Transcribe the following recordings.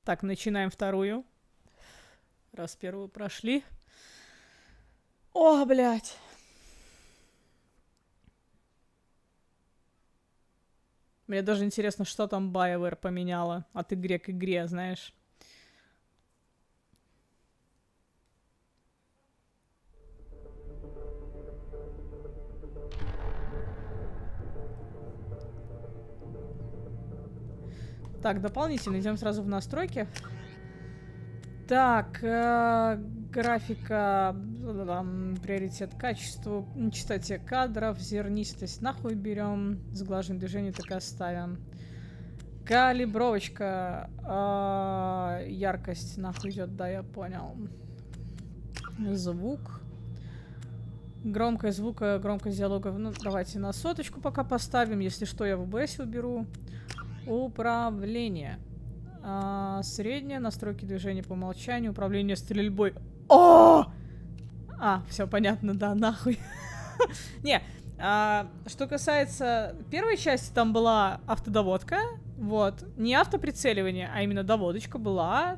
Так, начинаем вторую. Раз первую прошли. О, блядь. Мне даже интересно, что там BioWare поменяла от игры к игре, знаешь. Так, дополнительно идем сразу в настройки. Так, графика, приоритет качеству, частоте кадров, зернистость нахуй берем, сглаживание движения так и оставим. Калибровочка, яркость нахуй идет, да, я понял. Звук. Громкость звука, громкость диалогов. Ну, давайте на 100 пока поставим. Если что, я в OBS уберу. Управление. Среднее. Настройки движения по умолчанию. Управление стрельбой. О! Все понятно, да, нахуй. Не, что касается первой части, там была автодоводка. Вот. Не автоприцеливание, а именно доводочка была.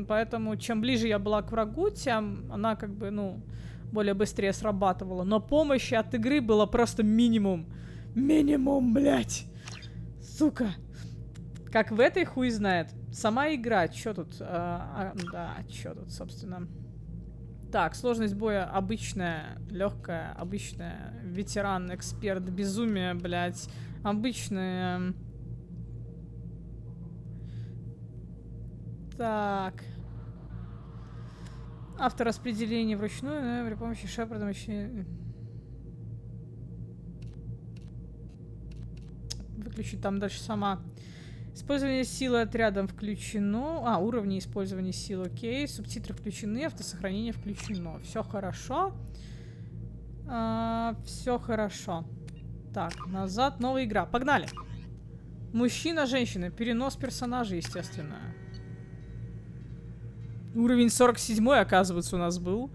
Поэтому чем ближе я была к врагу, тем она как бы, ну, более быстрее срабатывала. Но помощи от игры было просто минимум. Минимум, блядь. Сука. Как в этой хуй знает. Сама игра, чё тут? Да, чё тут, собственно. Так, сложность боя обычная, легкая, обычная. Ветеран, эксперт, безумие, блядь. Обычная. Так. Автораспределение вручную, при помощи Шепарда вообще... Выключить там дальше сама. Использование силы отрядом включено. Уровни использования силы, окей. Субтитры включены, автосохранение включено. Все хорошо. Все хорошо. Так, назад, новая игра. Погнали. Мужчина, женщина. Перенос персонажа, естественно. Уровень 47, оказывается, у нас был.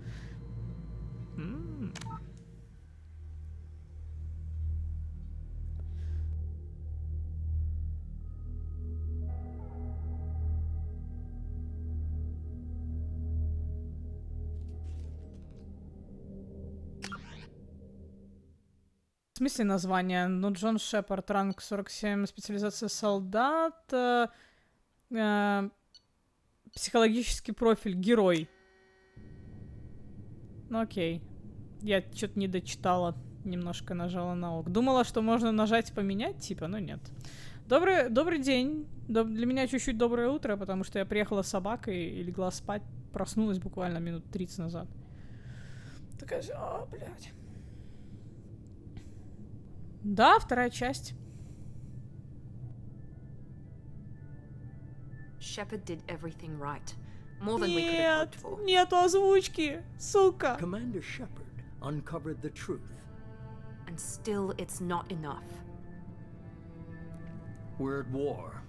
В смысле название? Ну, Джон Шепард, ранг 47, специализация солдат, психологический профиль, герой. Ну, окей. Я что-то не дочитала, немножко нажала на ок. Думала, что можно нажать поменять, типа, но нет. Добрый день. Для меня чуть-чуть доброе утро, потому что я приехала с собакой и легла спать. Проснулась буквально минут 30 назад. Такая же, блядь. Да, вторая часть. Shepard did everything right. More than we could have hoped for. Нету озвучки, сука. Commander Shepard uncovered the truth. And still it's not enough. We're at war.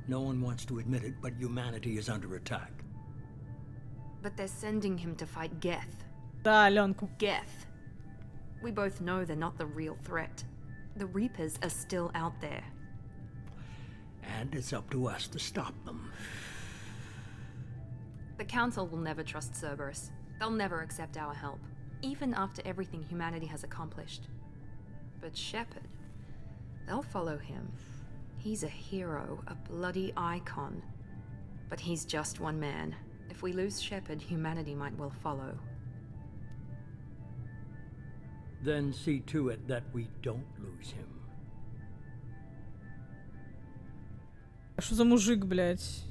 No one wants to admit it, but humanity is under attack. But they're sending him to fight Geth. Да, Аленку. Geth. We both know they're not the real threat. The Reapers are still out there. And it's up to us to stop them. The Council will never trust Cerberus. They'll never accept our help, even after everything humanity has accomplished. But Shepard, they'll follow him. He's a hero, a bloody icon. But he's just one man. If we lose Shepard, humanity might well follow. Then see to it that we don't lose him. Что за мужик, блядь?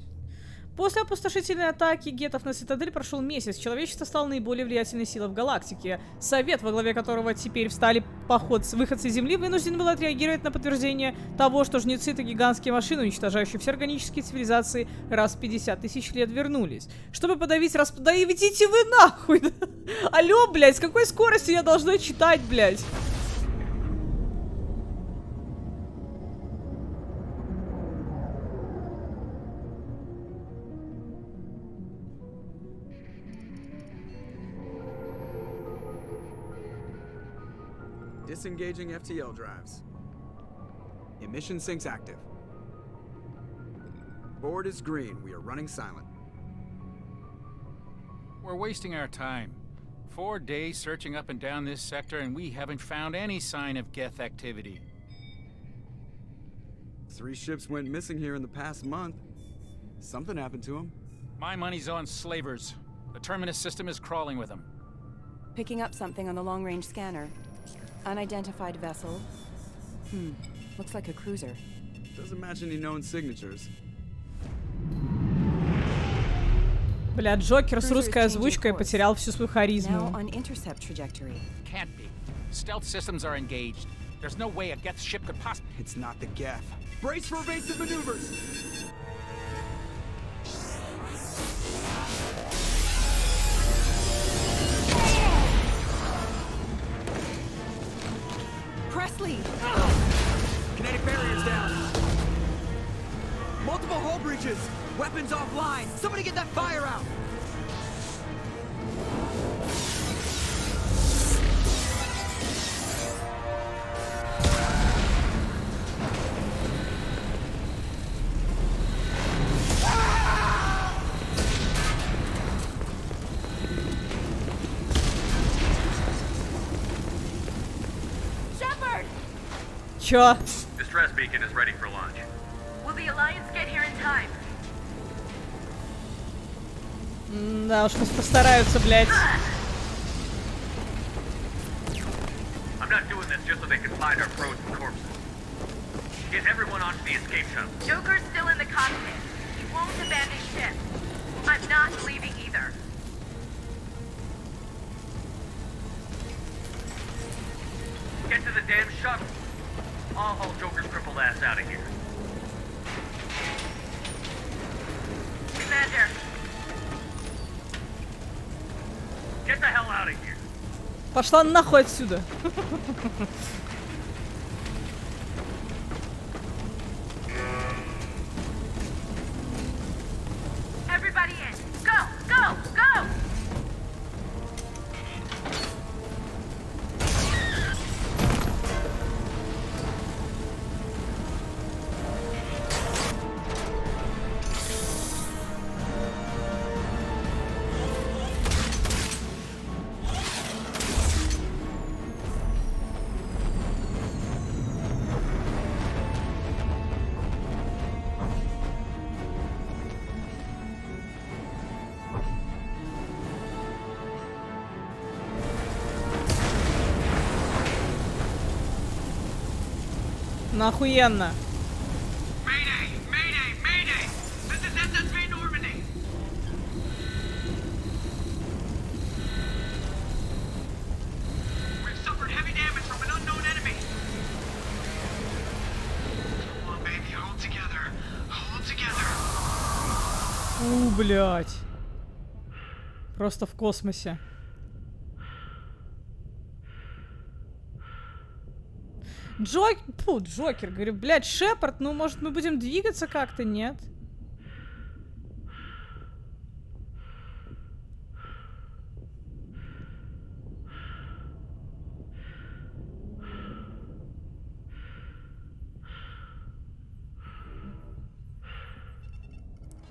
После опустошительной атаки гетов на Цитадель прошел месяц. Человечество стало наиболее влиятельной силой в галактике. Совет, во главе которого теперь встали выходцы Земли, вынужден был отреагировать на подтверждение того, что жнецы — это гигантские машины, уничтожающие все органические цивилизации, раз в 50 тысяч лет вернулись. Чтобы подавить Да идите вы нахуй! Алло, блядь, с какой скоростью я должна читать, блядь? Disengaging FTL drives. Emission sinks active. board is green. We are running silent. We're wasting our time. 4 days searching up and down this sector, and we haven't found any sign of Geth activity. 3 ships went missing here in the past month. Something happened to them. My money's on slavers. The Terminus system is crawling with them. Picking up something on the long-range scanner. Unidentified vessel. Looks like a cruiser. Doesn't match any known signatures. Бля, Джокер с русской озвучкой потерял всю свою харизму. Now on intercept trajectory. Can't be. Stealth systems are engaged. There's no way a Geth ship could possibly... It's not the Geth. Brace for evasive maneuvers! Presley! Kinetic barriers down. Multiple hull breaches. Weapons offline. Somebody get that fire out. Чё? Distress beacon is ready for launch. Will the Alliance get here in time? Да уж, постараются, блядь. I'm not doing this just so they can find our frozen corpses. Get everyone onto the escape shuttle. Joker's still in the cockpit. He won't abandon ship. I'm not leaving either. Get to the damn shuttle. I'll haul Joker's crippled ass out of here. Commander, Get the hell out of here. Пошла нахуй отсюда. everybody in. Go, go, go! Нахуенно. Mayday! Mayday! Mayday! This is SSV Normandy! We've suffered heavy damage from an unknown enemy. Come on, baby, hold together. Hold together. Блядь. Просто в космосе. Джокер, говорю, блядь, Шепард, ну, может, мы будем двигаться как-то, нет?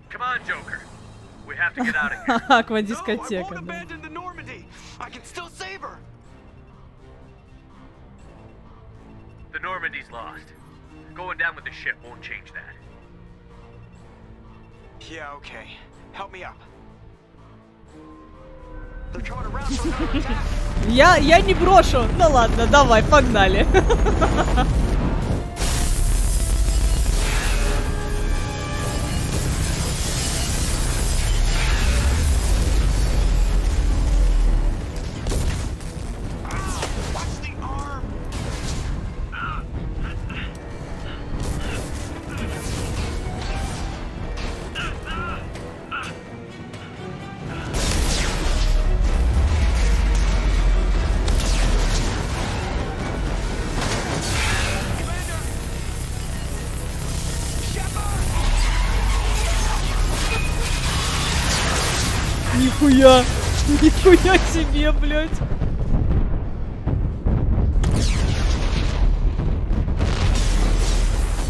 Come on, Joker. We have to get out of here. Аквадискотека, да. the Normandy. I can still save her. The Normandy's lost. Going down with the ship won't change that. Yeah, okay. Help me up. They're coming around, so they're gonna attack. Я не брошу. Ну ладно, давай, погнали. Нихуя себе, блядь.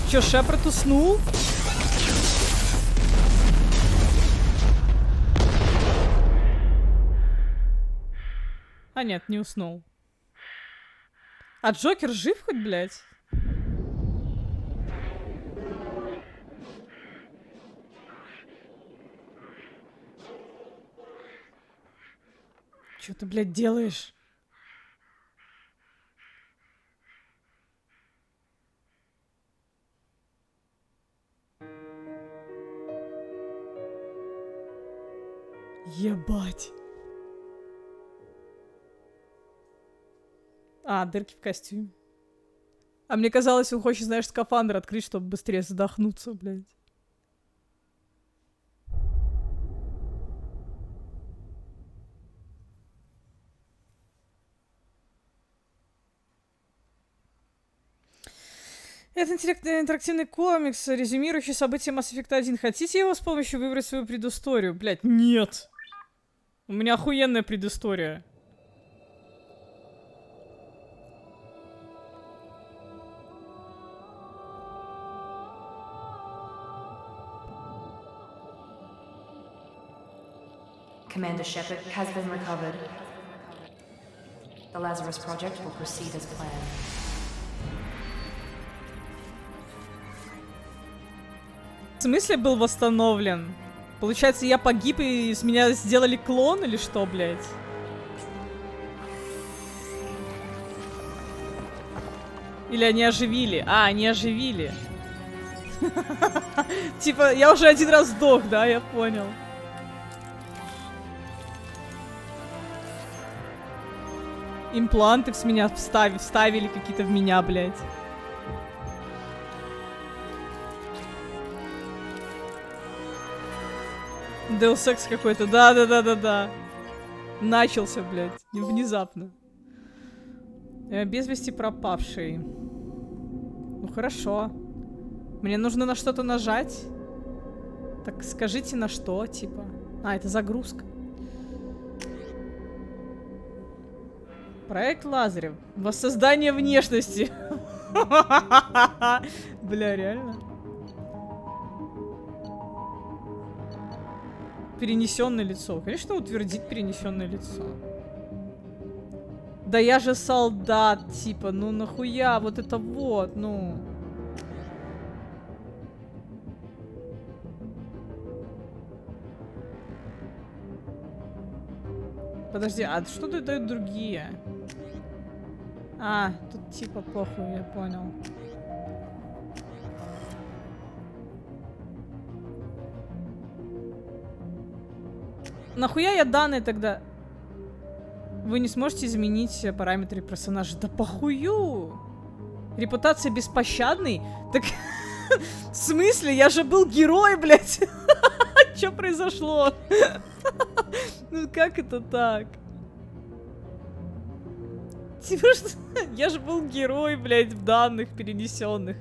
Чё, Шепард уснул? А нет, не уснул. А Джокер жив хоть, блядь? Чё ты, блядь, делаешь? Ебать. А, дырки в костюме. А мне казалось, он хочет, знаешь, скафандр открыть, чтобы быстрее задохнуться, блядь. Это интерактивный комикс, резюмирующий события Mass Effect 1. Хотите его с помощью выбрать свою предысторию? Блядь, нет. У меня охуенная предыстория. Commander Shepard has been recovered. The Lazarus Project will proceed as planned. В смысле был восстановлен? Получается, я погиб и из меня сделали клон или что, блядь? Или они оживили? А, они оживили. Типа, я уже один раз сдох, да, я понял. Импланты с меня вставили какие-то в меня, блядь. Deus Ex какой-то. Да. Начался, блядь. Внезапно. Без вести пропавший. Ну хорошо. Мне нужно на что-то нажать. Так скажите на что, типа. А, это загрузка. Проект Лазарев. Воссоздание внешности. Бля, реально? Перенесенное лицо. Конечно, утвердить перенесенное лицо. Да я же солдат, типа, ну нахуя, вот это вот, ну. Подожди, а что тут дают другие? А, тут типа похуй, я понял. Нахуя я данные тогда? Вы не сможете изменить параметры персонажа. Да похую! Репутация беспощадный? Так в смысле? Я же был герой, блядь! Что произошло? Ну как это так? Типа что? Я же был герой, блядь, в данных перенесенных.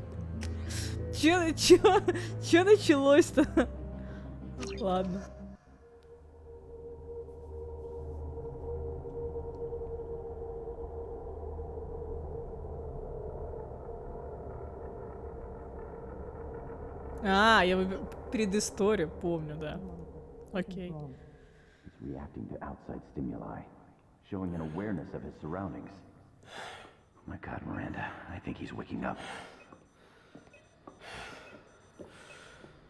Чё началось-то? Ладно. А, я предысторию помню, да. Окей. He's reacting to outside stimuli, showing an awareness of his surroundings. Oh my God, Miranda, I think he's waking up.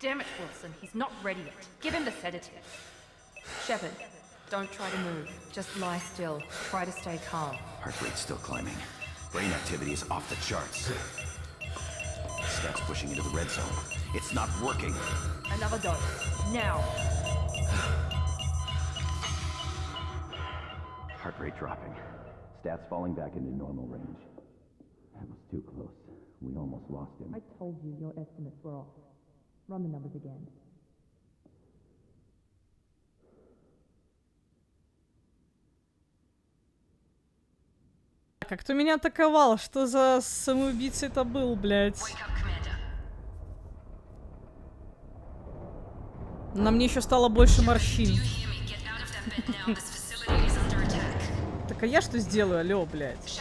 Damn it, Wilson, he's not ready yet. Give him the sedative. Shepard, don't try to move. Just lie still. Try to stay calm. Heart rate's still climbing. Brain activity is off the charts. Stats pushing into the red zone. It's not working. Another dose. Now. Heart rate dropping. Stats falling back into normal range. That was too close. We almost lost him. I told you your estimates were off. Run the numbers again. Как кто меня атаковал? Что за самоубийца это был, блядь? На мне еще стало больше морщин. Так а я что сделаю, алло, блядь?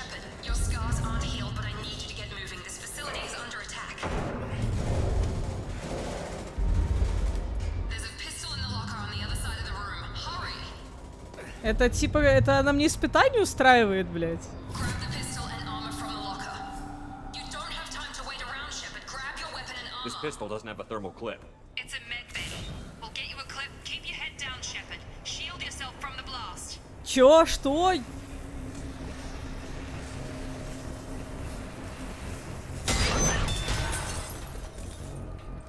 Это типа, это она мне испытание устраивает, блядь. This pistol doesn't have a thermal clip. It's a med bay. We'll get you a clip. Keep your head down, Shepard. Shield yourself from the blast. Чё? Что?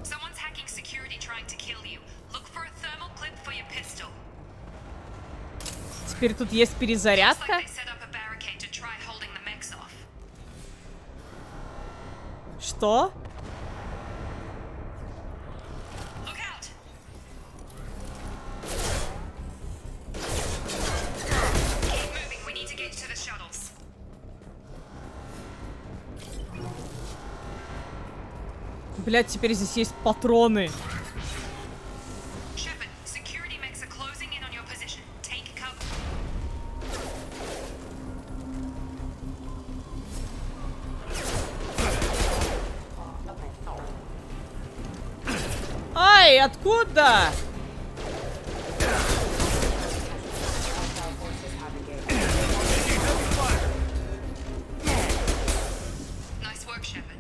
Someone's hacking security trying to kill you. Look for a thermal clip for your pistol. Теперь тут есть перезарядка? Looks like they set up a barricade to try holding the mechs off. Что? Look out! Keep moving. We need to get to the shuttles. Блядь, теперь здесь есть патроны. Shepard, security mechs are closing in on your position. Take cover. Ай, откуда? Nice work, Shepard.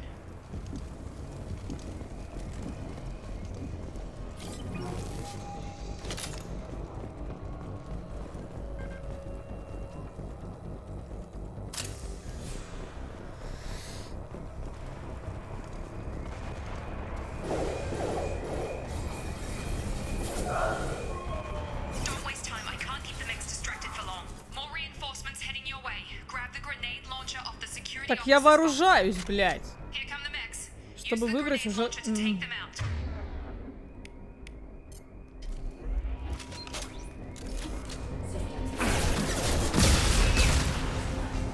Don't waste time. I can't keep the mechs distracted for long. More reinforcements heading your way. Grab the grenade launcher off the security Так я officer's вооружаюсь, блядь. box. Here come the mechs. Use Чтобы the выбрать grenade уже... launcher to take them out.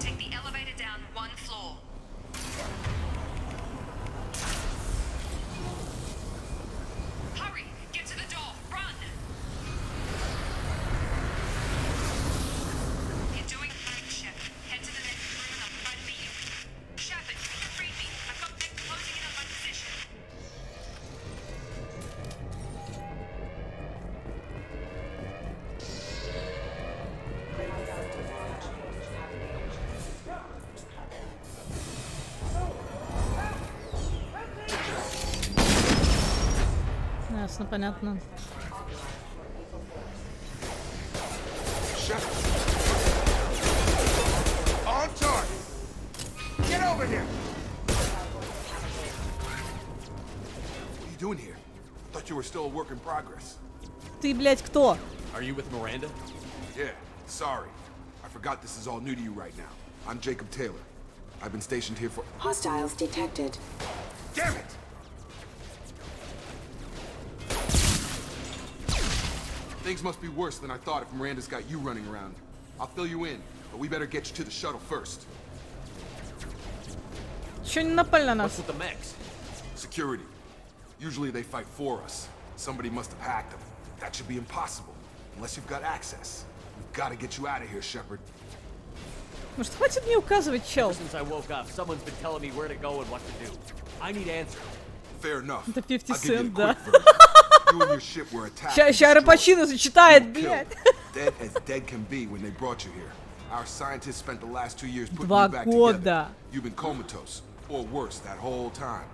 Take the elevator down one floor. Hurry! Get to the door! Run! You're doing fine, Shepard. Head to the next room and I'll try to beat you. Shepard, read me. I've got them closing in on my position. Ясно, понятно. On target. Get over here. What are you doing here? I thought you were still a work in progress. Ты, блядь, кто? Are you with Miranda? Yeah, sorry. I forgot this is all new to you right now. I'm Jacob Taylor. I've been stationed here for... Hostiles detected. Damn it! Things must be worse than I thought if Miranda's got you running around. I'll fill you in, but we better get you to the shuttle first. Чё не напали на нас? What's with the mechs? Security. Usually they fight for us. Somebody must have hacked them. That should be impossible, unless you've got access. We've got to get you out of here, Shepard. Может, хватит мне указывать, чел? Since I woke up, someone's been telling me where to go and what to do. I need answers. Fair enough. Это 50 I'll give you Cent, the да. quick version. You and your ship were attacked and Ща destroyed. Рапачино зачитает, Killed. блядь. Dead as dead can be when they brought you here. Our scientists spent the last 2 years putting Два you back года. together. You've been comatose, or worse, that whole time.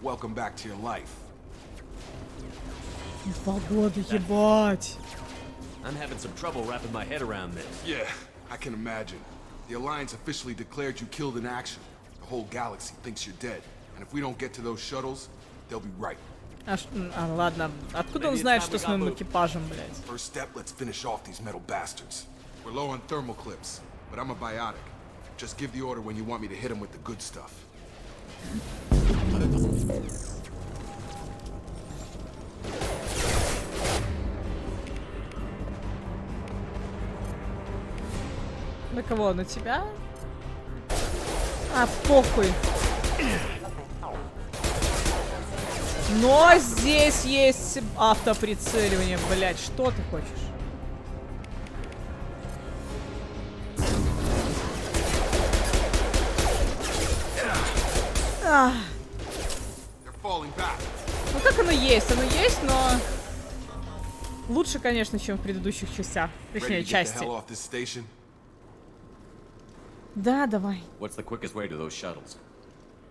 Welcome back to your life. 2 года, ебать. I'm having some trouble wrapping my head around this. Yeah, I can imagine. The Alliance officially declared you killed in action. The whole galaxy thinks you're dead. And if we don't get to those shuttles, they'll be right. Ладно. Откуда он знает, что с моим экипажем, блядь? First step, let's finish off these metal bastards. We're low on thermal clips, but I'm a biotic. Just give the order when you want me to hit them with the good stuff. На кого? На тебя? А, похуй. Но здесь есть автоприцеливание, блядь. Что ты хочешь? They're falling back. Ну как оно есть? Оно есть, но... Лучше, конечно, чем в предыдущих частях. Точнее, части. Да, давай. What's the quickest way to those shuttles?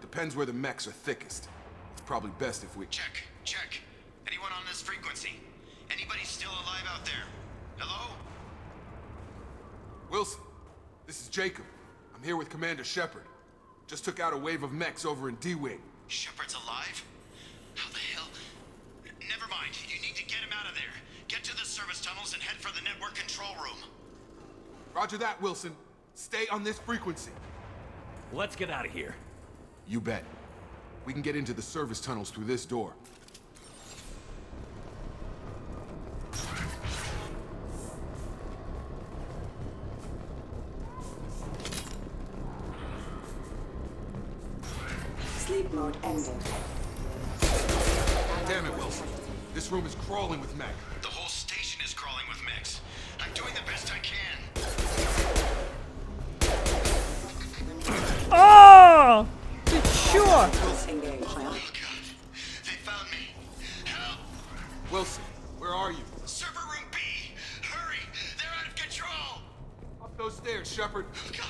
Depends where the mechs are thickest. It's probably best if we... Check. Anyone on this frequency? Anybody still alive out there? Hello? Wilson, this is Jacob. I'm here with Commander Shepard. Just took out a wave of mechs over in D-Wing. Shepard's alive? How the hell? Never mind. You need to get him out of there. Get to the service tunnels and head for the network control room. Roger that, Wilson. Stay on this frequency. Let's get out of here. You bet. We can get into the service tunnels through this door. Sleep mode ended. Damn it, Wilson. This room is crawling with mech. The whole station is crawling with mechs. I'm doing the best I can. О! Ты чё? Oh god. They found me. Help! Wilson, where are you? Server room B! Hurry! They're out of control! Up those stairs, Shepard. Oh god.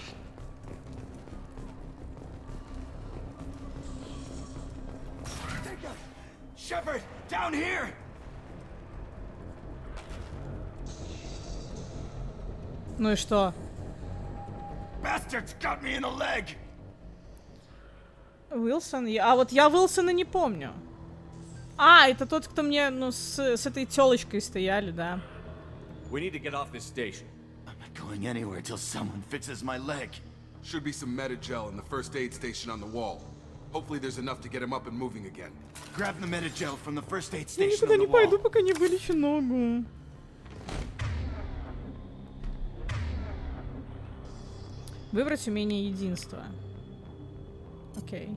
Shepard, down here! Ну и что? Bastards got me in the leg! Уилсон? А вот я Уилсона не помню. А, это тот, кто мне, ну, с этой тёлочкой стояли, да. We need to get off this station. I'm not going anywhere till someone fixes my leg. Should be some Metagel in the first aid station on the wall. Hopefully there's enough to get him up and moving again. Grab the Metagel from the first aid Я station никуда on не the пойду, wall. пока не вылечу ногу. Выбрать умение единства. Окей.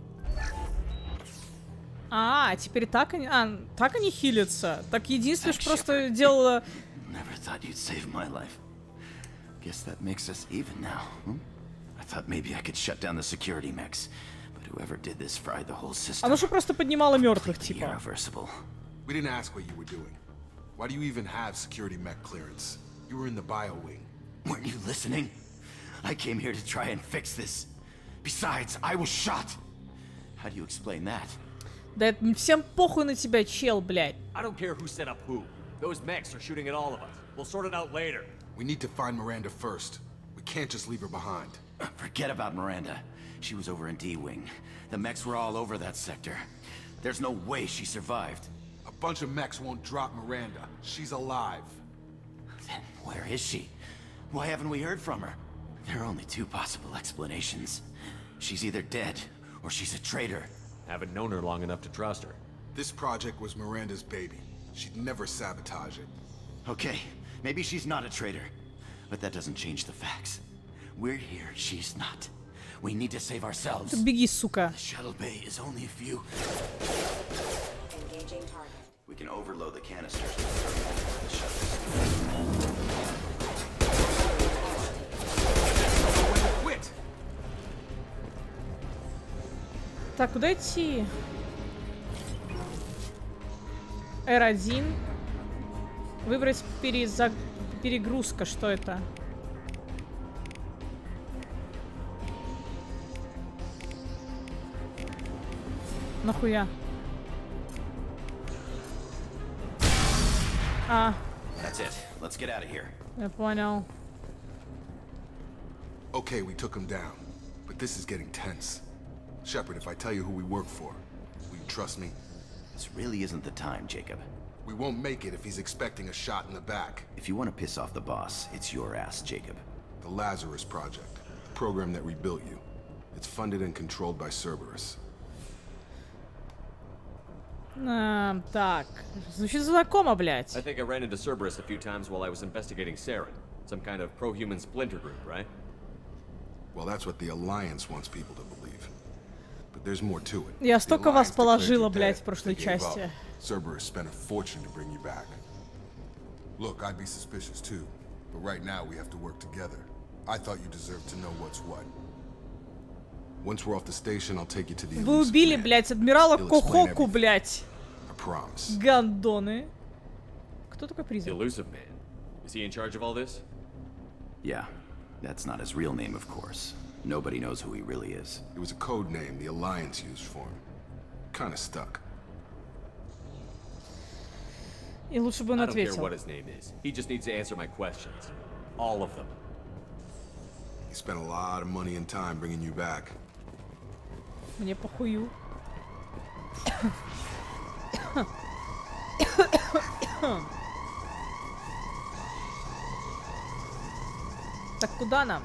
А, теперь так они... А, так они хилятся. Так единство ж просто делало... Never thought you'd save my life. Guess that makes us even now. I thought maybe I could shut down the security mechs, but whoever did this fried the whole system. Оно же просто поднимало мертвых, типа. Irreversible. We didn't ask what you were doing. Why do you even have security mech clearance? You were in the bio wing. Weren't you listening? I came here to try and fix this. Besides, I was shot. How do you explain that? Да это всем похуй на тебя, чел, блядь. I don't care who set up who. Those mechs are shooting at all of us. We'll sort it out later. We need to find Miranda first. We can't just leave her behind. Forget about Miranda. She was over in D-Wing. The mechs were all over that sector. There's no way she survived. A bunch of mechs won't drop Miranda. She's alive. Then where is she? Why haven't we heard from her? There are only two possible explanations. She's either dead, or she's a traitor. Haven't known her long enough to trust her. This project was Miranda's baby. She'd never sabotage it. Okay, maybe she's not a traitor. But that doesn't change the facts. We're here, she's not. We need to save ourselves. Беги, сука. The shuttle bay is only a few. Engaging target. We can overload the canisters. Quit! Так, куда идти? R1. Выбрать перегрузка. Что это? Нахуя? А. That's it. Let's get out of here. Я понял. Okay, we took him down. But this is getting tense. Shepard, if I tell you who we work for, will you trust me? This really isn't the time, Jacob. We won't make it if he's expecting a shot in the back. If you want to piss off the boss, it's your ass, Jacob. The Lazarus Project, the program that rebuilt you. It's funded and controlled by Cerberus. Так. Звучит знакомо, блядь. I think I ran into Cerberus a few times while I was investigating Saren. Some kind of pro-human splinter group, right? Well, that's what the Alliance wants people to believe. But there's more to it. Я столько вас положила, блядь, в прошлой части. Cerberus spent a fortune to bring you back. Look, I'd be suspicious too. But right now we have to work together. I thought you deserved to know what's what. Once we're off the station, I'll take you to the Вы убили, блядь, адмирала Кохоку, блядь. I promise. Гандоны. Кто такой призрак? Elusive man. Is he in charge of all this? Yeah, that's not his real name, of course. Nobody knows who he really is. It was a code name the Alliance used for him. Kinda stuck. И лучше бы он I don't care ответил. what his name is. He just needs to answer my questions. All of them. He spent a lot of money and time bringing you back. Мне похую. Так куда нам?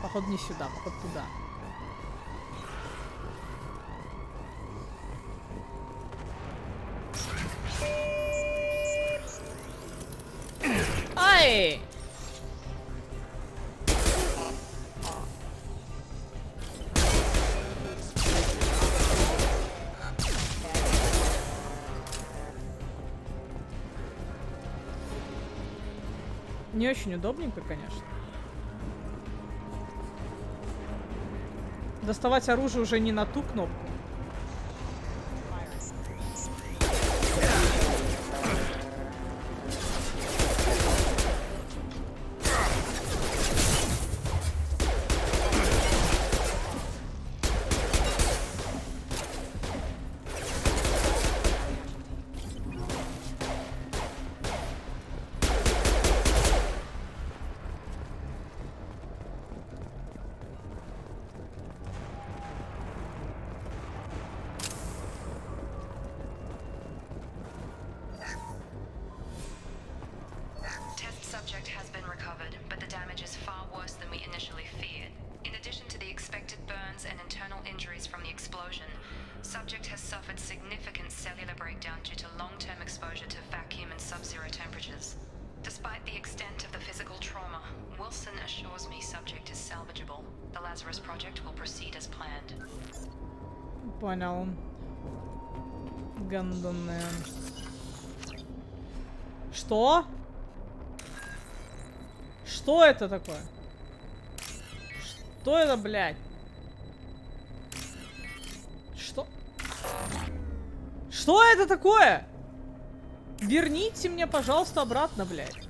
Походу не сюда, походу туда. Ай! Не очень удобненько, конечно. Доставать оружие уже не на ту кнопку. Subject has been recovered, but the damage is far worse than we initially feared. In addition to the expected burns and internal injuries from the explosion, subject has suffered significant cellular breakdown due to long-term exposure to vacuum and sub-zero temperatures. Despite the extent of the physical trauma, Wilson assures me subject is salvageable. The Lazarus Project will proceed as planned. Понял. Гандоны. Что? Что это такое? Что это, блядь? Что? Что это такое? Верните мне, пожалуйста, обратно, блядь.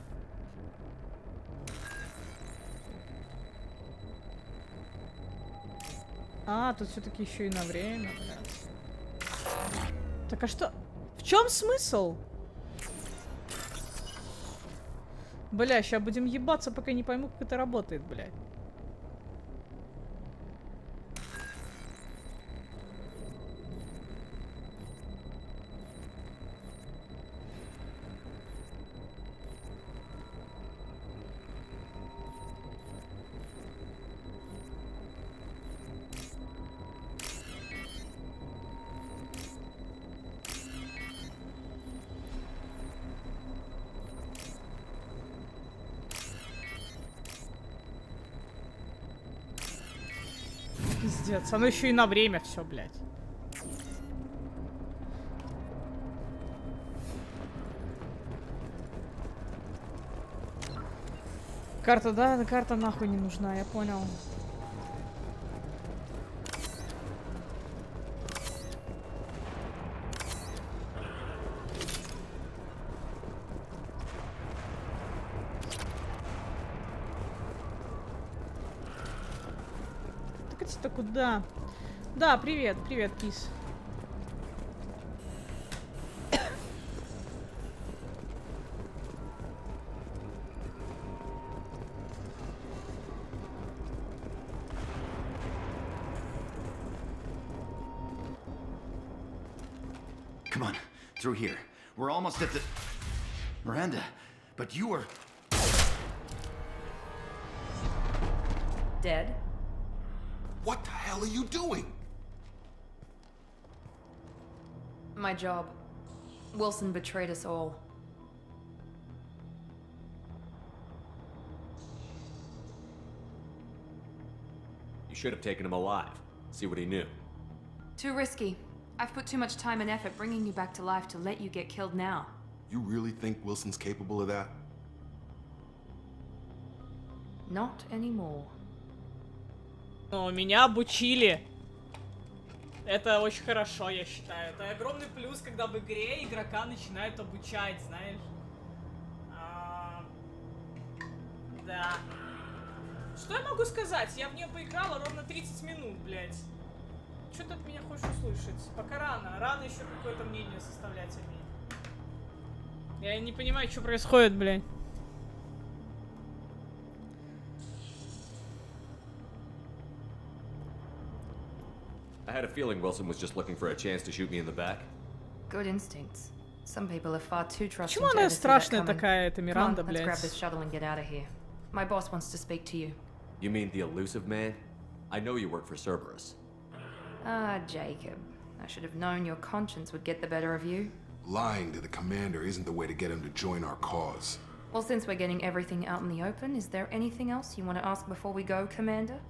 А, тут все-таки еще и на время, блядь. Так а что? В чем смысл? Бля, сейчас будем ебаться, пока не пойму, как это работает, блядь. Пиздец, оно еще и на время все, блядь. Карта, да? Карта нахуй не нужна, я понял. Так это куда? Да, привет, привет, кис. Come on, through here. We're almost at the... Miranda, but you were... Dead? What the hell are you doing? My job. Wilson betrayed us all. You should have taken him alive. See what he knew. Too risky. I've put too much time and effort bringing you back to life to let you get killed now. You really think Wilson's capable of that? Not anymore. Но меня обучили. Это очень хорошо, я считаю. Это огромный плюс, когда в игре игрока начинают обучать, знаешь. Да. Что я могу сказать? Я в нее поиграла ровно 30 минут, блядь. Что ты от меня хочешь услышать? Пока рано. Рано еще какое-то мнение составлять о ней. Я не понимаю, что происходит, блядь. I had a feeling Wilson was just looking for a chance to shoot me in the back. Good instincts. Some people are far too trusting Почему to она ever see that страшная coming. такая, эта Миранда, Come on, let's grab блядь? this shuttle and get out of here. My boss wants to speak to you. You mean the elusive man? I know you work for Cerberus. Ah, Jacob. I should have known your conscience would get the better of you. Lying to the commander isn't the way to get him to join our cause. Well, since we're getting everything out in the open, is there anything else you want to ask before we go, Commander?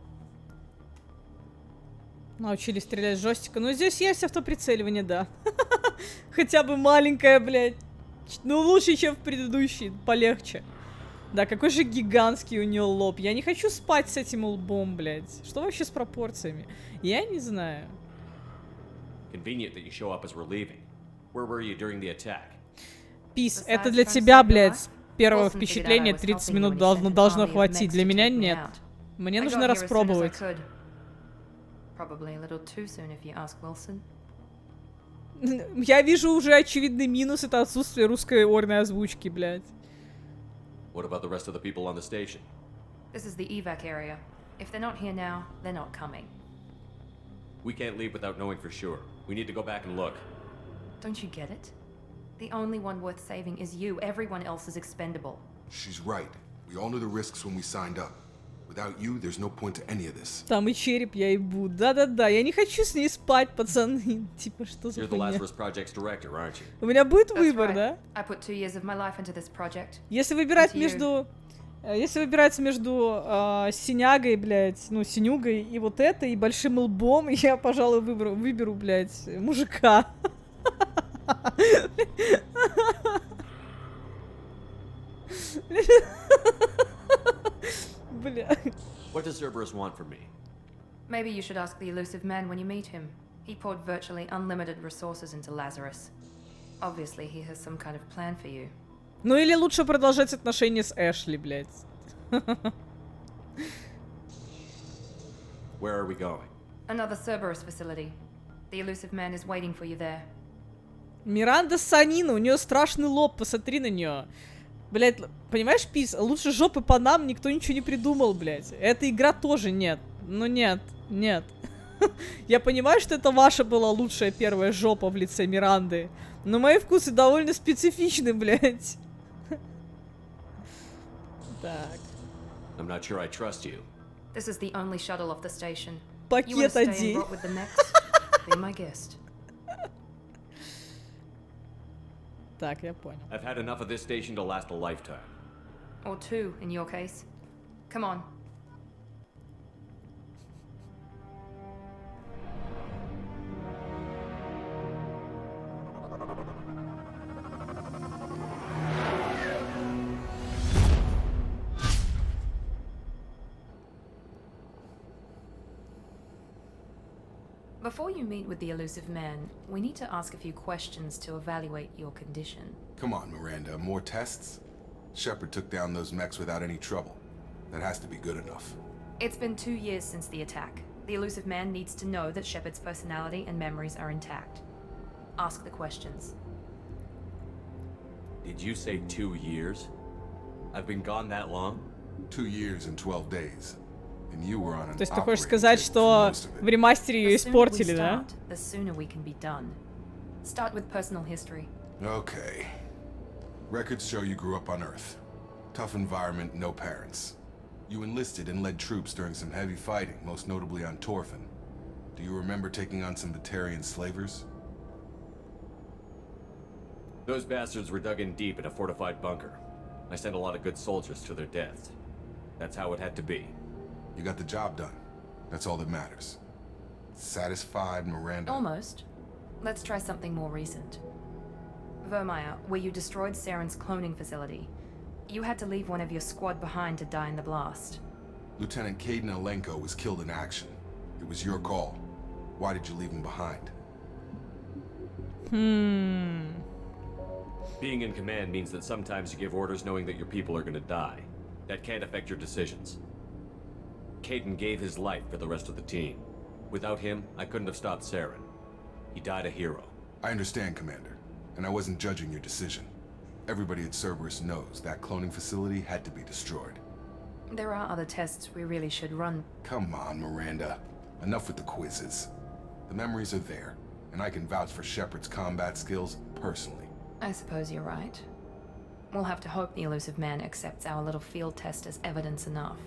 Научились стрелять с джойстика. Ну, здесь есть автоприцеливание, да. Хотя бы маленькое, блядь. Ну, лучше, чем в предыдущей. Полегче. Да, какой же гигантский у нее лоб. Я не хочу спать с этим лбом, блядь. Что вообще с пропорциями? Я не знаю. Convenient that you show up as we're leaving. Where were you during the attack? Пис, это для тебя, блядь. Первое впечатление 30 минут должно хватить. Для меня нет. Мне нужно распробовать. Probably a little too soon if you ask Wilson. Я вижу уже очевидный минус, это отсутствие русской орной озвучки, блядь. What about the rest of the people on the station? This is the evac area. If they're not here now, they're not coming. We can't leave without knowing for sure. We need to go back and look. Don't you get it? The only one worth saving is you. Everyone else is expendable. She's right. We all knew the risks when we signed up. Without you, there's no point to any of this. Там и череп я ебу. Да-да-да, я не хочу с ней спать, пацаны. Типа, что за You're the хуйня? Lazarus Project's director, aren't you? У меня будет That's выбор, right. да? I put 2 years of my life into this project. Если выбирать Into you. между... Если выбирать между синягой, блядь, ну, синюгой и вот этой, и большим лбом, я, пожалуй, выберу, блядь, мужика. Бля. What does Cerberus want from me? Maybe you should ask the elusive man when you meet him. He poured virtually unlimited resources into Lazarus. Obviously, he has some kind of plan for you. Ну или лучше продолжать отношения с Эшли, блядь. Where are we going? Another Cerberus facility. The elusive man is waiting for you there. Миранда Санина, у нее страшный лоб, посмотри на нее. Блядь, понимаешь, Пис, лучше жопы по нам никто ничего не придумал, блядь. Эта игра тоже нет. Ну нет, нет. Я понимаю, что это ваша была лучшая первая жопа в лице Миранды. Но мои вкусы довольно специфичны, блядь. Так. I'm not sure I trust you. This is the only shuttle off the station. Пакет You want to stay and одень. rot with the next? Be my guest. Так, я понял. I've had enough of this station to last a lifetime. Or 2, in your case. Come on. Before you meet with the elusive man, we need to ask a few questions to evaluate your condition. Come on, Miranda, more tests? Shepard took down those mechs without any trouble. That has to be good enough. It's been 2 years since the attack. The elusive man needs to know that Shepard's personality and memories are intact. Ask the questions. Did you say 2 years? I've been gone that long? 2 years and 12 days. And you were on an То есть ты хочешь operating сказать, table что for most of it. в ремастере ее The sooner we испортили, да? start, the sooner we can be done. Start with personal history. Okay. Records show you grew up on Earth. Tough environment, no parents. You enlisted and led troops during some heavy fighting, most notably on Torfin. Do you remember taking on some Batarian slavers? Those bastards were dug in deep in a fortified bunker. I sent a lot of good soldiers to their deaths. That's how it had to be. You got the job done. That's all that matters. Satisfied, Miranda? Almost. Let's try something more recent. Vermeer, where you destroyed Saren's cloning facility. You had to leave one of your squad behind to die in the blast. Lieutenant Caden Alenko was killed in action. It was your call. Why did you leave him behind? Being in command means that sometimes you give orders knowing that your people are gonna die. That can't affect your decisions. Cadence gave his life for the rest of the team. Without him, I couldn't have stopped Saren. He died a hero. I understand, Commander, and I wasn't judging your decision. Everybody at Cerberus knows that cloning facility had to be destroyed. There are other tests we really should run. Come on, Miranda. Enough with the quizzes. The memories are there, and I can vouch for Shepard's combat skills personally. I suppose you're right. We'll have to hope the elusive man accepts our little field test as evidence enough.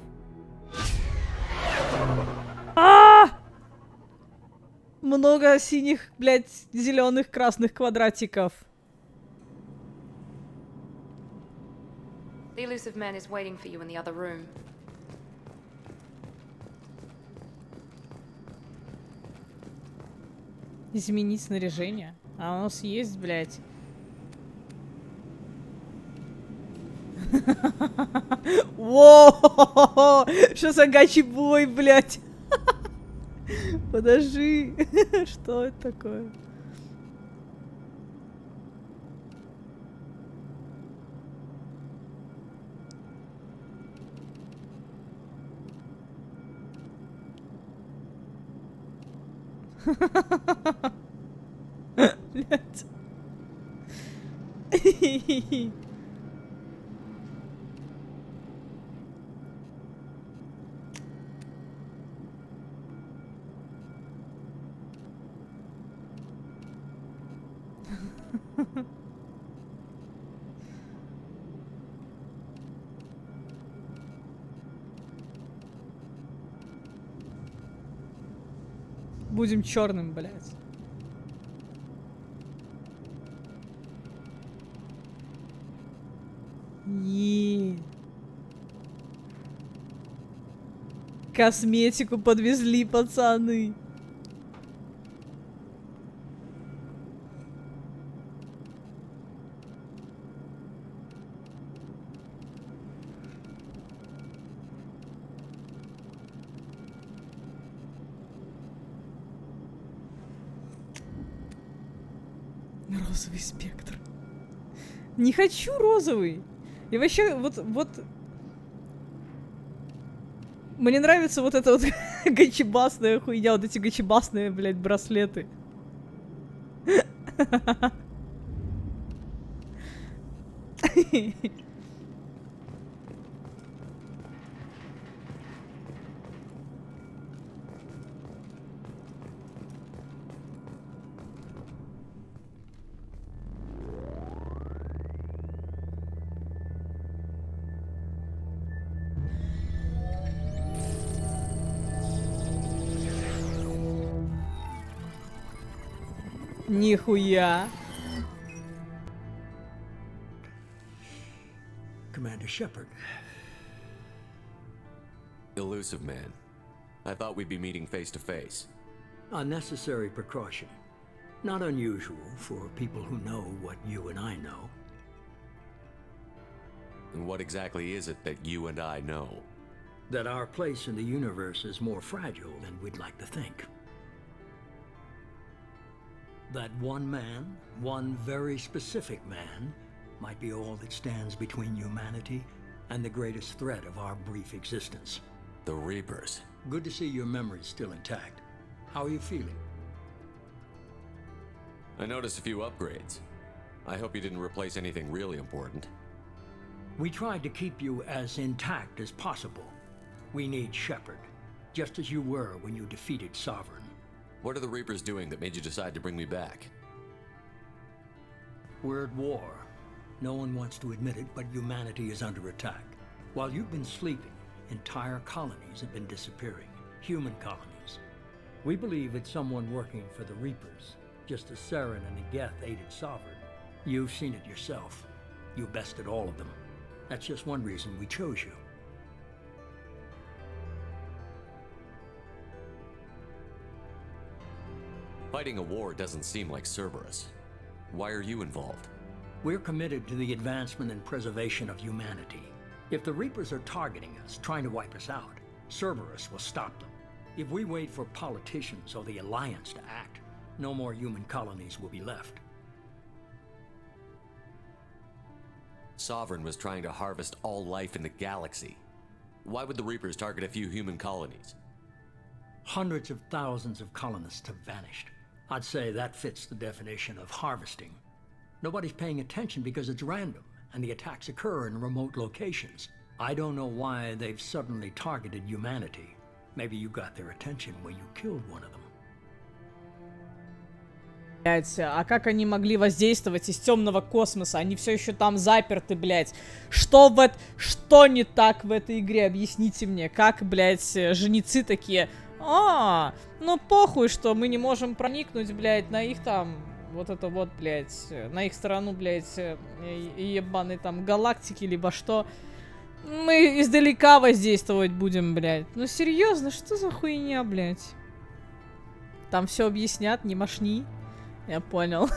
Много синих, блядь, зеленых, красных квадратиков. The elusive man is waiting for you in the other room. Изменить снаряжение? А у нас есть, блядь. Вооо! Что за гачи-бой, блядь? Подожди. Что это такое? Блядь. Будем черным, блядь. Косметику подвезли, пацаны. Розовый спектр. Не хочу розовый. И вообще, вот... Мне нравится вот эта вот гачебасная хуйня, вот эти гачебасные, блядь, браслеты. Нихуя. Commander Shepard. Elusive man. I thought we'd be meeting face to face. A necessary precaution. Not unusual for people who know what you and I know. And what exactly is it that you and I know? That our place in the universe is more fragile than we'd like to think. That one man, one very specific man, might be all that stands between humanity and the greatest threat of our brief existence. The Reapers. Good to see your memory's still intact. How are you feeling? I noticed a few upgrades. I hope you didn't replace anything really important. We tried to keep you as intact as possible. We need Shepard, just as you were when you defeated Sovereign. What are the Reapers doing that made you decide to bring me back? We're at war. No one wants to admit it, but humanity is under attack. While you've been sleeping, entire colonies have been disappearing. Human colonies. We believe it's someone working for the Reapers, just as Saren and the Geth aided Sovereign. You've seen it yourself. You bested all of them. That's just one reason we chose you. Fighting a war doesn't seem like Cerberus. Why are you involved? We're committed to the advancement and preservation of humanity. If the Reapers are targeting us, trying to wipe us out, Cerberus will stop them. If we wait for politicians or the Alliance to act, no more human colonies will be left. Sovereign was trying to harvest all life in the galaxy. Why would the Reapers target a few human colonies? Hundreds of thousands of colonists have vanished. I'd say that fits the definition of harvesting. Nobody's paying attention because it's random, and the attacks occur in remote locations. I don't know why they've suddenly targeted humanity. Maybe you got their attention when you killed one of them. А как они могли воздействовать из темного космоса? Они все еще там заперты, блядь. Что не так в этой игре? Объясните мне. Как, блядь, жнецы такие... ну похуй, что мы не можем проникнуть, блядь, на их там... Вот это вот, блядь, на их сторону, блядь, ебаной там галактики, либо что. Мы издалека воздействовать будем, блядь. Ну серьезно, что за хуйня, блядь? Там все объяснят, не мошни. Я понял.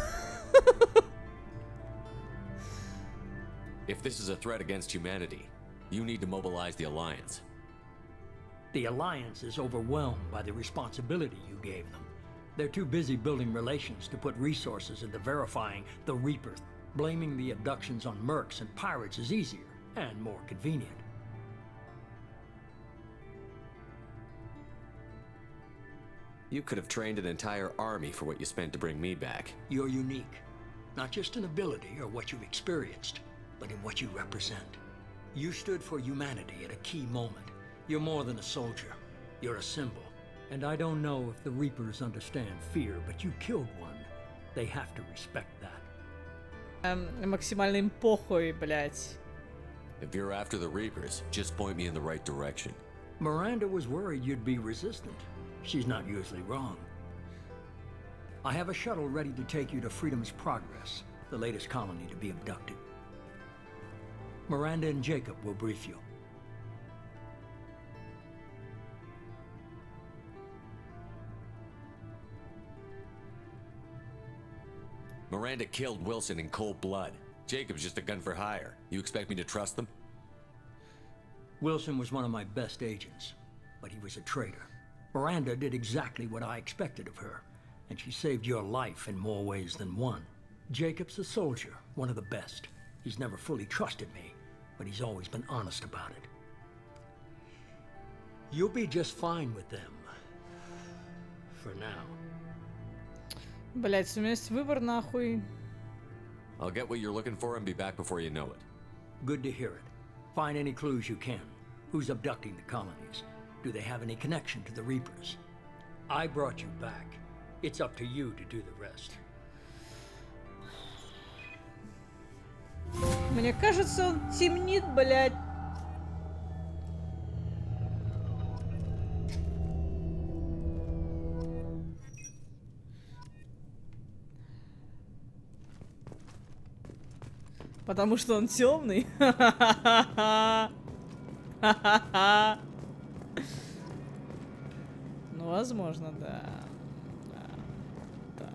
If this is a threat against humanity, you need to mobilize the Alliance. The Alliance is overwhelmed by the responsibility you gave them. They're too busy building relations to put resources into verifying the Reaper. Blaming the abductions on mercs and pirates is easier and more convenient. You could have trained an entire army for what you spent to bring me back. You're unique, not just in ability or what you've experienced, but in what you represent. You stood for humanity at a key moment. You're more than a soldier. You're a symbol. And I don't know if the Reapers understand fear, but you killed one. They have to respect that. Максимально им похуй, блядь. If you're after the Reapers, just point me in the right direction. Miranda was worried you'd be resistant. She's not usually wrong. I have a shuttle ready to take you to Freedom's Progress, the latest colony to be abducted. Miranda and Jacob will brief you. Miranda killed Wilson in cold blood. Jacob's just a gun for hire. You expect me to trust them? Wilson was one of my best agents, but he was a traitor. Miranda did exactly what I expected of her, and she saved your life in more ways than one. Jacob's a soldier, one of the best. He's never fully trusted me, but he's always been honest about it. You'll be just fine with them. For now. Блять, у меня есть выбор, нахуй. I'll get what you're looking for and be back before you know it. Good to hear it. Find any clues you can. Who's abducting the colonies? Do they have any connection to the Reapers? I brought you back. It's up to you to do the rest. Мне кажется, он темнит, блядь. Потому что он темный. Ну, возможно, да. Так.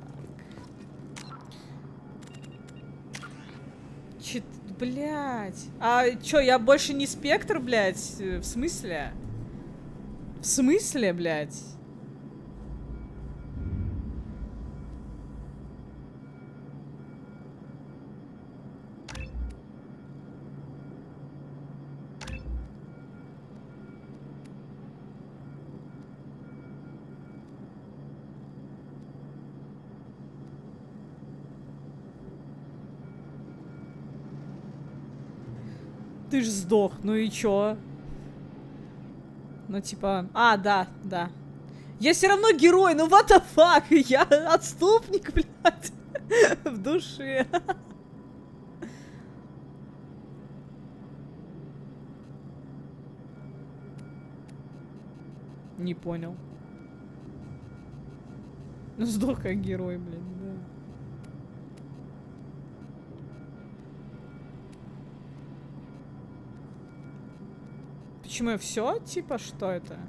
Блять. А чё, я больше не спектр, блять? В смысле? В смысле, блять? Ты ж сдох, ну и чё? Ну типа... А, да, да. Я все равно герой, ну what the fuck? Я отступник, блядь. В душе. Не понял. Ну сдох как герой, блядь, да. Почему все? Типа, что это?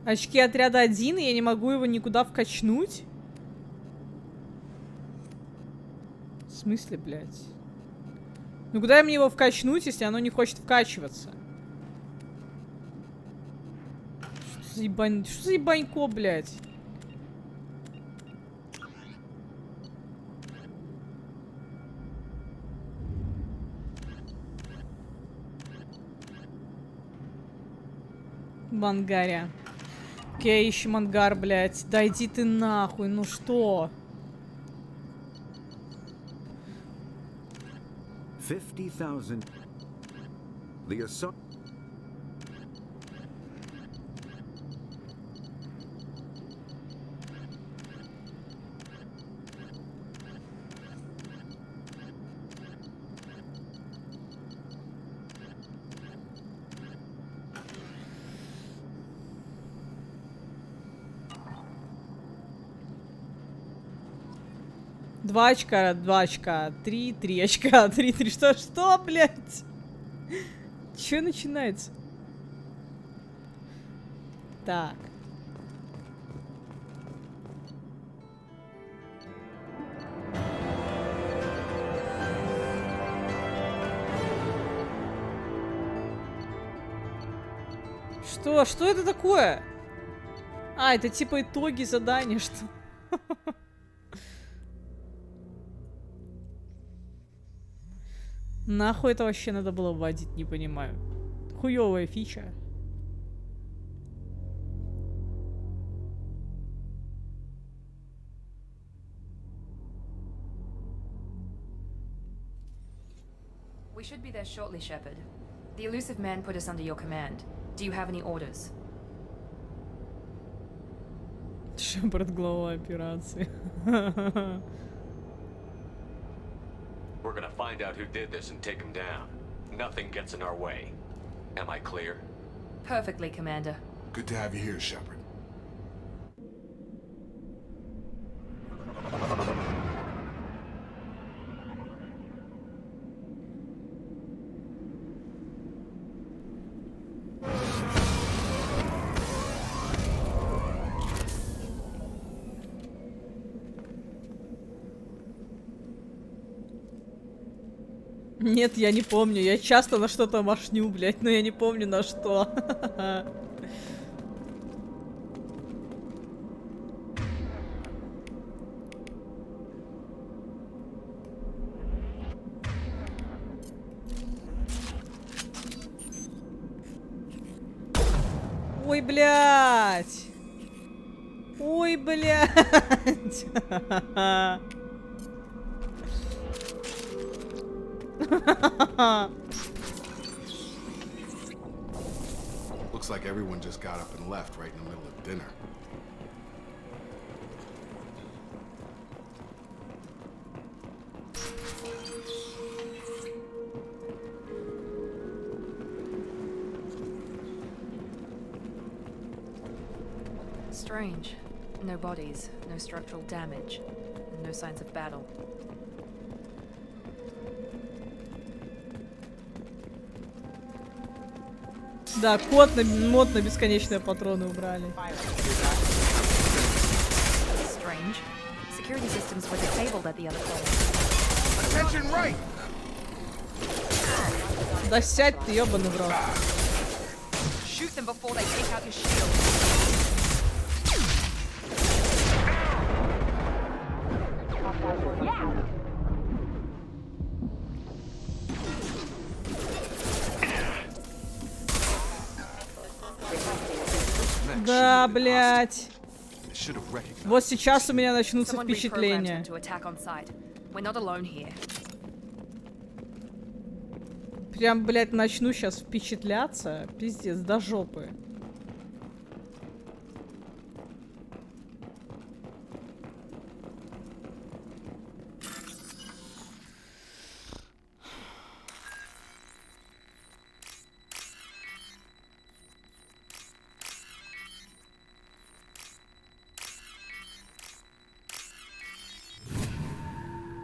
Очки отряда 1, и я не могу его никуда вкачнуть? В смысле, блядь? Ну куда мне его вкачнуть, если оно не хочет вкачиваться? Что за ебанько, блядь? Мангаря. Окей, ищем ангар, блядь. Да иди ты нахуй, ну что? 50,000. The assault. Два очка, 3 очка, 3, что, блядь? Чё начинается? Так. Что это такое? А, это типа итоги задания, что? Нахуй это вообще надо было вводить, не понимаю. Хуёвая фича. We should be there shortly, Shepard. The elusive man put us under your command. Do you have any orders? Шепард, глава операции. We're gonna find out who did this and take him down. Nothing gets in our way. Am I clear? Perfectly, Commander. Good to have you here, Shepard. Нет, я не помню. Я часто на что-то машню, блядь, но я не помню на что. Ой, блядь. Ой, блядь. Looks like everyone just got up and left right in the middle of dinner. Strange. No bodies, no structural damage, and no signs of battle. Да, мод на бесконечные патроны убрали. Strange. Security systems were disabled at the other place. Attention right! Да сядь ты, ёбаный в рот. Shoot them before they take out your shield. Да, блядь. Вот сейчас у меня начнутся впечатления. Прям, блядь, начну сейчас впечатляться. Пиздец, до жопы.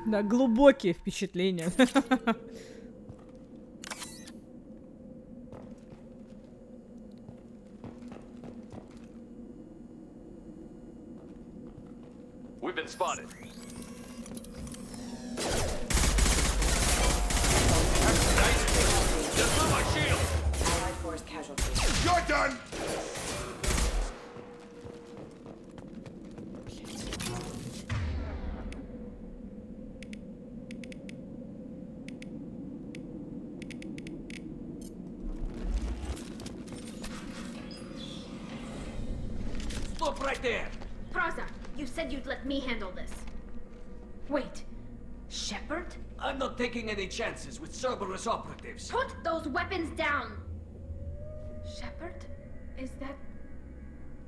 Да, глубокие впечатления. We've been spotted. Just blew my shield! Allied force casualties. You're done! Stop right there! Praza, you said you'd let me handle this. Wait, Shepard? I'm not taking any chances with Cerberus operatives. Put those weapons down! Shepard? Is that...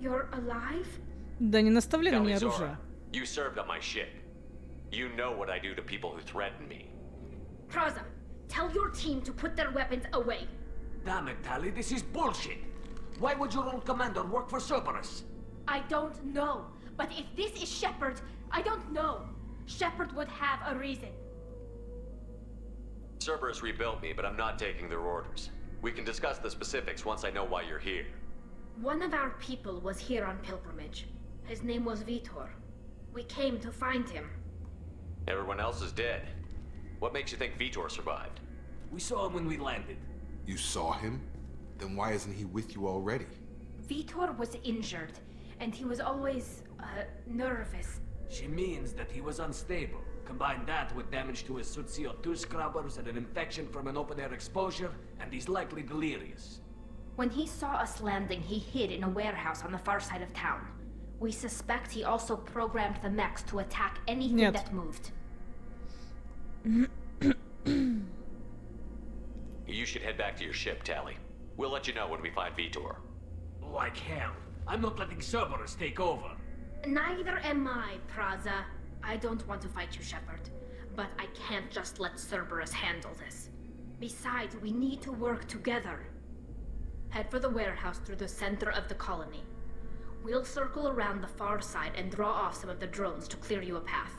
You're alive? Да не наставляй на Tell меня me, оружие. Zora, you served on my ship. You know what I do to people who threaten me. Praza, tell your team to put their weapons away. Damn it, Tali, this is bullshit! Why would your old commander work for Cerberus? I don't know. But if this is Shepard, I don't know. Shepard would have a reason. Cerberus rebuilt me, but I'm not taking their orders. We can discuss the specifics once I know why you're here. One of our people was here on pilgrimage. His name was Vitor. We came to find him. Everyone else is dead. What makes you think Vitor survived? We saw him when we landed. You saw him? Then why isn't he with you already? Vitor was injured, and he was always, nervous. She means that he was unstable. Combine that with damage to his suit CO2 scrubbers and an infection from an open-air exposure, and he's likely delirious. When he saw us landing, he hid in a warehouse on the far side of town. We suspect he also programmed the mechs to attack anything that moved. You should head back to your ship, Tali. We'll let you know when we find Vitor. Like hell. I'm not letting Cerberus take over. Neither am I, Praza. I don't want to fight you, Shepard. But I can't just let Cerberus handle this. Besides, we need to work together. Head for the warehouse through the center of the colony. We'll circle around the far side and draw off some of the drones to clear you a path.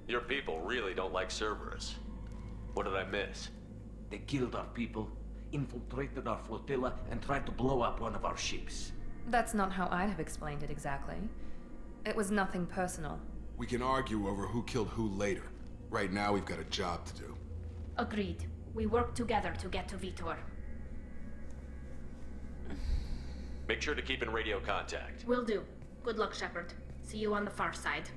Your people really don't like Cerberus. What did I miss? They killed our people, infiltrated our flotilla, and tried to blow up one of our ships. That's not how I'd have explained it exactly. It was nothing personal. We can argue over who killed who later. Right now, we've got a job to do. Agreed. We work together to get to Vitor. Make sure to keep in radio contact. Will do. Good luck, Shepard. See you on the far side.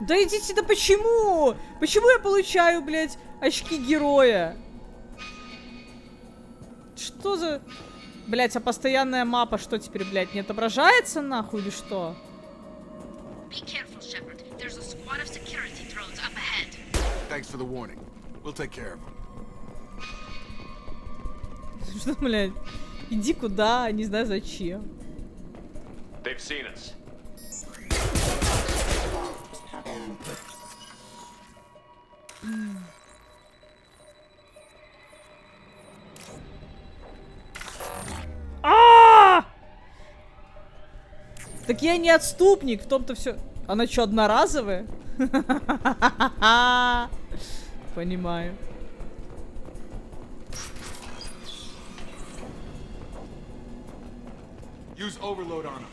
Да идите, да почему? Почему я получаю, блядь, очки героя? Что за... Блядь, а постоянная мапа что теперь, блядь, не отображается нахуй или что? Be careful, Shepard. There's a squad of security drones up ahead. Thanks for the warning. We'll take care of them. Что, блядь? Иди куда, не знаю зачем. They've seen us. Так я не отступник, в том-то все. Она что, одноразовая? Понимаю. Use overload on him.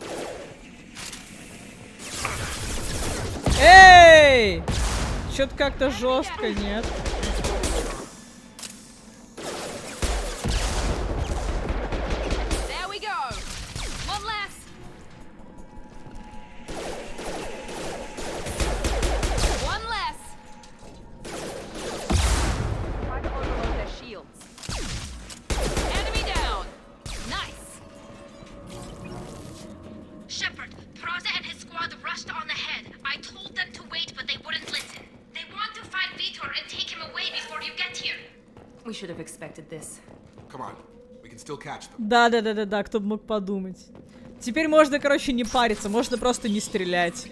Эй! Чё-то как-то жестко, нет? There we go. One less. One less. Try to overload their shields. Enemy down. Nice. Shepard, Praza and his squad rushed on ahead. I told them to wait, but they wouldn't listen. They want to find Vitor and take him away before you get here. We should have expected this. Come on. We can still catch them. Да, кто бы мог подумать. Теперь можно, короче, не париться, можно просто не стрелять.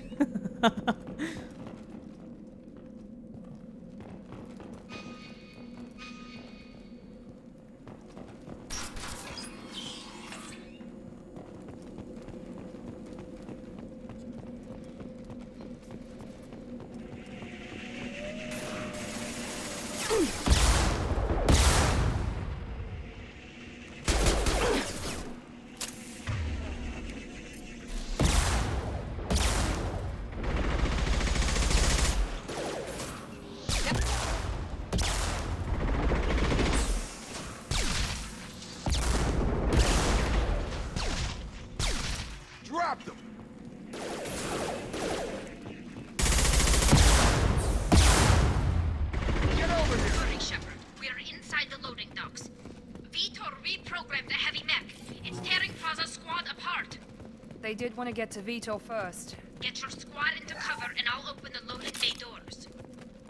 did want to get to Vitor first. Get your squad into cover and I'll open the loading bay doors.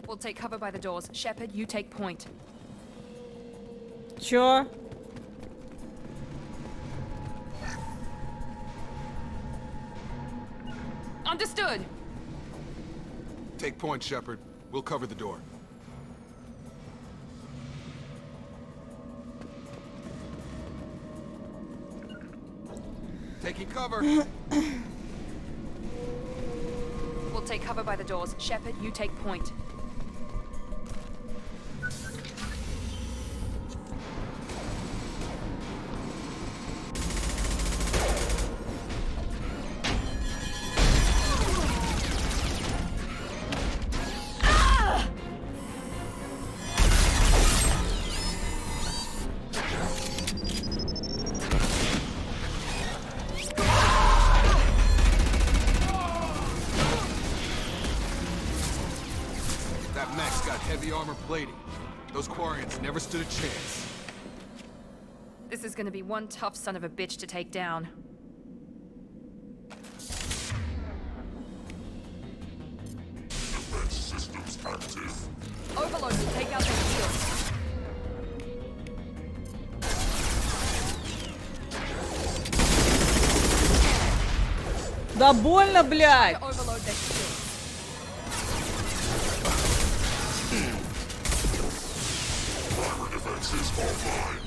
We'll take cover by the doors. Shepard, you take point. Чё? Understood. Take point, Shepard. We'll cover the door. Taking cover. We'll take cover by the doors. Shepard, you take point. Plating. Those Quarians never stood a chance. This is gonna be one tough son of a bitch to take down. Defense systems active. Overload will take out their shields. Да больно, блядь! Overload their shields. Defenses online.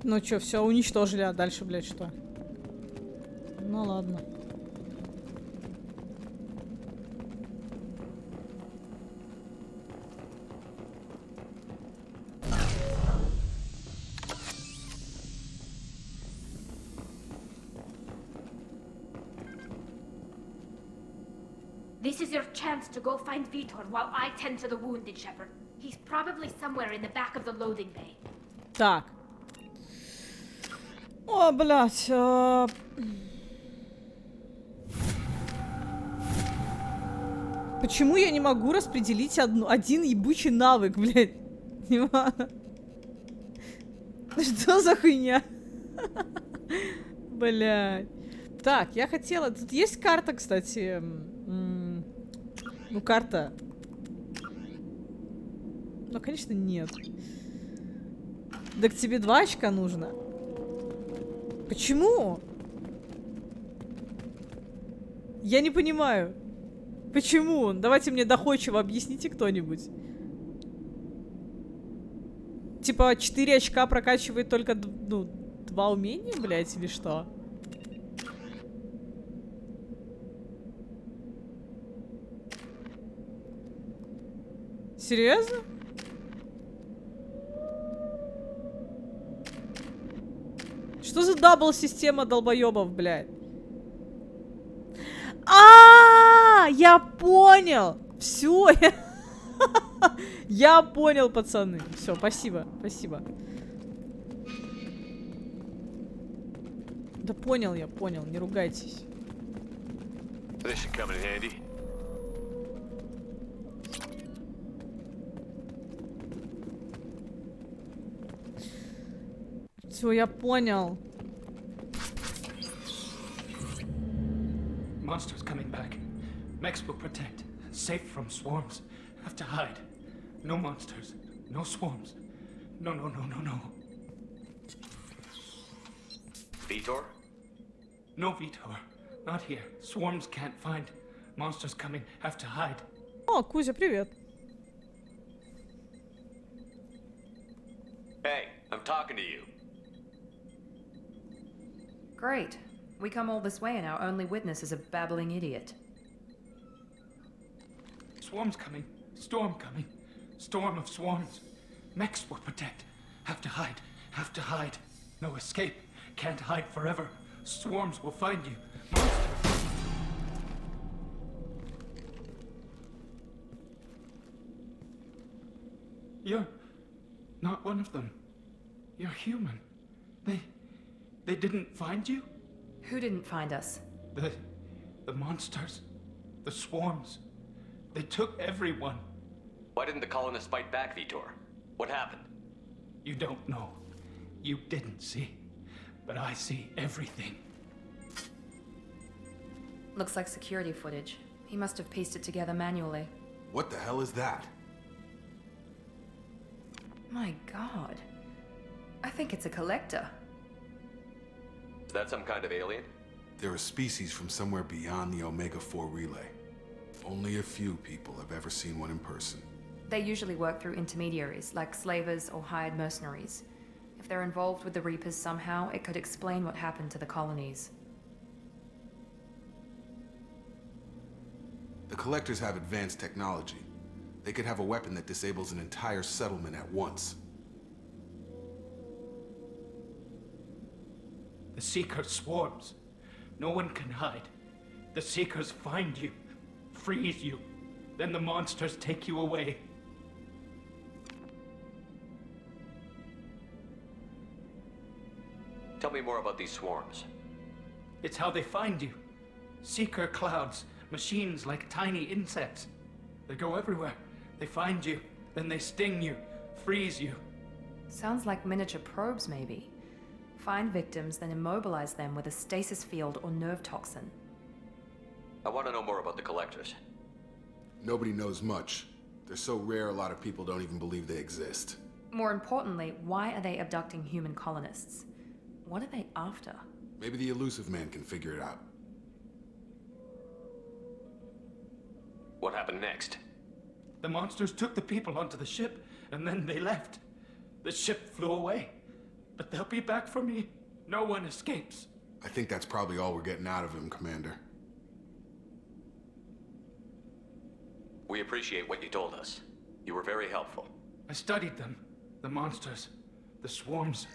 Ну чё, все уничтожили, а дальше, блядь, что? Ну ладно. This is your chance to go find Vitor while I tend to the wounded, Shepard. He's probably somewhere in the back of the loading bay. Так. О, блядь. Почему я не могу распределить один ебучий навык, блядь? Что за хуйня? Блядь. Так, я хотела... Тут есть карта, кстати. Ну, карта. Ну, конечно, нет. Так тебе 2 очка нужно. Почему? Я не понимаю. Почему? Давайте мне доходчиво объясните кто-нибудь. Типа 4 очка прокачивает только, ну, 2 умения, блядь, или что? Серьезно? Что за дабл-система долбоебов, блядь? Я понял! Все, я понял, пацаны. Все, спасибо, спасибо. Да понял, я понял, не ругайтесь. Все, я понял. Monsters coming back. Mechs will protect. Safe from swarms. Have to hide. No monsters. No swarms. No, no, no, no, no. Vitor? No Vitor. Not here. Swarms can't find. Monsters coming. Have to hide. О, Кузя, привет. Hey, I'm talking to you. Great. We come all this way and our only witness is a babbling idiot. Swarm's coming. Storm coming. Storm of swarms. Mechs will protect. Have to hide. Have to hide. No escape. Can't hide forever. Swarms will find you. Monsters. You're not one of them. You're human. They didn't find you? Who didn't find us? The monsters. The swarms. They took everyone. Why didn't the colonists fight back, Vitor? What happened? You don't know. You didn't see. But I see everything. Looks like security footage. He must have pieced it together manually. What the hell is that? My god. I think it's a collector. Is that some kind of alien? They're a species from somewhere beyond the Omega-4 relay. Only a few people have ever seen one in person. They usually work through intermediaries, like slavers or hired mercenaries. If they're involved with the Reapers somehow, it could explain what happened to the colonies. The Collectors have advanced technology. They could have a weapon that disables an entire settlement at once. The Seeker swarms. No one can hide. The Seekers find you, freeze you. Then the monsters take you away. Tell me more about these swarms. It's how they find you. Seeker clouds, machines like tiny insects. They go everywhere. They find you, then they sting you, freeze you. Sounds like miniature probes, maybe. Find victims, then immobilize them with a stasis field or nerve toxin. I want to know more about the Collectors. Nobody knows much. They're so rare, a lot of people don't even believe they exist. More importantly, why are they abducting human colonists? What are they after? Maybe the elusive man can figure it out. What happened next? The monsters took the people onto the ship, and then they left. The ship flew away. But they'll be back for me. No one escapes. I think that's probably all we're getting out of him, Commander. We appreciate what you told us. You were very helpful. I studied them. The monsters. The swarms.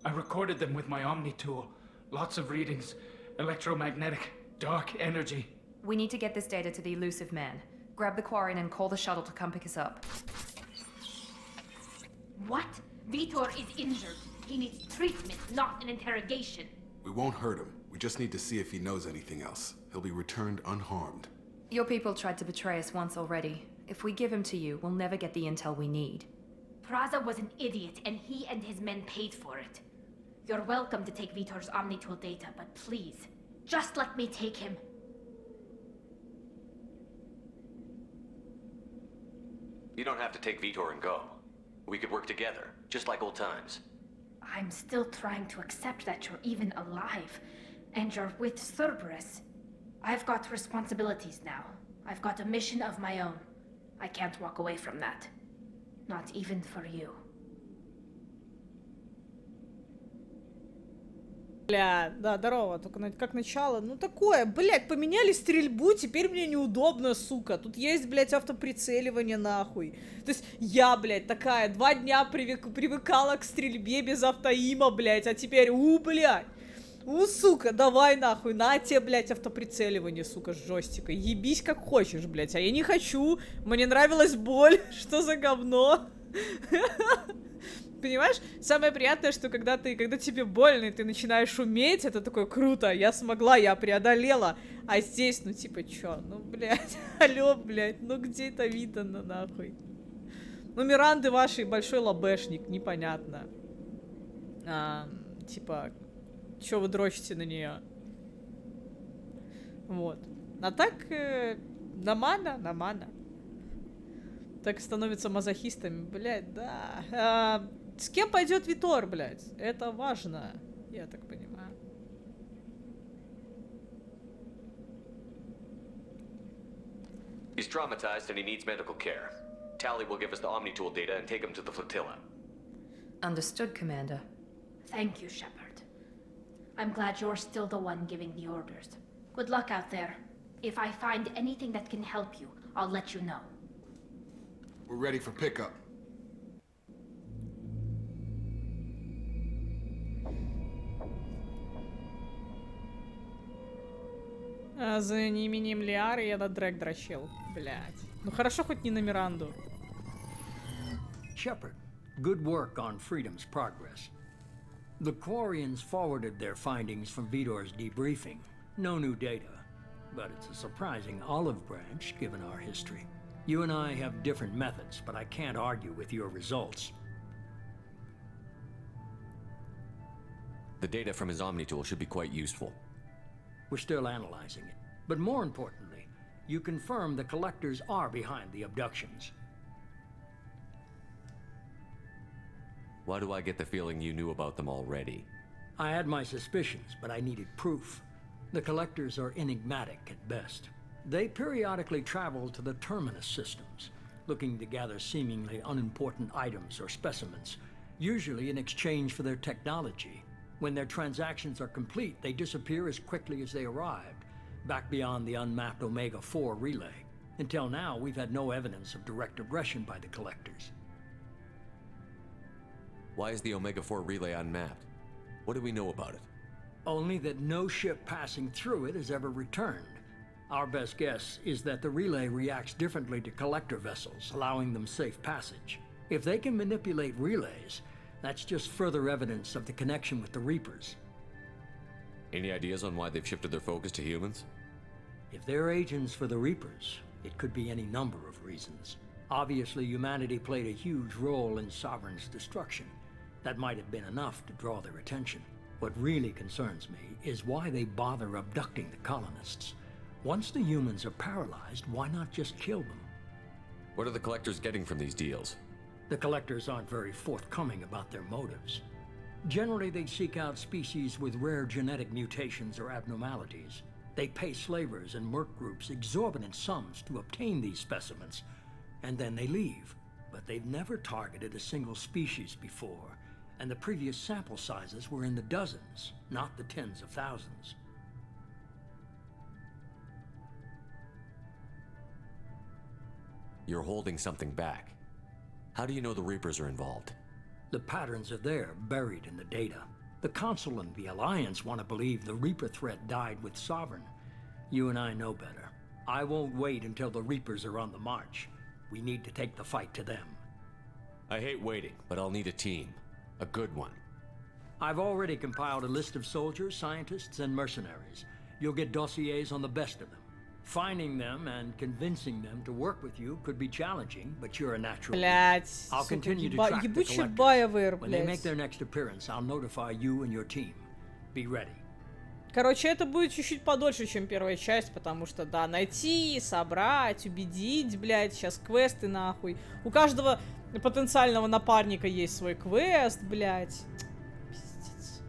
I recorded them with my Omni tool. Lots of readings. Electromagnetic. Dark energy. We need to get this data to the elusive man. Grab the Quarren and call the shuttle to come pick us up. What? Vitor is injured. He needs treatment, not an interrogation. We won't hurt him. We just need to see if he knows anything else. He'll be returned unharmed. Your people tried to betray us once already. If we give him to you, we'll never get the intel we need. Praza was an idiot, and he and his men paid for it. You're welcome to take Vitor's Omnitool data, but please, just let me take him. You don't have to take Vitor and go. We could work together, just like old times. I'm still trying to accept that you're even alive, and you're with Cerberus. I've got responsibilities now. I've got a mission of my own. I can't walk away from that. Not even for you. Бля, да, здорово, только как начало. Ну такое, блядь, поменяли стрельбу, теперь мне неудобно, сука. Тут есть, блядь, автоприцеливание, нахуй. То есть я, блядь, такая 2 дня привыкала к стрельбе без автоима, блядь, а теперь, блядь. Сука, давай, нахуй, на тебе, блядь, автоприцеливание, сука, с джойстика. Ебись как хочешь, блядь, а я не хочу. Мне нравилась боль, что за говно. Понимаешь? Самое приятное, что когда тебе больно, и ты начинаешь уметь, это такое круто, я смогла, я преодолела. А здесь, ну типа, чё? Ну, блядь, алло, блядь, ну где это видано, нахуй? Ну, Миранды вашей большой лобешник, непонятно. Типа, чё вы дрочите на нее? Вот. А так, нормально. Так становятся мазохистами, блядь, да. С кем пойдет Витор, блядь? Это важно, я так понимаю. He's traumatized and he needs medical care. Tally will give us the Omnitool data and take him to the flotilla. Understood, Commander. Thank you, Shepard. I'm glad you're still the one giving the orders. Good luck out there. If I find anything that can help you, I'll let you know. We're ready for pickup. А за неименем Лиары я на Дрек дрочил. Блять. Ну хорошо, хоть не на Миранду. Shepard, good work on Freedom's progress. The Quarians forwarded their findings from Vidor's debriefing. No new data, but it's a surprising olive branch given our history. You and I have different methods, but I can't argue with your results. The data from his Omni tool should be quite useful. We're still analyzing it. But more importantly, you confirm the collectors are behind the abductions. Why do I get the feeling you knew about them already? I had my suspicions, but I needed proof. The collectors are enigmatic at best. They periodically travel to the terminus systems, looking to gather seemingly unimportant items or specimens, usually in exchange for their technology. When their transactions are complete, they disappear as quickly as they arrived, back beyond the unmapped Omega-4 relay. Until now, we've had no evidence of direct aggression by the collectors. Why is the Omega-4 relay unmapped? What do we know about it? Only that no ship passing through it has ever returned. Our best guess is that the relay reacts differently to collector vessels, allowing them safe passage. If they can manipulate relays, that's just further evidence of the connection with the Reapers. Any ideas on why they've shifted their focus to humans? If they're agents for the Reapers, it could be any number of reasons. Obviously, humanity played a huge role in Sovereign's destruction. That might have been enough to draw their attention. What really concerns me is why they bother abducting the colonists. Once the humans are paralyzed, why not just kill them? What are the collectors getting from these deals? The collectors aren't very forthcoming about their motives. Generally, they seek out species with rare genetic mutations or abnormalities. They pay slavers and merc groups exorbitant sums to obtain these specimens, and then they leave. But they've never targeted a single species before, and the previous sample sizes were in the dozens, not the tens of thousands. You're holding something back. How do you know the Reapers are involved? The patterns are there, buried in the data. The Council and the Alliance want to believe the Reaper threat died with Sovereign. You and I know better. I won't wait until the Reapers are on the march. We need to take the fight to them. I hate waiting, but I'll need a team. A good one. I've already compiled a list of soldiers, scientists, and mercenaries. You'll get dossiers on the best of them. Finding them and convincing them to work with you could be challenging, but you're a natural. Блять, I'll сука, continue to track the ебучий collectors. Байовер, When they make блять. their next appearance, I'll notify you and your team. Be ready. Короче, это будет чуть-чуть подольше, чем первая часть, потому что, да, найти, собрать, убедить, блядь, сейчас квесты нахуй. У каждого потенциального напарника есть свой квест, блядь. Пиздец.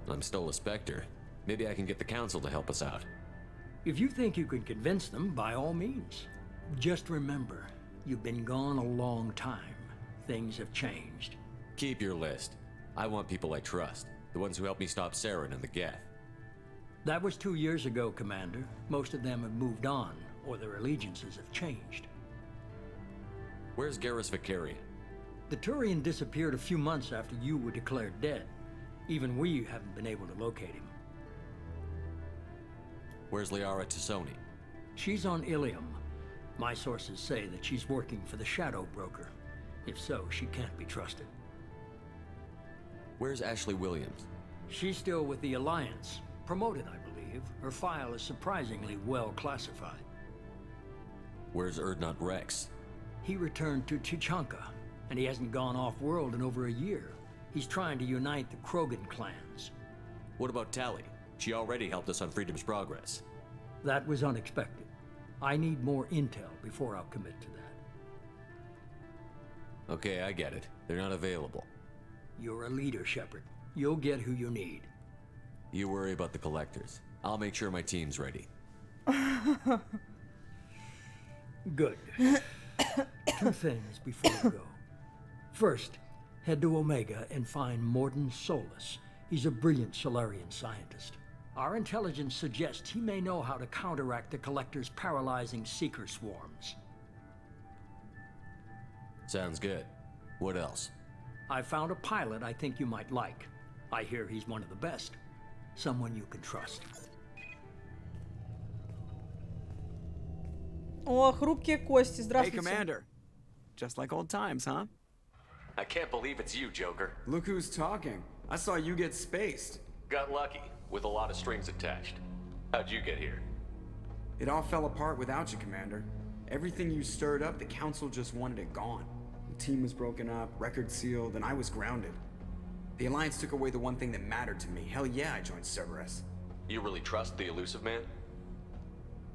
I'm still a Spectre. Maybe I can get the Council to help us out. If you think you can convince them, by all means. Just remember, you've been gone a long time. Things have changed. Keep your list. I want people I trust. The ones who helped me stop Saren and the Geth. That was 2 years ago, Commander. Most of them have moved on, or their allegiances have changed. Where's Garrus Vicarian? The Turian disappeared a few months after you were declared dead. Even we haven't been able to locate him. Where's Liara Tassoni? She's on Ilium. My sources say that she's working for the Shadow Broker. If so, she can't be trusted. Where's Ashley Williams? She's still with the Alliance. Promoted, I believe. Her file is surprisingly well classified. Where's Erdnot Rex? He returned to Chichanka, and he hasn't gone off-world in over a year. He's trying to unite the Krogan clans. What about Tali? She already helped us on Freedom's Progress. That was unexpected. I need more intel before I'll commit to that. Okay, I get it. They're not available. You're a leader, Shepard. You'll get who you need. You worry about the collectors. I'll make sure my team's ready. Good. 2 things before you go. First, head to Omega and find Morden Solus. He's a brilliant Solarian scientist. Our intelligence suggests he may know how to counteract the Collector's paralyzing Seeker swarms. Sounds good. What else? I found a pilot I think you might like. I hear he's one of the best. Someone you can trust. О, хрупкие кости, Hey, здравствуйте. Commander. Just like old times, huh? I can't believe it's you, Joker. Look who's talking. I saw you get spaced. Got lucky, with a lot of strings attached. How'd you get here? It all fell apart without you, Commander. Everything you stirred up, the Council just wanted it gone. The team was broken up, record sealed, and I was grounded. The Alliance took away the one thing that mattered to me. Hell yeah, I joined Cerberus. You really trust the elusive man?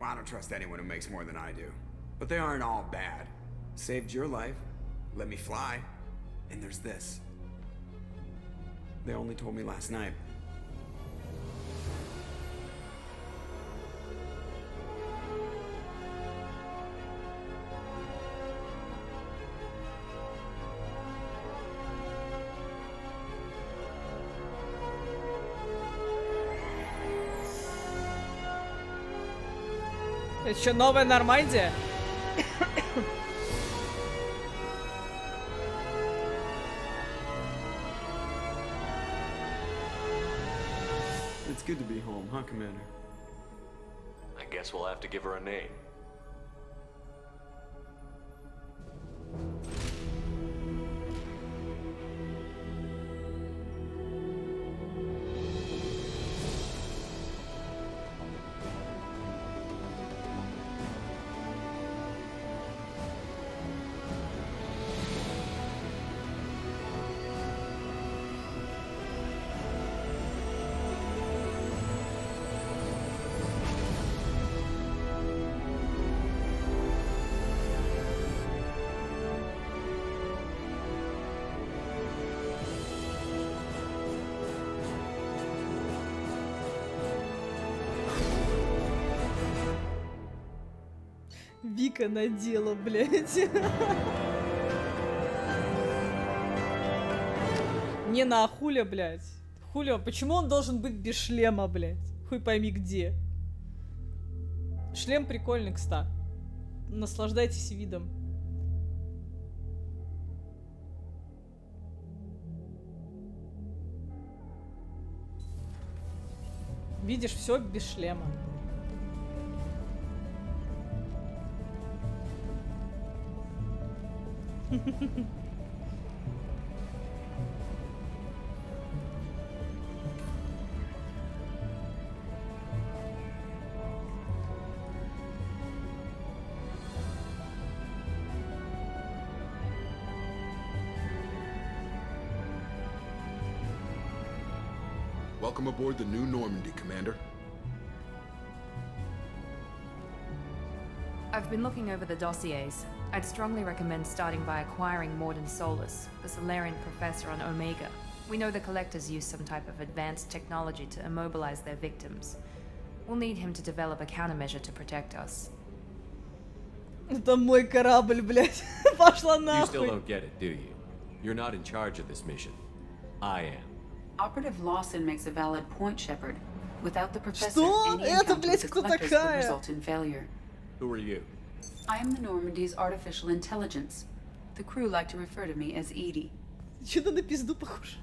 Well, I don't trust anyone who makes more than I do. But they aren't all bad. Saved your life, let me fly, and there's this. They only told me last night. Это что, новая Нормандия? It's good to be home, huh, Commander? I guess we'll have to give her a name. Вика надела, блядь. Не на Хуля, блядь. Хуля, почему он должен быть без шлема, блядь? Хуй пойми где. Шлем прикольный, кстати. Наслаждайтесь видом. Видишь, все без шлема. Welcome aboard the New Normandy, Commander. I've been looking over the dossiers. I'd strongly recommend starting by acquiring Morden Solus, the Solarian professor on Omega. We know the Collectors use some type of advanced technology to immobilize their victims. We'll need him to develop a countermeasure to protect us. Это мой корабль, блядь. Пошла нахуй. You still don't get it, do you? You're not in charge of this mission. I am. Operative Lawson makes a valid point, Shepard. Without the professor, Что? any Это, encounter блядь, with the кто Collectors такая? would result in failure. Who are you? I am the Normandy's artificial intelligence. The crew like to refer to me as Edie. Что-то на пизду похоже.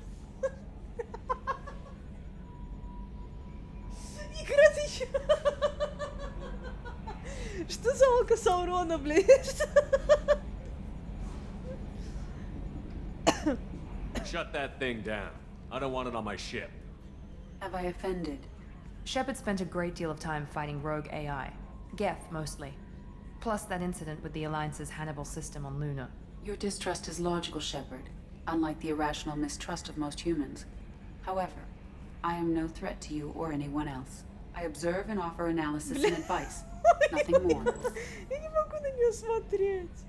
Игра, ты чё? Что за око Саурона, блядь? Shut that thing down. I don't want it on my ship. Have I offended? Shepard spent a great deal of time fighting rogue AI. Geth, mostly. Plus that incident with the Alliance's Hannibal system on Luna. Your distrust is logical, Shepard, unlike the irrational mistrust of most humans. However, I am no threat to you or anyone else. I observe and offer analysis and advice. Nothing more. Я не могу на неё смотреть.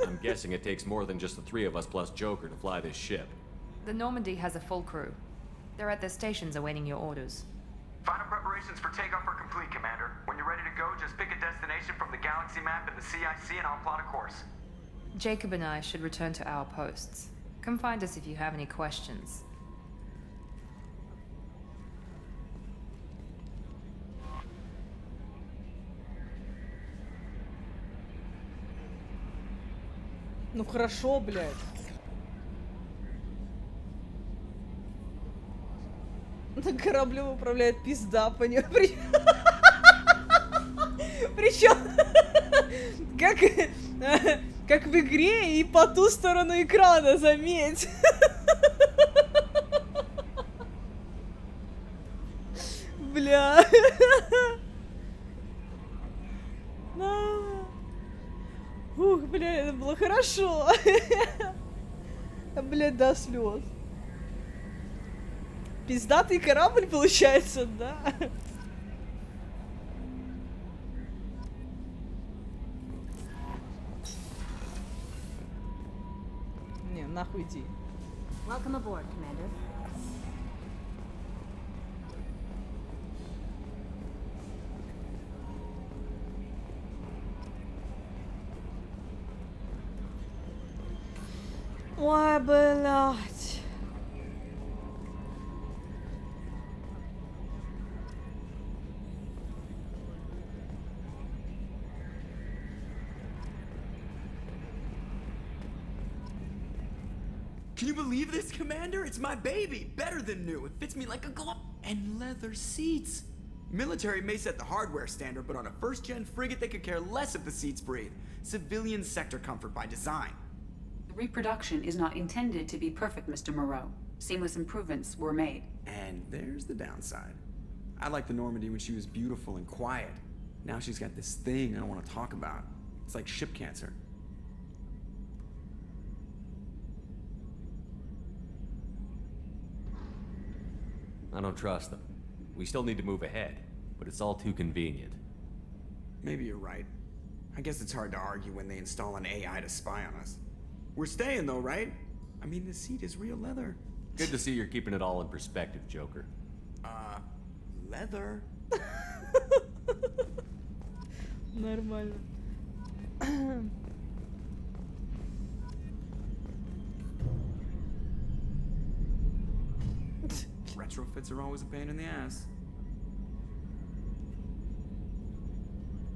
I'm guessing it takes more than just the 3 of us plus Joker to fly this ship. The Normandy has a full crew. They're at their stations awaiting your orders. Final preparations for takeoff are complete, Commander. When you're ready to go, just pick a destination from the galaxy map in the CIC and I'll plot a course. Jacob and I should return to our posts. Come find us if you have any questions. Ну хорошо, блядь. На кораблем управляет пизда, понимаешь? Причем как в игре и по ту сторону экрана, заметь. Бля. Ух, бля, это было хорошо. Бля, до слез. Пиздатый корабль получается, да? Не, нахуй иди. Welcome aboard, Commander. Ой, блядь. Can you believe this, Commander? It's my baby. Better than new. It fits me like a glove. And leather seats. Military may set the hardware standard, but on a first-gen frigate, they could care less if the seats breathe. Civilian sector comfort by design. The reproduction is not intended to be perfect, Mr. Moreau. Seamless improvements were made. And there's the downside. I liked the Normandy when she was beautiful and quiet. Now she's got this thing I don't want to talk about. It's like ship cancer. I don't trust them. We still need to move ahead, but it's all too convenient. Maybe you're right. I guess it's hard to argue when they install an AI to spy on us. We're staying though, right? I mean, the seat is real leather. Good to see you're keeping it all in perspective, Joker. Leather? Нормально. Retrofits are always a pain in the ass.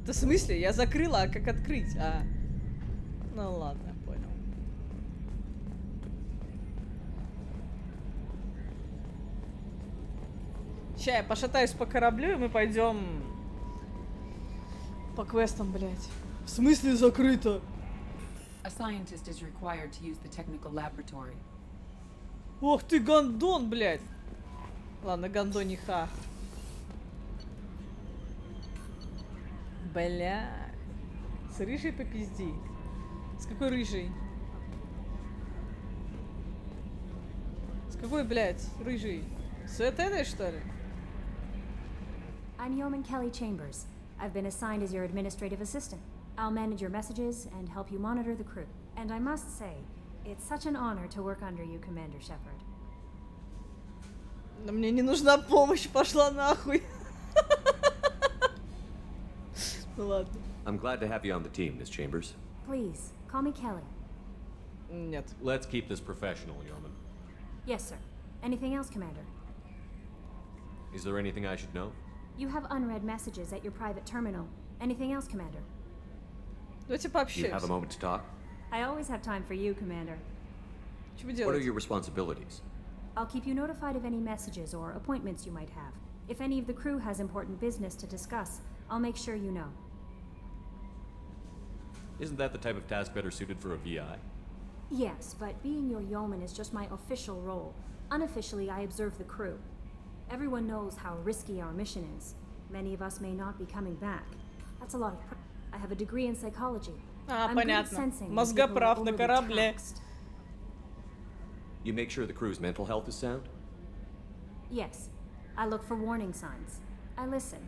Да в смысле? Я закрыла, а как открыть? А. Ну ладно, понял. Ща я пошатаюсь по кораблю, и мы пойдем по квестам, блядь. В смысле закрыто? A scientist is required to use the technical laboratory. Ох ты, гондон, блядь. Ладно, гондониха. Бля. С рыжей попизди. С какой рыжей? С какой, блядь, рыжей? С этой, что ли? I'm Yeoman Kelly Chambers. I've been assigned as your administrative assistant. I'll manage your messages and help you monitor the crew. And I must say, it's such an honor to work under you, Commander Shepard. Но мне не нужна помощь, пошла нахуй. Ну ладно. I'm glad to have you on the team, Miss Chambers. Please, call me Kelly. Нет. Let's keep this professional, Yeoman. Yes, sir. Anything else, Commander? Is there anything I should know? You have unread messages at your private terminal. Anything else, Commander? Давайте You пообщаемся. have a moment to talk? I always have time for you, Commander. Что вы What are делаете? your responsibilities? I'll keep you notified of any messages or appointments you might have. If any of the crew has important business to discuss, I'll make sure you know. Isn't that the type of task better suited for a VI? Yes, but being your yeoman is just my official role. Unofficially, I observe the crew. Everyone knows how risky our mission is. Many of us may not be coming back. That's a lot of I have a degree in psychology. I'm good at Понятно. sensing when Мозгоправ people на are overly корабле. taxed. You make sure the crew's mental health is sound? Yes. I look for warning signs. I listen.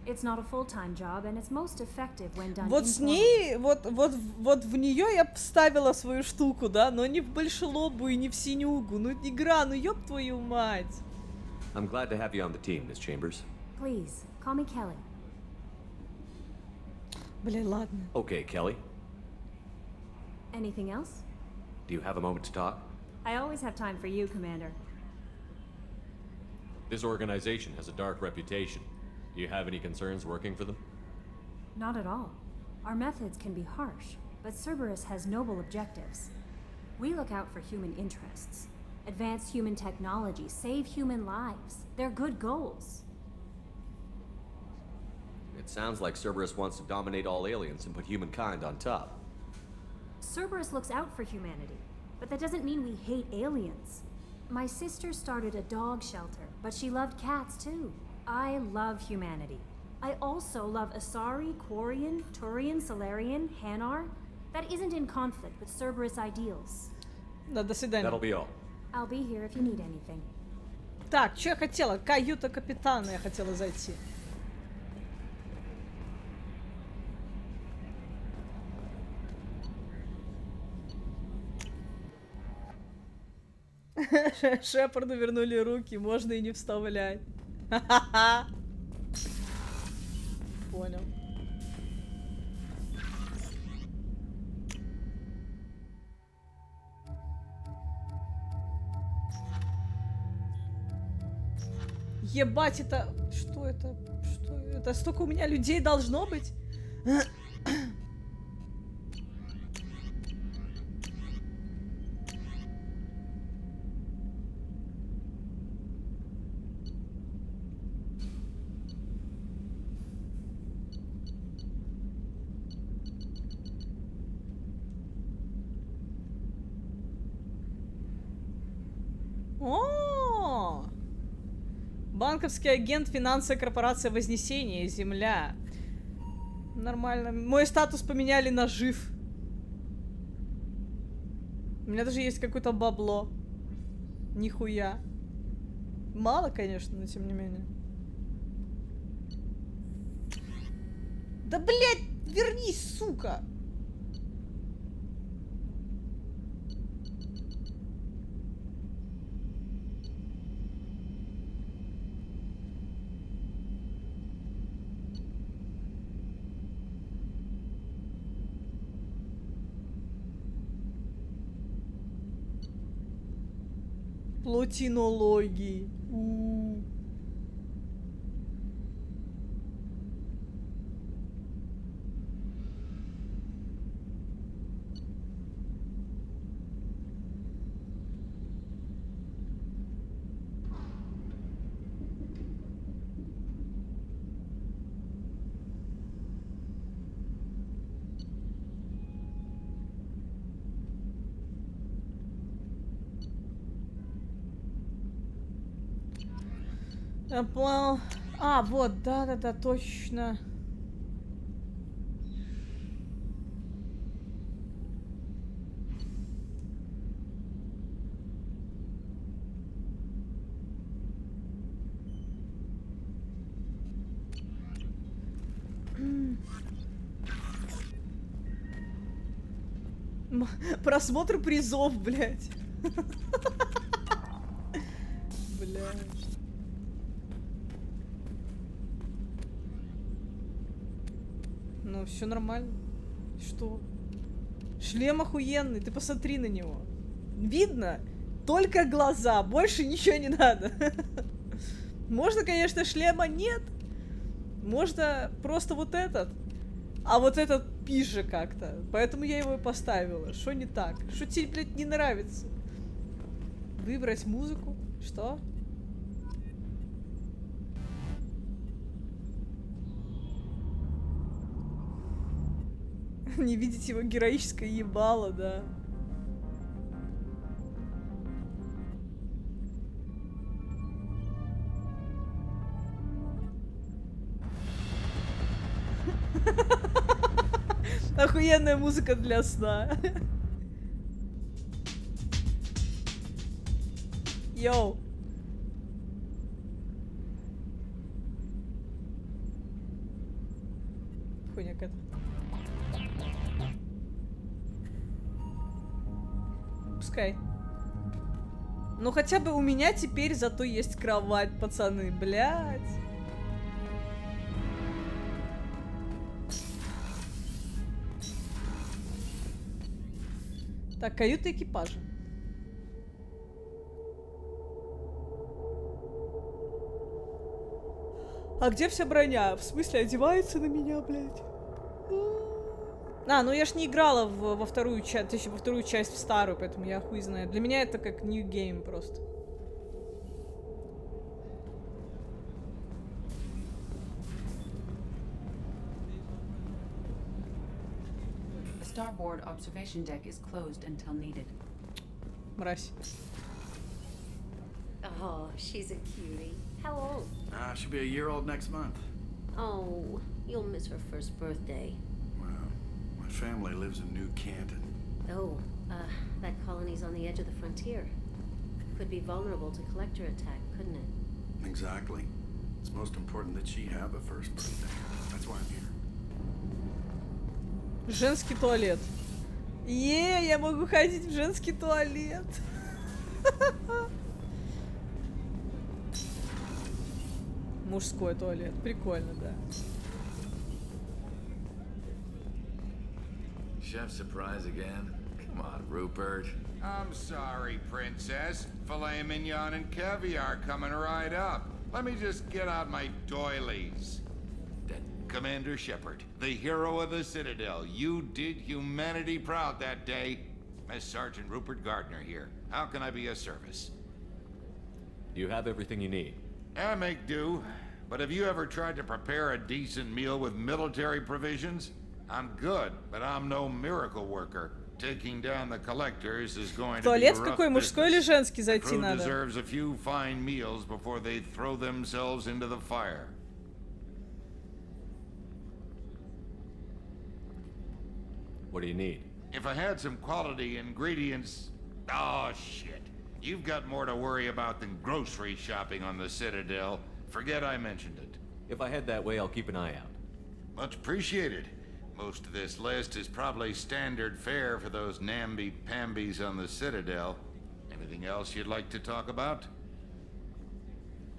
It's not a full-time job, and it's most effective when done Вот с informally. ней, вот в нее я вставила свою штуку, да, но не в большелобу и не в синюгу. Ну игра, ну ёб твою мать. I'm glad to have you on the team, Miss Chambers. Please, call me Kelly. Бля, ладно. Okay, Kelly. Anything else? Do you have a moment to talk? I always have time for you, Commander. This organization has a dark reputation. Do you have any concerns working for them? Not at all. Our methods can be harsh, but Cerberus has noble objectives. We look out for human interests. Advance human technology, save human lives. They're good goals. It sounds like Cerberus wants to dominate all aliens and put humankind on top. Cerberus looks out for humanity, but that doesn't mean we hate aliens. My sister started a dog shelter, but she loved cats too. I love humanity. I also love Asari, Quarian, Turian, Solarian, Hanar. That isn't in conflict with Cerberus ideals. Да, до свидания. That'll be all. I'll be here if you need anything. Так, что я хотела? Каюта капитана я хотела зайти. Шепарду вернули руки, можно и не вставлять. Ха-ха-ха. Понял. Ебать, это... Что это? Что это? Столько у меня людей должно быть? О! Банковский агент, финансовая корпорация Вознесения, Земля. Нормально. Мой статус поменяли на жив. У меня даже есть какое-то бабло. Нихуя. Мало, конечно, но тем не менее. Да, блядь, вернись, сука! Плотинологии. Я понял. А, вот, да-да-да, точно. Просмотр призов, блядь. Блядь. Ну, все нормально. Что? Шлем охуенный, ты посмотри на него. Видно? Только глаза, больше ничего не надо. Можно, конечно, шлема нет. Можно просто вот этот. А вот этот пизже как-то. Поэтому я его и поставила. Что не так? Что тебе, блядь, не нравится? Выбрать музыку? Что? Не видеть его героическое ебало, да. Охуенная музыка для сна. Йоу. Хуйня какая-то. Пускай. Ну хотя бы у меня теперь зато есть кровать, пацаны, блядь. Так, каюта экипажа. А где вся броня? В смысле, одевается на меня, блядь? А, ну я ж не играла во вторую часть, точнее, во вторую часть, в старую, поэтому я хуй знаю. Для меня это как new game просто. The starboard observation deck is closed until needed. Мразь. Oh, she's a cutie. How old? She'll be a year old next month. Oh, you'll miss her first birthday. Well, my family lives in New Canton. Oh, that colony's on the edge of the frontier. Could be vulnerable to collector attack, couldn't it? Exactly. It's most important that she have a first birthday. That's why I'm here. Женский туалет. Я могу ходить в женский туалет. Мужской туалет. Прикольно, да. Chef surprise again? Come on, Rupert. I'm sorry, Princess. Filet mignon and caviar coming right up. Let me just get out my doilies. Commander Shepard, the hero of the Citadel. You did humanity proud that day. Miss Sergeant Rupert Gardner here. How can I be of service? You have everything you need. I make do. But have you ever tried to prepare a decent meal with military provisions? I'm good, but I'm no miracle worker. Taking down the collectors is going to be a rough какой, мужской или женский business. зайти The crew надо? deserves a few fine meals before they throw themselves into the fire. What do you need? If I had some quality ingredients... Oh, shit. You've got more to worry about than grocery shopping on the Citadel. Forget I mentioned it. If I head that way, I'll keep an eye out. Much appreciated. Most of this list is probably standard fare for those namby-pambies on the Citadel. Anything else you'd like to talk about?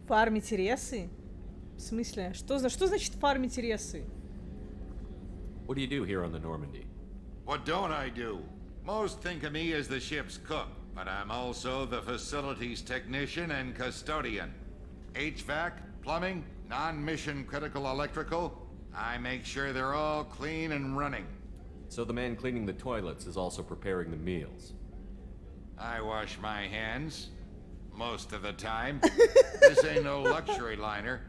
Фармить ресы? В смысле? Что значит фармить ресы? What do you do here on the Normandy? What don't I do? Most think of me as the ship's cook, but I'm also the facilities technician and custodian. HVAC, plumbing, non-mission critical electrical. I make sure they're all clean and running. So the man cleaning the toilets is also preparing the meals. I wash my hands. Most of the time. This ain't no luxury liner.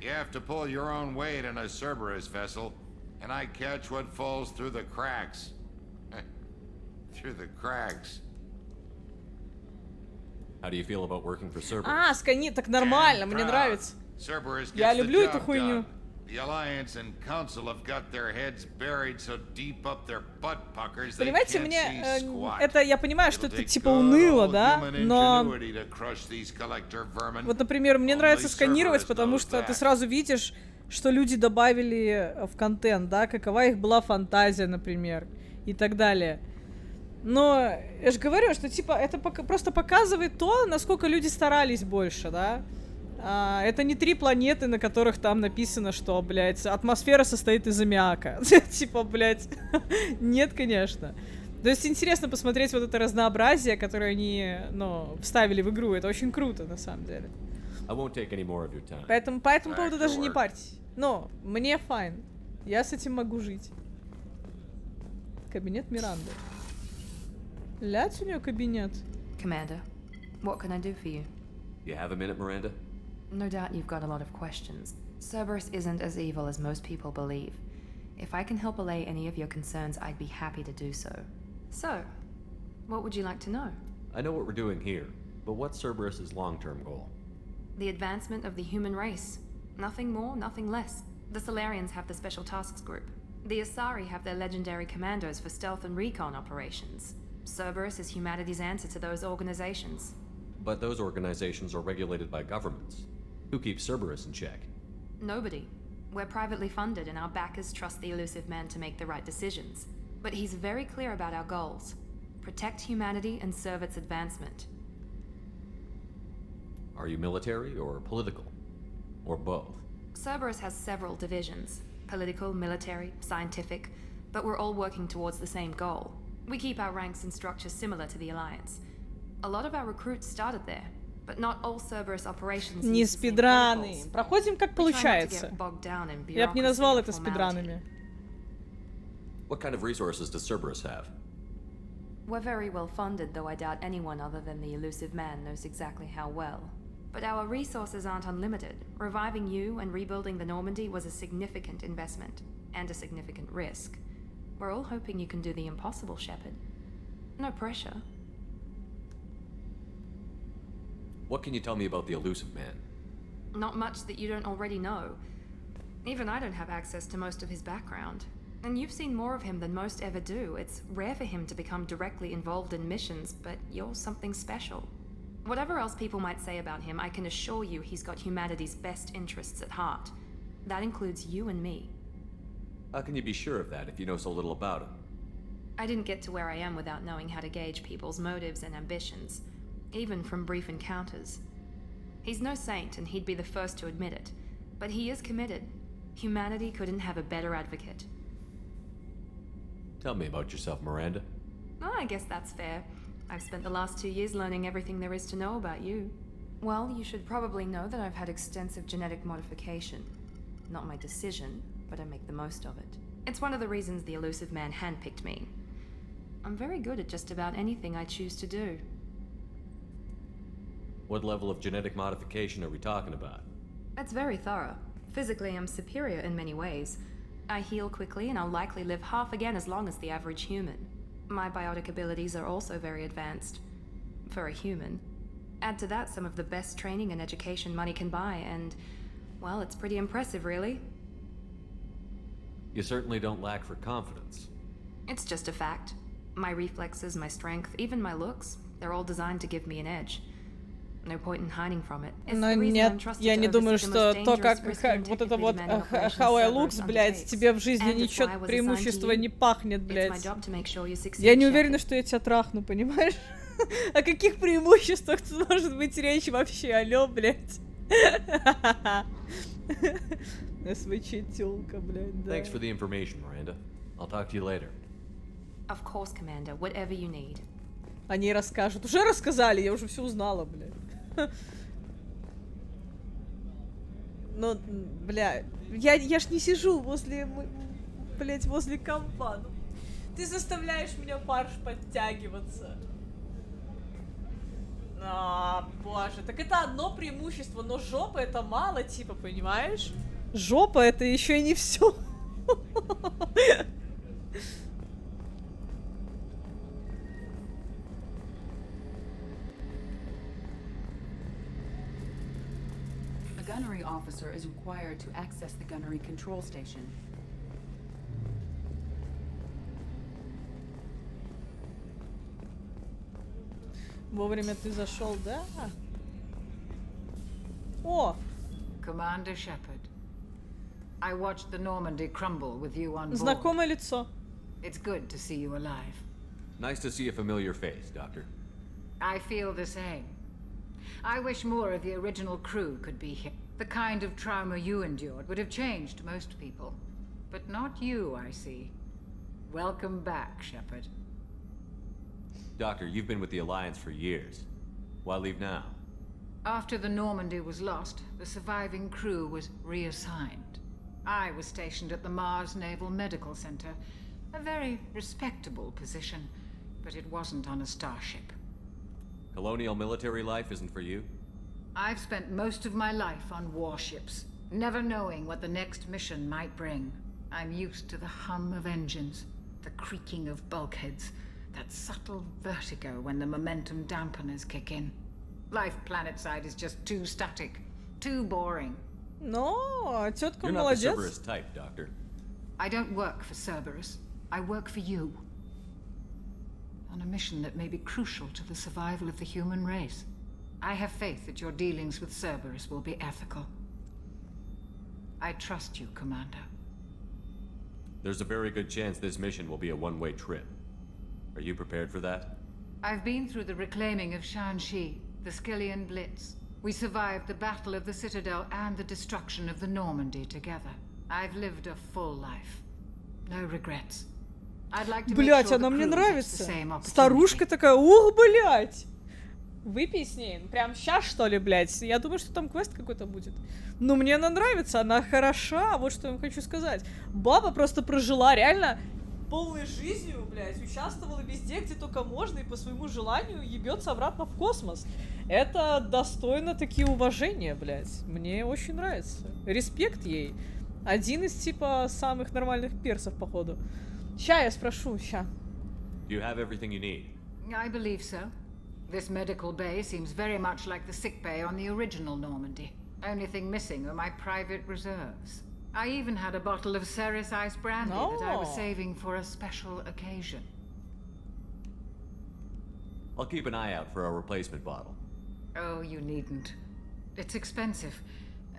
You have to pull your own weight in a Cerberus vessel, and I catch what falls through the cracks. Through the cracks. How do you feel about working for Cerberus? А, скани, так нормально, мне нравится. Я люблю эту хуйню. The Alliance and Council have got their heads buried so deep up their butt puckers they Понимаете, can't мне see squat. это я понимаю, что это типа уныло, да, но вот, например, мне нравится сканировать, потому что ты сразу видишь, что люди добавили в контент, да, какова их была фантазия, например, и так далее. Но я же говорю, что типа это просто показывает то, насколько люди старались больше, да. Это не 3 планеты, на которых там написано, что, блядь, атмосфера состоит из аммиака. Типа, блядь, нет, конечно. То есть интересно посмотреть вот это разнообразие, которое они, ну, вставили в игру. Это очень круто, на самом деле. Поэтому по этому поводу даже не парьтесь. Но мне файн. Я с этим могу жить. Кабинет Миранды. Блядь, у нее кабинет. Commander, what can I do for you? You have a minute, Miranda? No doubt you've got a lot of questions. Cerberus isn't as evil as most people believe. If I can help allay any of your concerns, I'd be happy to do so. So, what would you like to know? I know what we're doing here, but what's Cerberus's long-term goal? The advancement of the human race. Nothing more, nothing less. The Solarians have the Special Tasks Group. The Asari have their legendary commandos for stealth and recon operations. Cerberus is humanity's answer to those organizations. But those organizations are regulated by governments. Who keeps Cerberus in check? Nobody. We're privately funded and our backers trust the elusive man to make the right decisions. But he's very clear about our goals. Protect humanity and serve its advancement. Are you military or political? Or both? Cerberus has several divisions. Political, military, scientific. But we're all working towards the same goal. We keep our ranks and structure similar to the Alliance. A lot of our recruits started there, but not all Cerberus operations Не use the same спидраны. protocols. Проходим как We try not to получается. get bogged down in Я бы не назвал bureaucracy это and formality. спидранами. What kind of resources does Cerberus have? We're very well funded, though I doubt anyone other than the elusive man knows exactly how well. But our resources aren't unlimited. Reviving you and rebuilding the Normandy was a significant investment, and a significant risk. We're all hoping you can do the impossible, Shepard. No pressure. What can you tell me about the elusive man? Not much that you don't already know. Even I don't have access to most of his background. And you've seen more of him than most ever do. It's rare for him to become directly involved in missions, but you're something special. Whatever else people might say about him, I can assure you he's got humanity's best interests at heart. That includes you and me. How can you be sure of that if you know so little about him? I didn't get to where I am without knowing how to gauge people's motives and ambitions, even from brief encounters. He's no saint, and he'd be the first to admit it, but he is committed. Humanity couldn't have a better advocate. Tell me about yourself, Miranda. Oh, I guess that's fair. I've spent the last 2 years learning everything there is to know about you. Well, you should probably know that I've had extensive genetic modification. Not my decision, but I make the most of it. It's one of the reasons the elusive man handpicked me. I'm very good at just about anything I choose to do. What level of genetic modification are we talking about? It's very thorough. Physically, I'm superior in many ways. I heal quickly, and I'll likely live half again as long as the average human. My biotic abilities are also very advanced. For a human. Add to that some of the best training and education money can buy, and, well, it's pretty impressive, really. You certainly don't lack for confidence. It's just a fact. My reflexes, my strength, even my looks, they're all designed to give me an edge. No point in hiding from it. Но нет, я не думаю, что то, как вот это вот how I looks, блядь, тебе в жизни ничего преимущества не пахнет, блядь. Я не уверена, что я тебя трахну, понимаешь? О каких преимуществах тут может быть речь вообще? Алло, блядь. СВЧ-тёлка, блядь, да. Thanks for the information, Miranda. I'll talk to you later. Of course, Commander, whatever you need. Они расскажут. Уже рассказали, я уже все узнала, блядь. Ну, бля, я ж не сижу возле, блядь, возле компа. Ну, ты заставляешь меня фарш подтягиваться. А, боже, так это одно преимущество, но жопа это мало, типа, понимаешь? Жопа это еще и не все. The gunnery officer is required to access the gunnery control station. Вовремя ты зашел, да? О! Commander Shepard, I watched the Normandy crumble with you on board. Знакомое лицо. It's good to see you alive. Nice to see a familiar face, Doctor. I feel the same. I wish more of the original crew could be here. The kind of trauma you endured would have changed most people. But not you, I see. Welcome back, Shepard. Doctor, you've been with the Alliance for years. Why leave now? After the Normandy was lost, the surviving crew was reassigned. I was stationed at the Mars Naval Medical Center. A very respectable position, but it wasn't on a starship. Colonial military life isn't for you? I've spent most of my life on warships, never knowing what the next mission might bring. I'm used to the hum of engines, the creaking of bulkheads, that subtle vertigo when the momentum dampeners kick in. Life planetside is just too static, too boring. No, тетка You're not молодец. the Cerberus type, Doctor. I don't work for Cerberus. I work for you. On a mission that may be crucial to the survival of the human race. I have faith that your dealings with Cerberus will be ethical. I trust you, Commander. There's a very good chance this mission will be a one-way trip. Are you prepared for that? I've been through the reclaiming of Shanxi, the Skillian Blitz. We survived the Battle of the Citadel and the destruction of the Normandy together. I've lived a full life. No regrets. Блять, она мне нравится. Старушка такая, ух, блять. Выпей с ней. Прям сейчас, что ли, блять? Я думаю, что там квест какой-то будет. Но мне она нравится, она хороша. Вот что я вам хочу сказать. Баба просто прожила реально полной жизнью, блять. Участвовала везде, где только можно, и по своему желанию ебется обратно в космос. Это достойно такие уважения, блять. Мне очень нравится. Респект ей. Один из, типа, самых нормальных персов, походу. Ща я спрошу, ща. Do you have everything you need? I believe so. This medical bay seems very much like the sick bay on the original Normandy. Only thing missing are my private reserves. I even had a bottle of Ceres Ice brandy that I was saving for a special occasion. I'll keep an eye out for a replacement bottle. Oh, you needn't. It's expensive,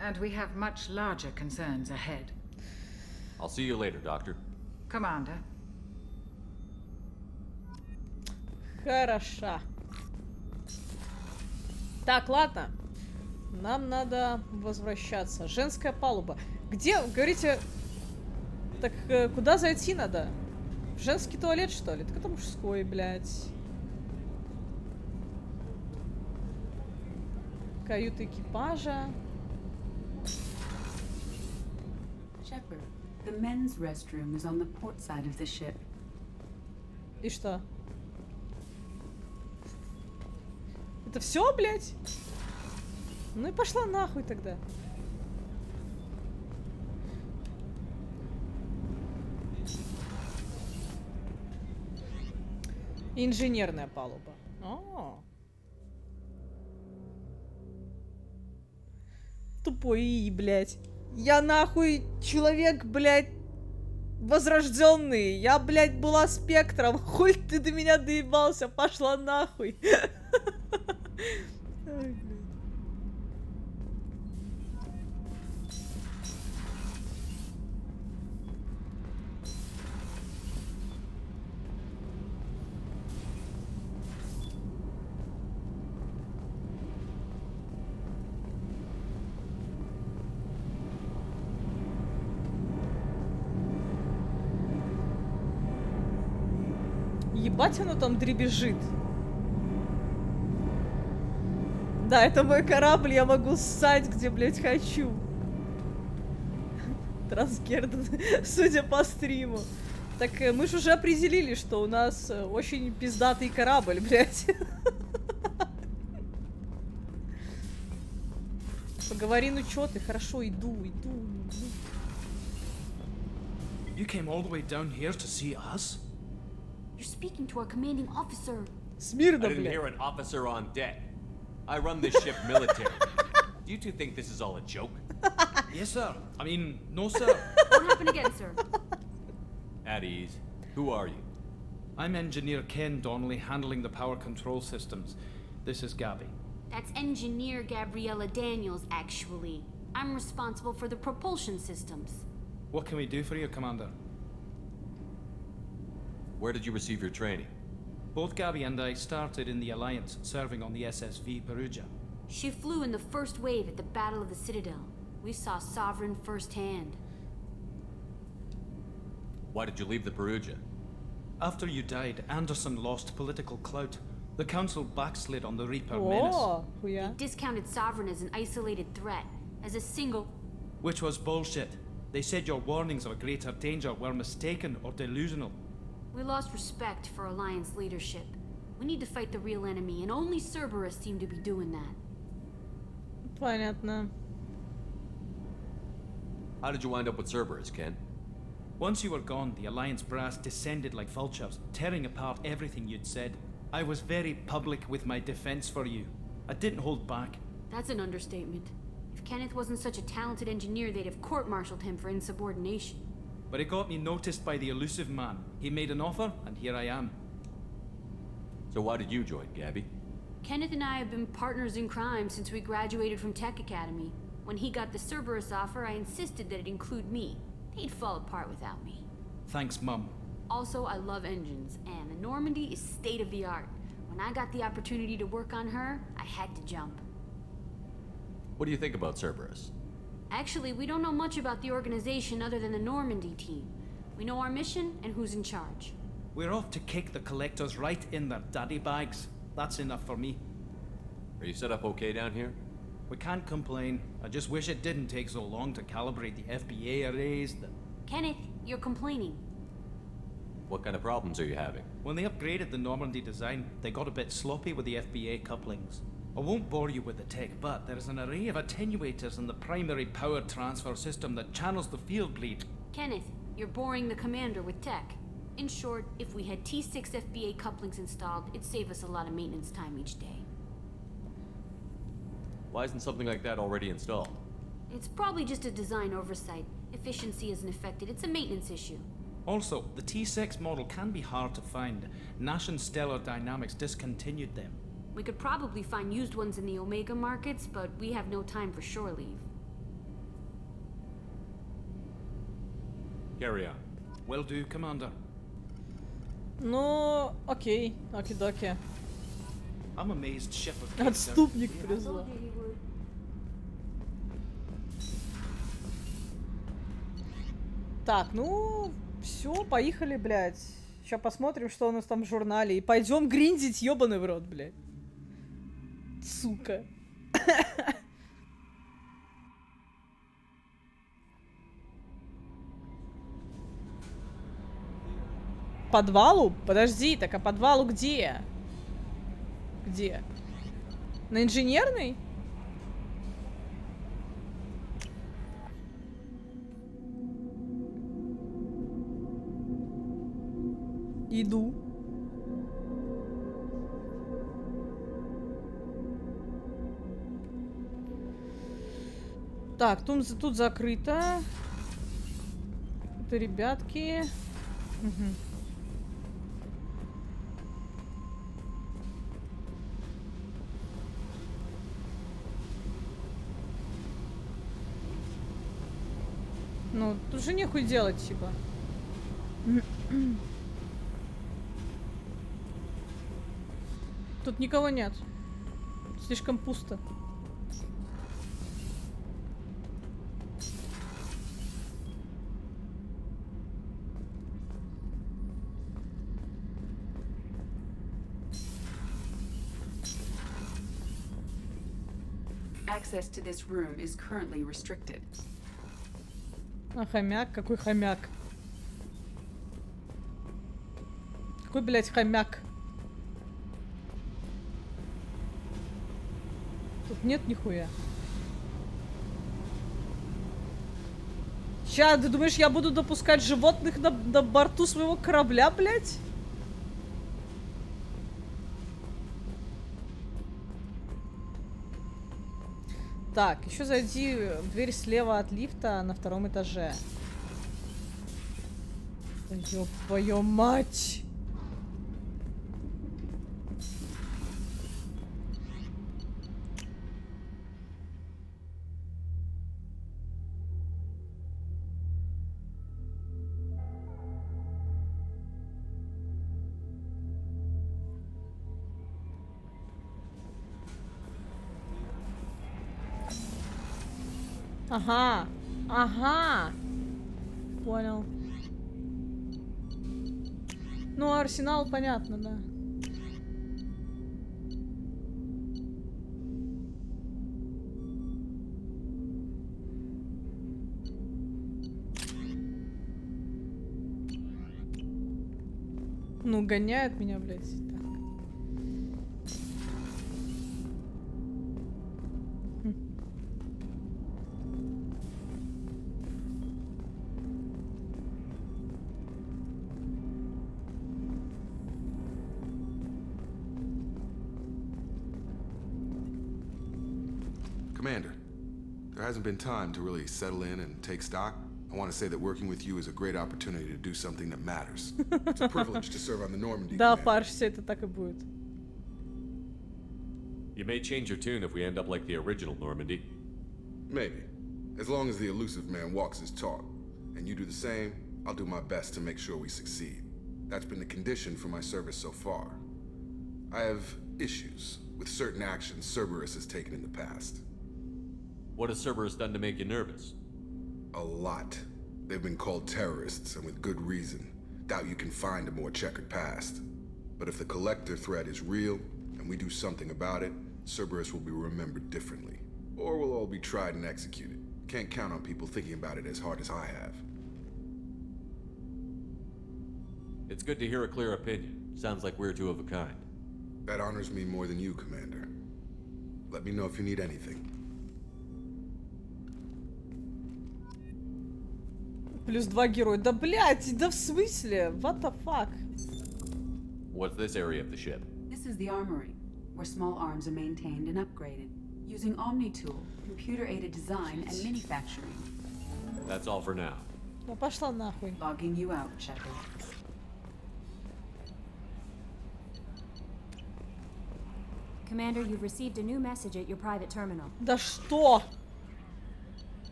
and we have much larger concerns ahead. I'll see you later, Doctor. Commander. Хорошо. Так, ладно. Нам надо возвращаться. Женская палуба. Где, говорите... Так, куда зайти надо? В женский туалет, что ли? Так это мужской, блядь. Каюта экипажа. Shepard, the men's restroom is on the port side of the ship. И что? Это все, блядь? Ну и пошла нахуй тогда. Инженерная палуба. Тупой, блядь. Я нахуй человек, блядь, возрожденный. Я, блядь, была спектром. Хуй ты до меня доебался, пошла нахуй. Ой, блядь. Ебать, оно там дребезжит. Да, это мой корабль, я могу ссать, где, блядь, хочу. Трансгерден, судя по стриму. Так мы же уже определили, что у нас очень пиздатый корабль, блядь. Поговори, ну чё ты? Хорошо, иду. You came all the way down here to see us? You're speaking to our commanding officer. Смирно, I didn't блядь. hear an officer on deck. I run this ship military. Do you two think this is all a joke? Yes, sir. I mean, no, sir. What happened again, sir? At ease. Who are you? I'm Engineer Ken Donnelly, handling the power control systems. This is Gabby. That's Engineer Gabriella Daniels, actually. I'm responsible for the propulsion systems. What can we do for you, Commander? Where did you receive your training? Both Gabby and I started in the Alliance, serving on the SSV Perugia. She flew in the first wave at the Battle of the Citadel. We saw Sovereign firsthand. Why did you leave the Perugia? After you died, Anderson lost political clout. The Council backslid on the Reaper menace. They discounted Sovereign as an isolated threat, as a single... Which was bullshit. They said your warnings of a greater danger were mistaken or delusional. We lost respect for Alliance leadership. We need to fight the real enemy, and only Cerberus seem to be doing that. Понятно. How did you wind up with Cerberus, Ken? Once you were gone, the Alliance brass descended like vultures, tearing apart everything you'd said. I was very public with my defense for you. I didn't hold back. That's an understatement. If Kenneth wasn't such a talented engineer, they'd have court-martialed him for insubordination. But it got me noticed by the elusive man. He made an offer, and here I am. So why did you join, Gabby? Kenneth and I have been partners in crime since we graduated from Tech Academy. When he got the Cerberus offer, I insisted that it include me. He'd fall apart without me. Thanks, Mum. Also, I love engines, and the Normandy is state-of-the-art. When I got the opportunity to work on her, I had to jump. What do you think about Cerberus? Actually, we don't know much about the organization other than the Normandy team. We know our mission and who's in charge. We're off to kick the collectors right in their daddy bags. That's enough for me. Are you set up okay down here? We can't complain. I just wish it didn't take so long to calibrate the FBA arrays. Kenneth, you're complaining. What kind of problems are you having? When they upgraded the Normandy design, they got a bit sloppy with the FBA couplings. I won't bore you with the tech, but there's an array of attenuators in the primary power transfer system that channels the field bleed. Kenneth, you're boring the commander with tech. In short, if we had T6 FBA couplings installed, it'd save us a lot of maintenance time each day. Why isn't something like that already installed? It's probably just a design oversight. Efficiency isn't affected. It's a maintenance issue. Also, the T6 model can be hard to find. Nash and Stellar Dynamics discontinued them. We could probably find used ones in the Omega markets, but we have no time for shore leave. Carry on. Will do, Commander. Ну, окей, оки-доки. I'm amazed Shepard. Отступник призвал. Так, ну, все, поехали, блядь. Сейчас посмотрим, что у нас там в журнале. И пойдем гриндить, ёбаный в рот, блядь. Сука. Подвалу? Подожди, так а подвалу где? Где? На инженерной? Иду. Так, тут закрыто. Это ребятки. Угу. Ну, тут же нехуй делать, типа. Тут никого нет. Слишком пусто. Access to this room is currently restricted. А хомяк? Какой хомяк? Какой, блядь, хомяк? Тут нет нихуя. Ща, ты думаешь, я буду допускать животных на борту своего корабля, блядь? Так, еще зайди в дверь слева от лифта на втором этаже. Ёб твою мать! Ага, ага, понял. Ну, арсенал понятно, да. Ну, гоняют меня, блядь. Так. Commander, there hasn't been time to really settle in and take stock. I want to say that working with you is a great opportunity to do something that matters. It's a privilege to serve on the Normandy. Да, парься, это так и будет. You may change your tune if we end up like the original Normandy. Maybe. As long as the elusive man walks his talk. And you do the same, I'll do my best to make sure we succeed. That's been the condition for my service so far. I have issues with certain actions Cerberus has taken in the past. What has Cerberus done to make you nervous? A lot. They've been called terrorists, and with good reason. Doubt you can find a more checkered past. But if the collector threat is real, and we do something about it, Cerberus will be remembered differently. Or we'll all be tried and executed. Can't count on people thinking about it as hard as I have. It's good to hear a clear opinion. Sounds like we're two of a kind. That honors me more than you, Commander. Let me know if you need anything. Плюс 2 героя. Да блять, да в смысле? What the fuck? What's this area of the ship? This is the armory, where small arms are maintained and upgraded, using Omni-Tool, computer-aided design and manufacturing. That's all for now. Ну пошла нахуй. Logging you out, Shepard. Commander, you've received a new message at your private terminal. Да что?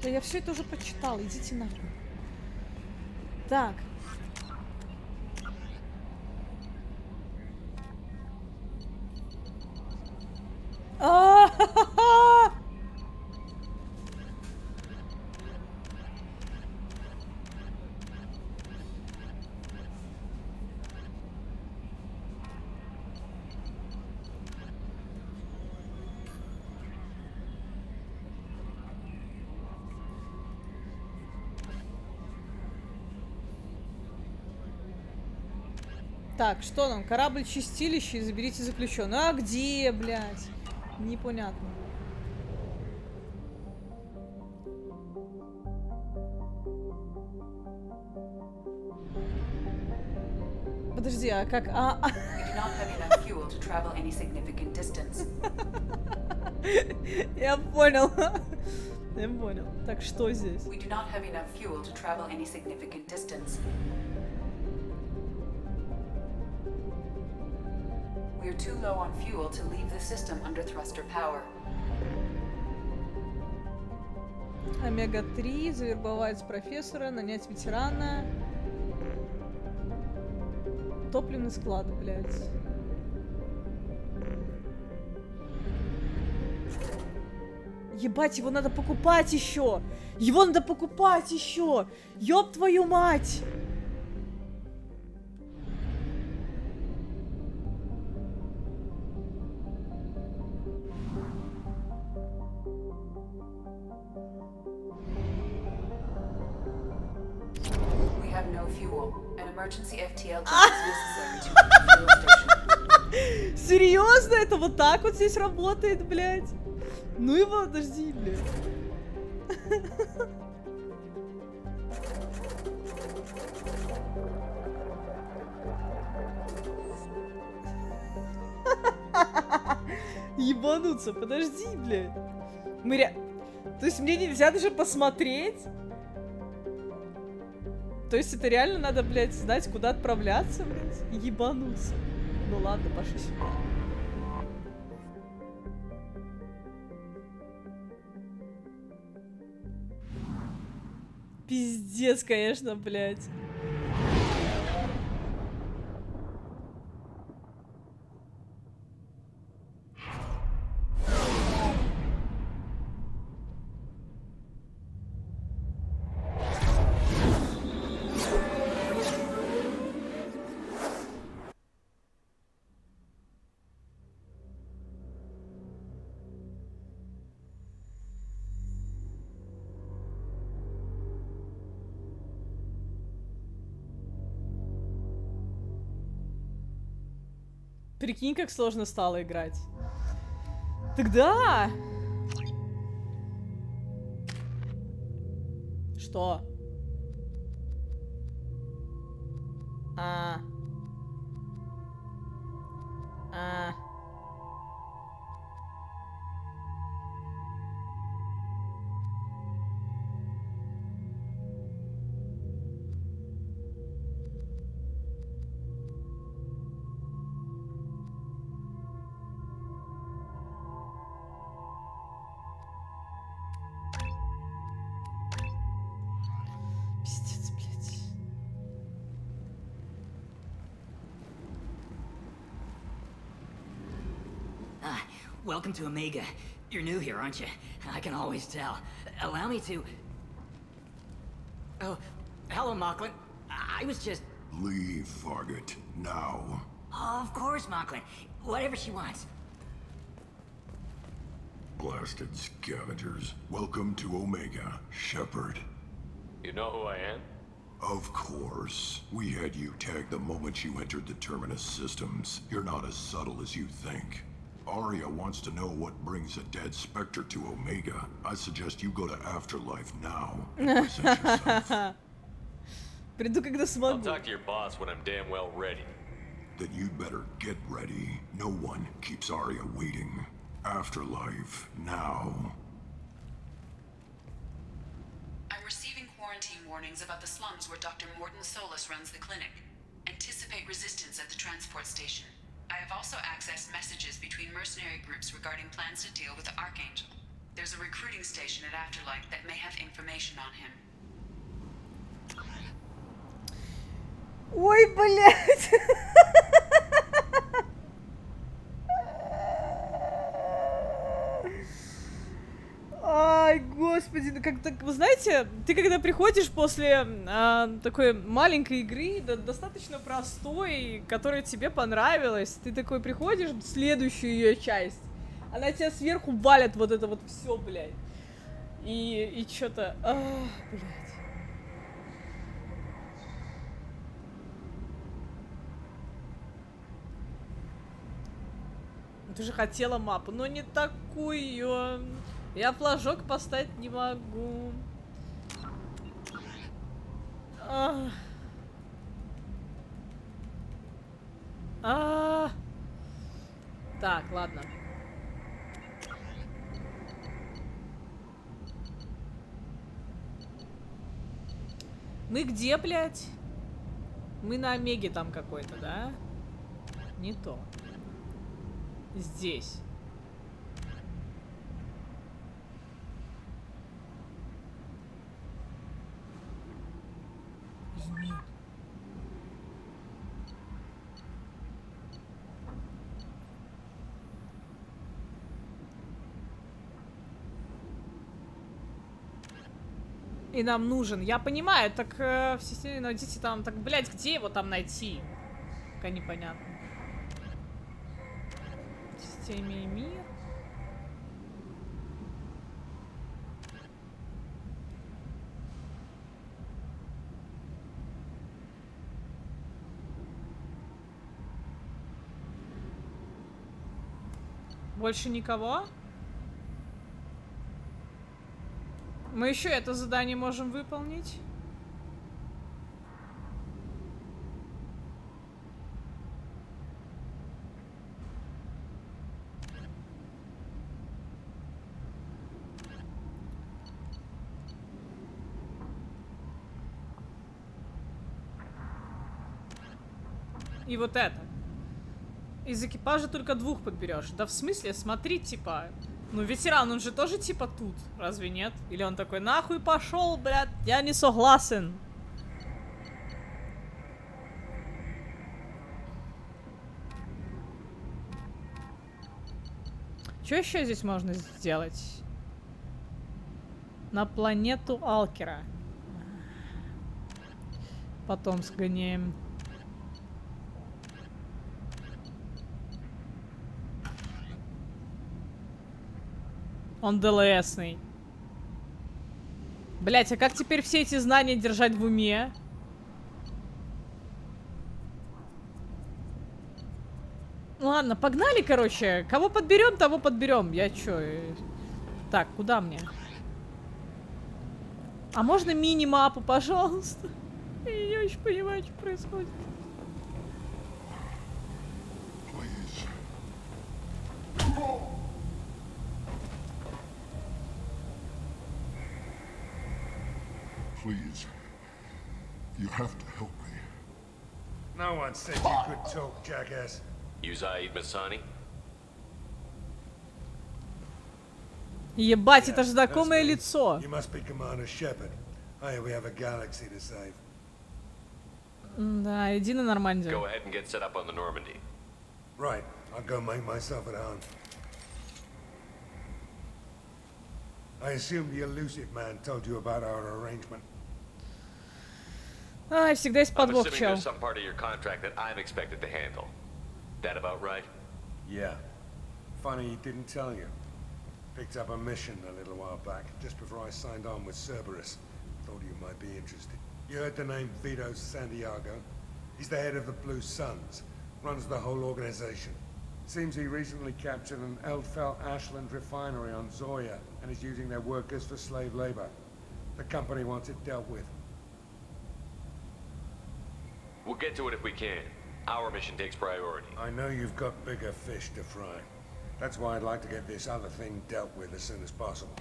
Да я все это уже почитала, идите нахуй. Так. А-ха-ха-ха! Так, что нам? Корабль чистилище и заберите заключенного. А где, блядь? Непонятно. Подожди, а как? Я понял. Я понял. Так, что здесь? We're too low on fuel to leave the system under thruster power. Омега-3, завербовать профессора, нанять ветерана. Топливный склад, блядь. Ебать, его надо покупать еще! Его надо покупать еще! Ёб твою мать! Серьезно? Это вот так вот здесь работает, блядь? Ну его, подожди, блядь. Ебануться, подожди, блядь. То есть мне нельзя даже посмотреть? То есть это реально надо, блядь, знать, куда отправляться, блядь? Ебануться. Ну ладно, пошли сюда. Пиздец, конечно, блядь. Прикинь, как сложно стало играть. Тогда... Что? Пиздец, блядь. Welcome to Omega. You're new here, aren't you? I can always tell. Allow me to... Oh, hello, Mocklin. I was just... Leave, Fargate, now. Oh, of course, Mocklin. Whatever she wants. Blasted scavengers. Welcome to Omega, Shepard. You know who I am? Of course. We had you tagged the moment you entered the Terminus systems. You're not as subtle as you think. Arya wants to know what brings a dead Spectre to Omega. I suggest you go to Afterlife now and present yourself. Приду, когда смогу. I'll talk to your boss when I'm damn well ready. Then you'd better get ready. No one keeps Arya waiting. Afterlife now. I'm receiving quarantine warnings about the slums where Dr. Morton Solus runs the clinic. Anticipate resistance at the transport station. I have also accessed messages between mercenary groups regarding plans to deal with the Archangel. There's a recruiting station at Afterlife that may have information on him. Ой, блядь. Ай, господи, ну как так, вы знаете, ты когда приходишь после такой маленькой игры, достаточно простой, которая тебе понравилась, ты такой приходишь в следующую ее часть, она тебя сверху валит вот это вот все, блядь, и что-то, блядь. Ты же хотела мапу, но не такую. Я флажок поставить не могу. Так, ладно. Мы где, блядь? Мы на Омеге там какой-то, да? Не то. Здесь. И нам нужен. Я понимаю, так в системе найдите там. Так, блядь, где его там найти? Пока непонятно. В системе мир. Больше никого? Мы еще это задание можем выполнить. И вот это. Из экипажа только 2 подберешь. Да в смысле? Смотри, типа... Ну, ветеран, он же тоже типа тут, разве нет? Или он такой, нахуй пошел, блядь, я не согласен. Что еще здесь можно сделать? На планету Алкера. Потом сгоняем. Он ДЛСный. Блять, а как теперь все эти знания держать в уме? Ладно, погнали, короче. Кого подберем, того подберем. Я чё? Так, куда мне? А можно мини-мапу, пожалуйста? Я не очень понимаю, что происходит. Please. You have to help me. No one said you could talk, jackass. Юзаид Масани? Ебать, это же знакомое лицо. You must be Commander Shepard. Hey, we have a galaxy to save. Да, иди на Нормандию. Go ahead and get set up on the Normandy. Right, I'll go make myself at home. I assume the elusive man told you about our arrangement. Ай, всегда есть I'm подвох, assuming чел. there's some part of your contract that I'm expected to handle. That about right? Yeah. Funny he didn't tell you. Picked up a mission a little while back, just before I signed on with Cerberus. Thought you might be interested. You heard the name Vito Santiago? He's the head of the Blue Suns. Runs the whole organization. Seems he recently captured an Eldfell Ashland refinery on Zoya and is using their workers for slave labor. The company wants it dealt with. We'll get to it if we can. Our mission takes priority. I know you've got bigger fish to fry. That's why I'd like to get this other thing dealt with as soon as possible.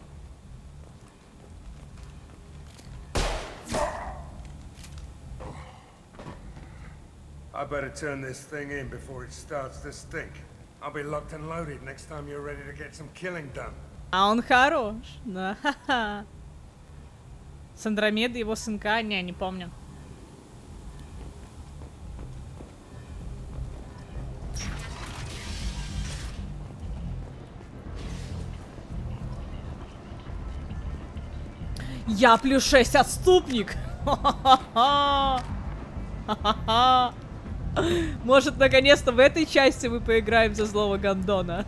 I better turn this thing in before it starts to stink. I'll be locked and loaded next time you're ready to get some killing done. А он хорош. Да, ха-ха. С Андромеды его сынка? Не помню. Я +6 отступник. Может, наконец-то в этой части мы поиграем за злого гондона.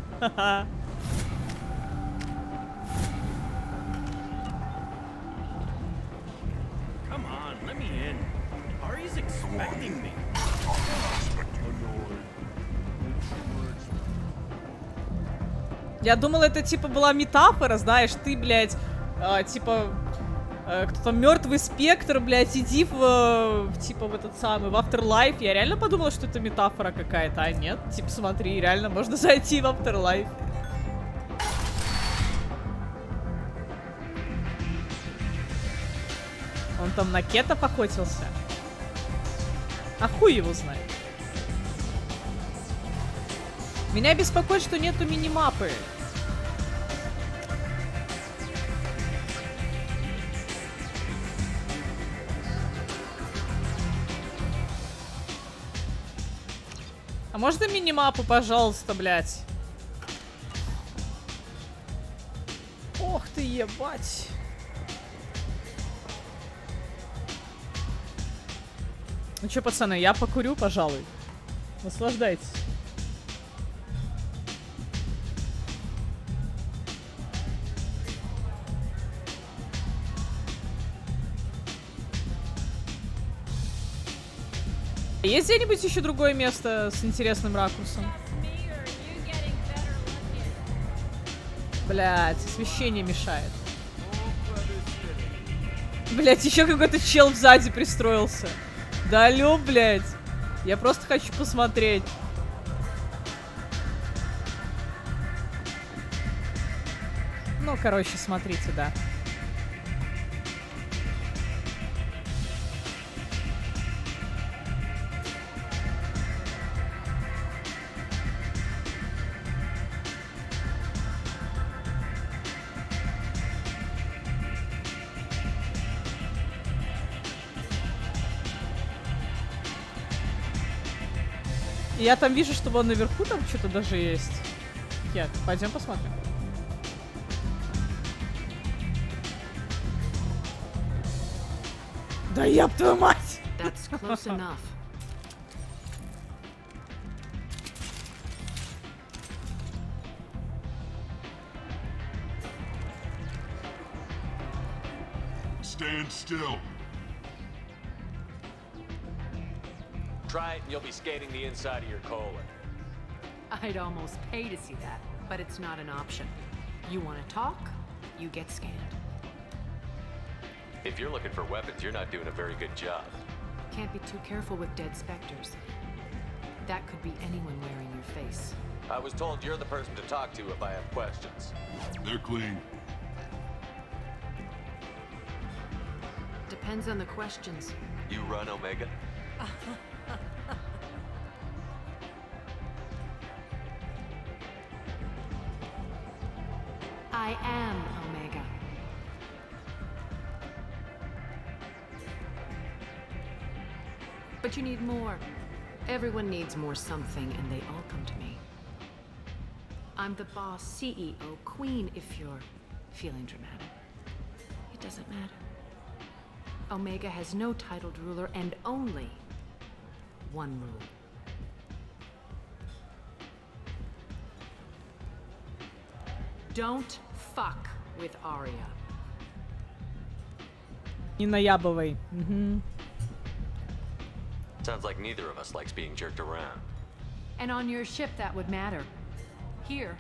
Я думала, это типа была метафора, знаешь, ты, блядь, типа, кто там, мертвый спектр, блядь, иди типа, в этот самый, в Afterlife. Я реально подумала, что это метафора какая-то, а нет. Типа, смотри, реально можно зайти в Afterlife. Он там на кетов охотился. А хуй его знает. Меня беспокоит, что нету минимапы. А можно минимапу, пожалуйста, блядь? Ох ты, ебать. Ну чё, пацаны, я покурю, пожалуй. Наслаждайтесь. Есть где-нибудь еще другое место с интересным ракурсом? Блять, освещение мешает. Блять, еще какой-то чел сзади пристроился. Да алё, блять. Я просто хочу посмотреть. Ну, короче, смотрите, да. Я там вижу, что вон наверху там что-то даже есть. Нет, пойдем посмотрим. Да ёб твою мать! That's close enough. Stand still. Try it and you'll be skating the inside of your colon. I'd almost pay to see that, but it's not an option. You want to talk, you get scanned. If you're looking for weapons, you're not doing a very good job. Can't be too careful with dead specters. That could be anyone wearing your face. I was told you're the person to talk to if I have questions. They're clean. Depends on the questions. You run, Omega? I am Omega. But you need more. Everyone needs more something, and they all come to me. I'm the boss, CEO, queen, if you're feeling dramatic. It doesn't matter. Omega has no titled ruler and only one rule. Don't fuck with Arya. Не наябывай. Угу. Sounds like neither of us likes being jerked around. And on your ship, that would matter. Here,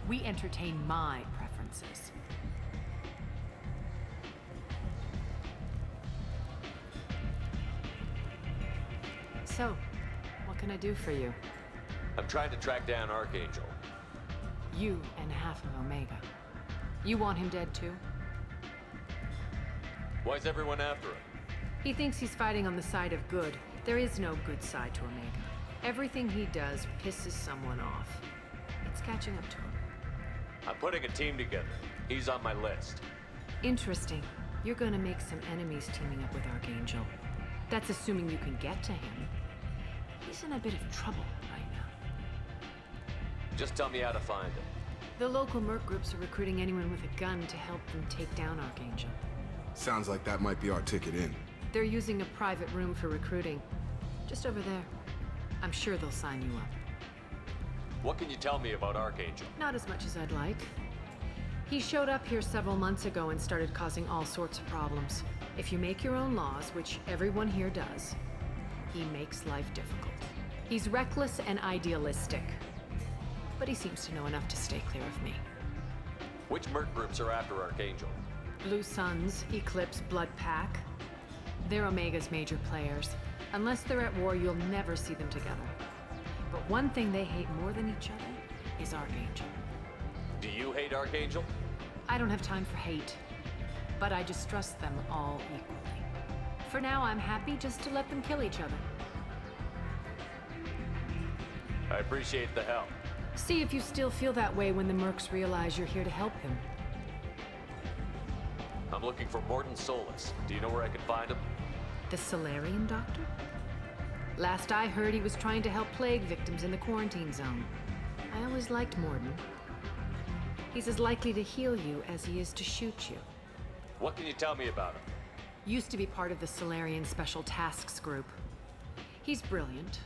we entertain my preferences. So, what can I do for you? I'm trying to track down Archangel. You and half of Omega. You want him dead too? Why's everyone after him? He thinks he's fighting on the side of good. There is no good side to Omega. Everything he does pisses someone off. It's catching up to him. I'm putting a team together. He's on my list. Interesting. You're gonna make some enemies teaming up with Archangel. That's assuming you can get to him. He's in a bit of trouble right now. Just tell me how to find him. The local merc groups are recruiting anyone with a gun to help them take down Archangel. Sounds like that might be our ticket in. They're using a private room for recruiting. Just over there. I'm sure they'll sign you up. What can you tell me about Archangel? Not as much as I'd like. He showed up here several months ago and started causing all sorts of problems. If you make your own laws, which everyone here does, he makes life difficult. He's reckless and idealistic. But he seems to know enough to stay clear of me. Which merc groups are after Archangel? Blue Suns, Eclipse, Blood Pack. They're Omega's major players. Unless they're at war, you'll never see them together. But one thing they hate more than each other is Archangel. Do you hate Archangel? I don't have time for hate. But I just trust them all equally. For now, I'm happy just to let them kill each other. I appreciate the help. See if you still feel that way when the mercs realize you're here to help him. I'm looking for Morton Solus. Do you know where I can find him? The Solarian doctor? Last I heard, he was trying to help plague victims in the quarantine zone. I always liked Morton. He's as likely to heal you as he is to shoot you. What can you tell me about him? Used to be part of the Solarian Special Tasks Group. He's brilliant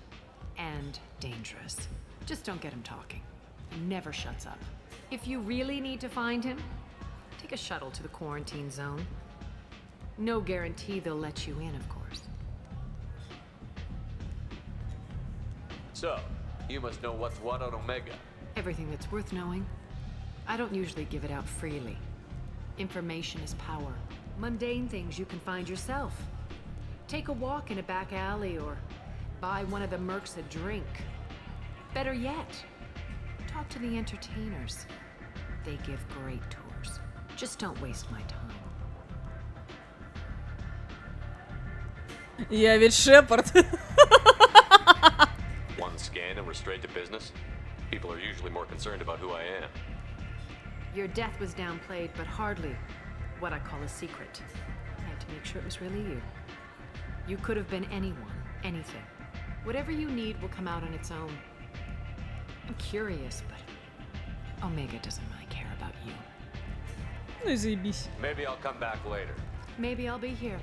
and dangerous. Just don't get him talking. He never shuts up. If you really need to find him, take a shuttle to the quarantine zone. No guarantee they'll let you in, of course. So, you must know what's what on Omega. Everything that's worth knowing. I don't usually give it out freely. Information is power. Mundane things you can find yourself. Take a walk in a back alley or buy one of the mercs a drink. Better yet, talk to the entertainers. They give great tours. Just don't waste my time. Я ведь Шепард. One scan and we're straight to business? People are usually more concerned about who I am. Your death was downplayed, but hardly what I call a secret. I had to make sure it was really you. You could have been anyone, anything. Whatever you need will come out on its own. I'm curious, but Omega doesn't really care about you. Ну и заебись. Maybe I'll come back later. Maybe I'll be here.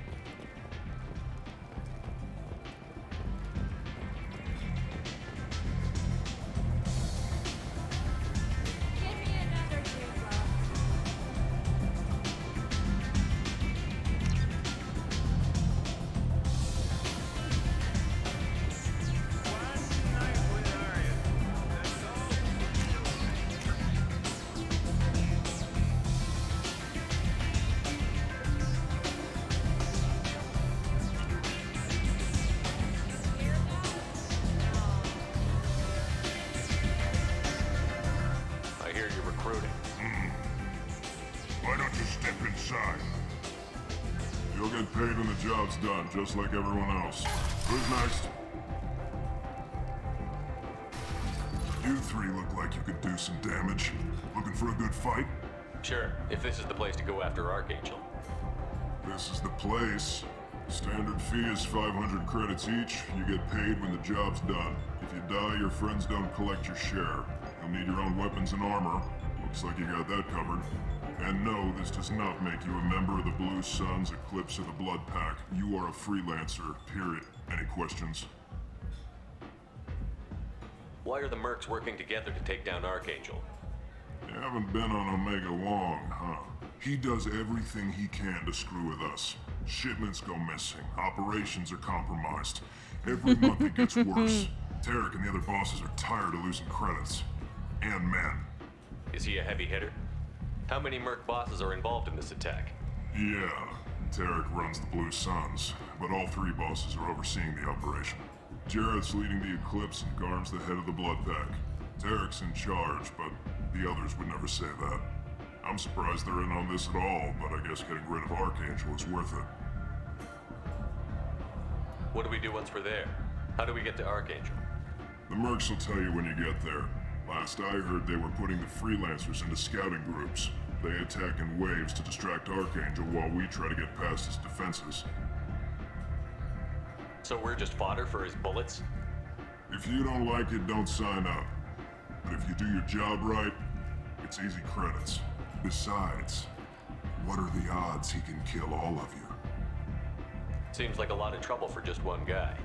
Job's done, just like everyone else. Who's next? You three look like you could do some damage. Looking for a good fight? Sure, if this is the place to go after Archangel. This is the place. Standard fee is 500 credits each. You get paid when the job's done. If you die, your friends don't collect your share. You'll need your own weapons and armor. We'll Looks like you got that covered. And no, this does not make you a member of the Blue Suns, Eclipse, or the Blood Pack. You are a freelancer, period. Any questions? Why are the mercs working together to take down Archangel? You haven't been on Omega long, huh? He does everything he can to screw with us. Shipments go missing, operations are compromised. Every month it gets worse. Tarek and the other bosses are tired of losing credits. And men. Is he a heavy hitter? How many merc bosses are involved in this attack? Yeah, Tarek runs the Blue Suns, but all three bosses are overseeing the operation. Jarrett's leading the Eclipse and Garm's the head of the Blood Pack. Tarek's in charge, but the others would never say that. I'm surprised they're in on this at all, but I guess getting rid of Archangel is worth it. What do we do once we're there? How do we get to Archangel? The mercs will tell you when you get there. Last I heard, they were putting the freelancers into scouting groups. They attack in waves to distract Archangel while we try to get past his defenses. So we're just fodder for his bullets? If you don't like it, don't sign up. But if you do your job right, it's easy credits. Besides, what are the odds he can kill all of you? Seems like a lot of trouble for just one guy.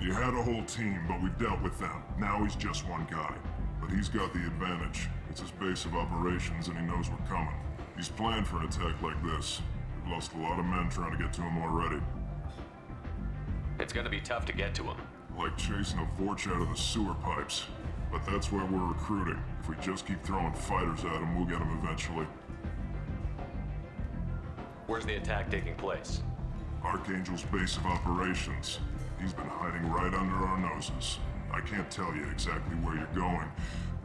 You had a whole team, but we've dealt with them. Now he's just one guy. But he's got the advantage. It's his base of operations and he knows we're coming. He's planned for an attack like this. We've lost a lot of men trying to get to him already. It's gonna be tough to get to him. Like chasing a Vorch out of the sewer pipes. But that's why we're recruiting. If we just keep throwing fighters at him, we'll get him eventually. Where's the attack taking place? Archangel's base of operations. He's been hiding right under our noses. I can't tell you exactly where you're going,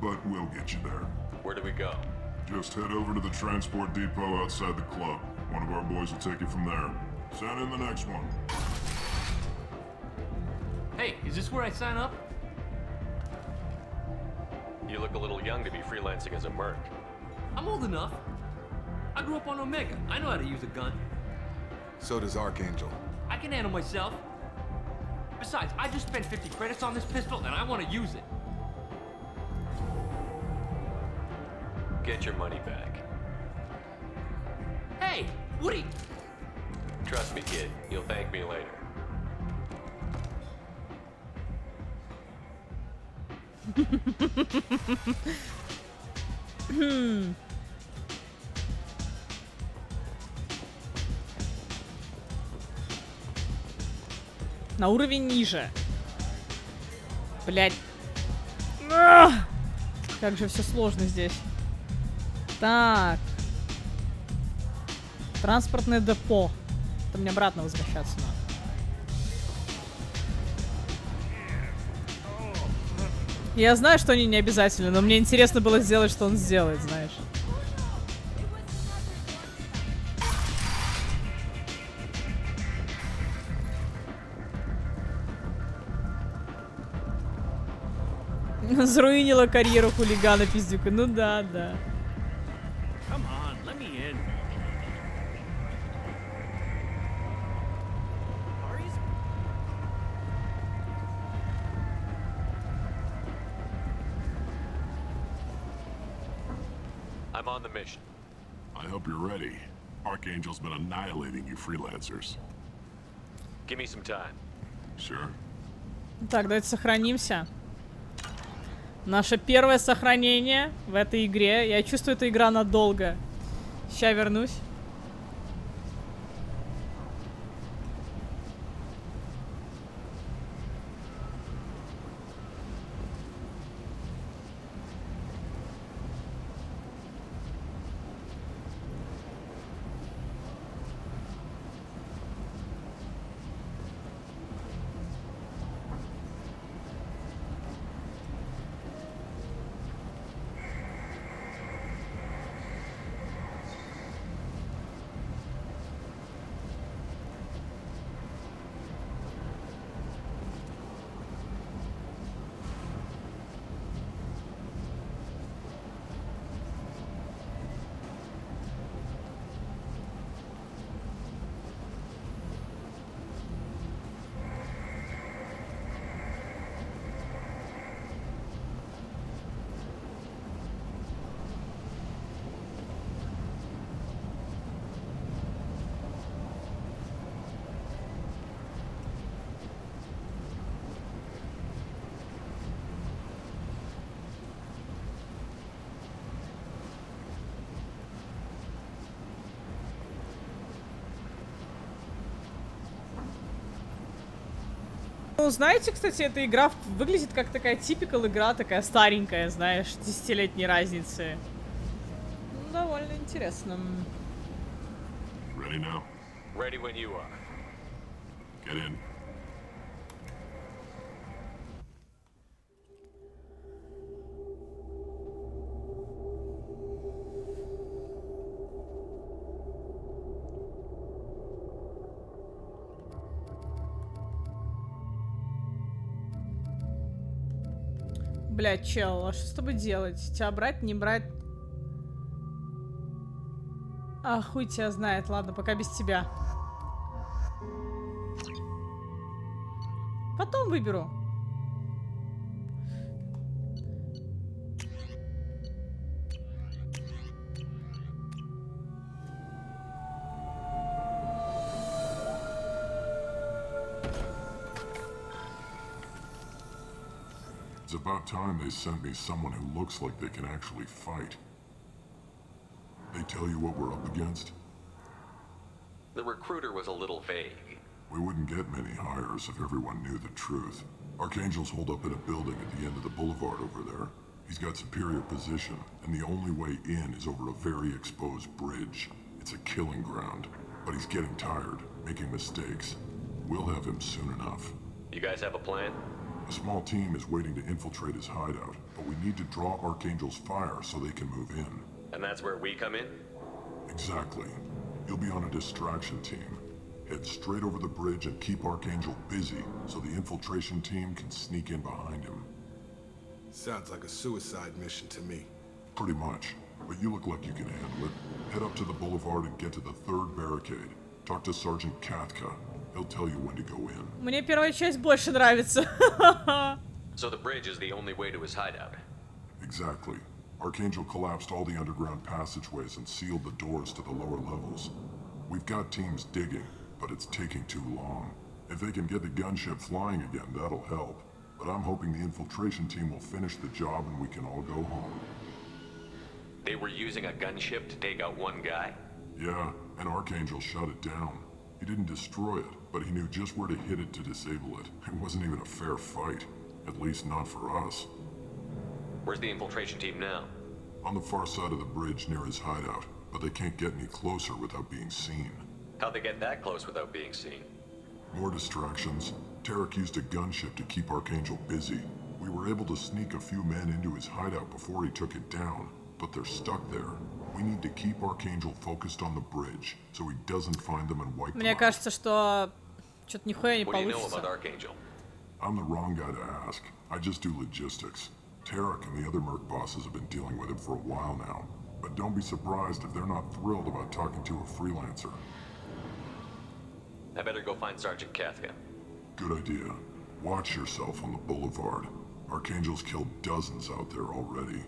but we'll get you there. Where do we go? Just head over to the transport depot outside the club. One of our boys will take you from there. Send in the next one. Hey, is this where I sign up? You look a little young to be freelancing as a merc. I'm old enough. I grew up on Omega. I know how to use a gun. So does Archangel. I can handle myself. Besides, I just spent 50 credits on this pistol and I want to use it. Get your money back. Hey, Woody! Trust me, kid. You'll thank me later. На уровень ниже. Блять. Как же все сложно здесь. Так. Транспортное депо. Это мне обратно возвращаться надо. Я знаю, что они не обязательны, но мне интересно было сделать, что он сделает, знаешь. Заруинила карьеру хулигана пиздюка. Ну да, да. Come on, let me in. I'm on the mission. I hope you're ready. Archangel's been annihilating you freelancers. Give me some time. Sure. Так, давайте сохранимся. Наше первое сохранение в этой игре. Я чувствую, эта игра надолго. Сейчас вернусь. Ну, знаете, кстати, эта игра выглядит как такая типикал игра, такая старенькая, знаешь, 10-летней разницы. Ну, довольно интересно. Ready now? Ready when you are. Get in. Блядь, чел, а что с тобой делать? Тебя брать, не брать? А хуй тебя знает, ладно, пока без тебя. Потом выберу. It's about time they sent me someone who looks like they can actually fight. They tell you what we're up against? The recruiter was a little vague. We wouldn't get many hires if everyone knew the truth. Archangel's holed up in a building at the end of the boulevard over there. He's got superior position, and the only way in is over a very exposed bridge. It's a killing ground, but he's getting tired, making mistakes. We'll have him soon enough. You guys have a plan? A small team is waiting to infiltrate his hideout, but we need to draw Archangel's fire so they can move in. And that's where we come in? Exactly. You'll be on a distraction team. Head straight over the bridge and keep Archangel busy so the infiltration team can sneak in behind him. Sounds like a suicide mission to me. Pretty much. But you look like you can handle it. Head up to the boulevard and get to the third barricade. Talk to Sergeant Katka. He'll tell you when to go in. Мне первая часть больше нравится. So the bridge is the only way to his hideout? Exactly. Archangel collapsed all the underground passageways and sealed the doors to the lower levels. We've got teams digging, but it's taking too long. If they can get the gunship flying again, that'll help. But I'm hoping the infiltration team will finish the job and we can all go home. They were using a gunship to take out one guy? Yeah, and Archangel shut it down. He didn't destroy it, but he knew just where to hit it to disable it. It wasn't even a fair fight. At least not for us. Where's the infiltration team now? On the far side of the bridge near his hideout, but they can't get any closer without being seen. How'd they get that close without being seen? More distractions. Tarek used a gunship to keep Archangel busy. We were able to sneak a few men into his hideout before he took it down, but they're stuck there. We need to keep Archangel focused on the bridge, so he doesn't find them and wipe them out. Мне кажется, что что-то нихуя не What do you know получится. about Archangel? I'm the wrong guy to ask. I just do logistics. Tarek and the other merc bosses have been dealing with him for a while now. But don't be surprised if they're not thrilled about talking to a freelancer. I better go find Sergeant Katka. Good idea. Watch yourself on the boulevard. Archangel's killed dozens out there already.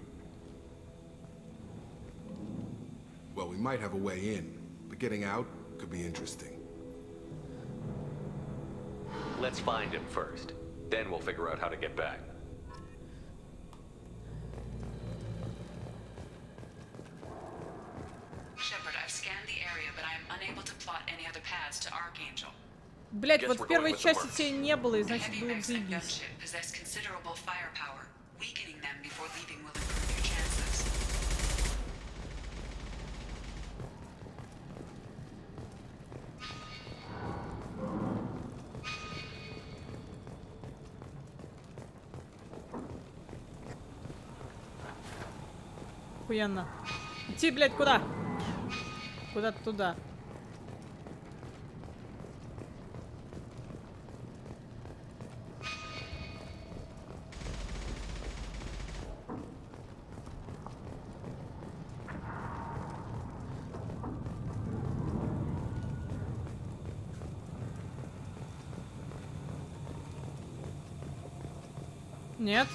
Well, we might have a way in, but getting out could be interesting. Let's find him first. Then we'll figure out how to get back. Shepard, I've scanned the area, but I am unable to plot any other paths to Archangel. Блять, вот в первой части тебя не было, и значит было бы заебись. Gunship possess considerable firepower. Weakening them before leaving will improve your chances. Охуенно. Идти, блядь, куда? Куда-то туда. Нет?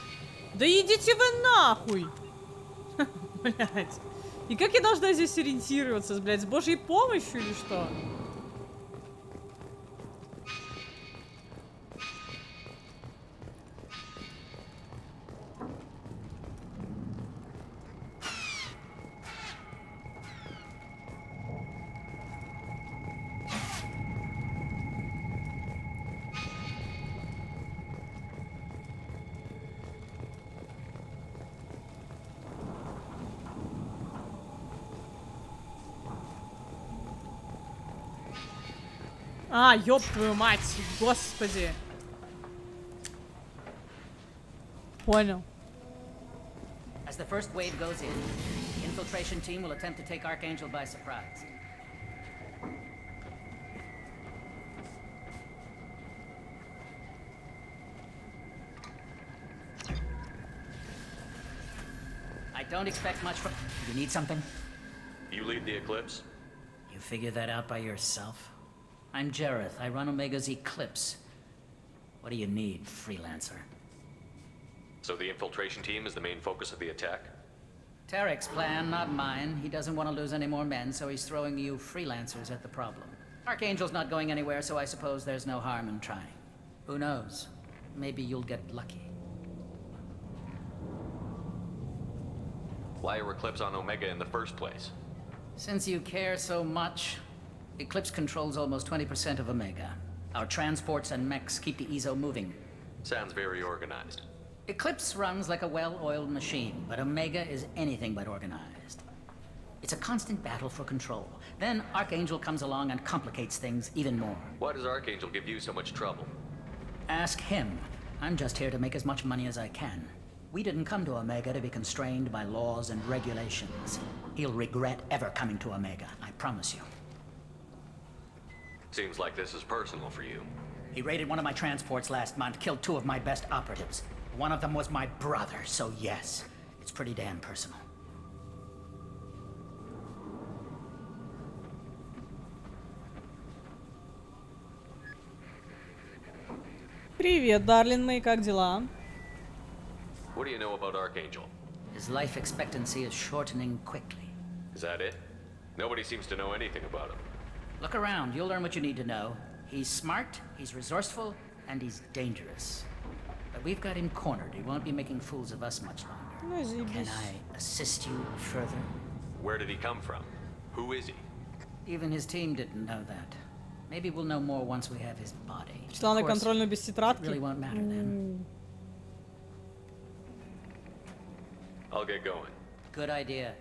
Да идите вы нахуй! Блять. И как я должна здесь ориентироваться, блядь, с божьей помощью или что? А, ёб твою мать, господи. Понял. As the first wave goes in, the infiltration team will attempt to take Archangel by surprise. I don't expect much from... You need something? You lead the Eclipse? You figure that out by yourself? I'm Jareth. I run Omega's Eclipse. What do you need, freelancer? So the infiltration team is the main focus of the attack? Tarek's plan, not mine. He doesn't want to lose any more men, so he's throwing you freelancers at the problem. Archangel's not going anywhere, so I suppose there's no harm in trying. Who knows? Maybe you'll get lucky. Why are Eclipse on Omega in the first place? Since you care so much, Eclipse controls almost 20% of Omega. Our transports and mechs keep the EZO moving. Sounds very organized. Eclipse runs like a well-oiled machine, but Omega is anything but organized. It's a constant battle for control. Then Archangel comes along and complicates things even more. Why does Archangel give you so much trouble? Ask him. I'm just here to make as much money as I can. We didn't come to Omega to be constrained by laws and regulations. He'll regret ever coming to Omega, I promise you. Seems like this is personal for you. He raided one of my transports last month, killed 2 of my best operatives. One of them was my brother, so yes, it's pretty damn personal. Привет, Дарлин мои, как дела? What do you know about Archangel? His life expectancy is shortening quickly. Is that it? Nobody seems to know anything about him. Look around, you'll learn what you need to know. He's smart, he's resourceful, and he's dangerous. But we've got him cornered. He won't be making fools of us much longer. Can I assist you further? Where did he come from? Who is he? Even his team didn't know that. Maybe we'll know more once we have his body. Читала на контрольную без It тетрадки. really won't matter then. I'll get going. Good idea.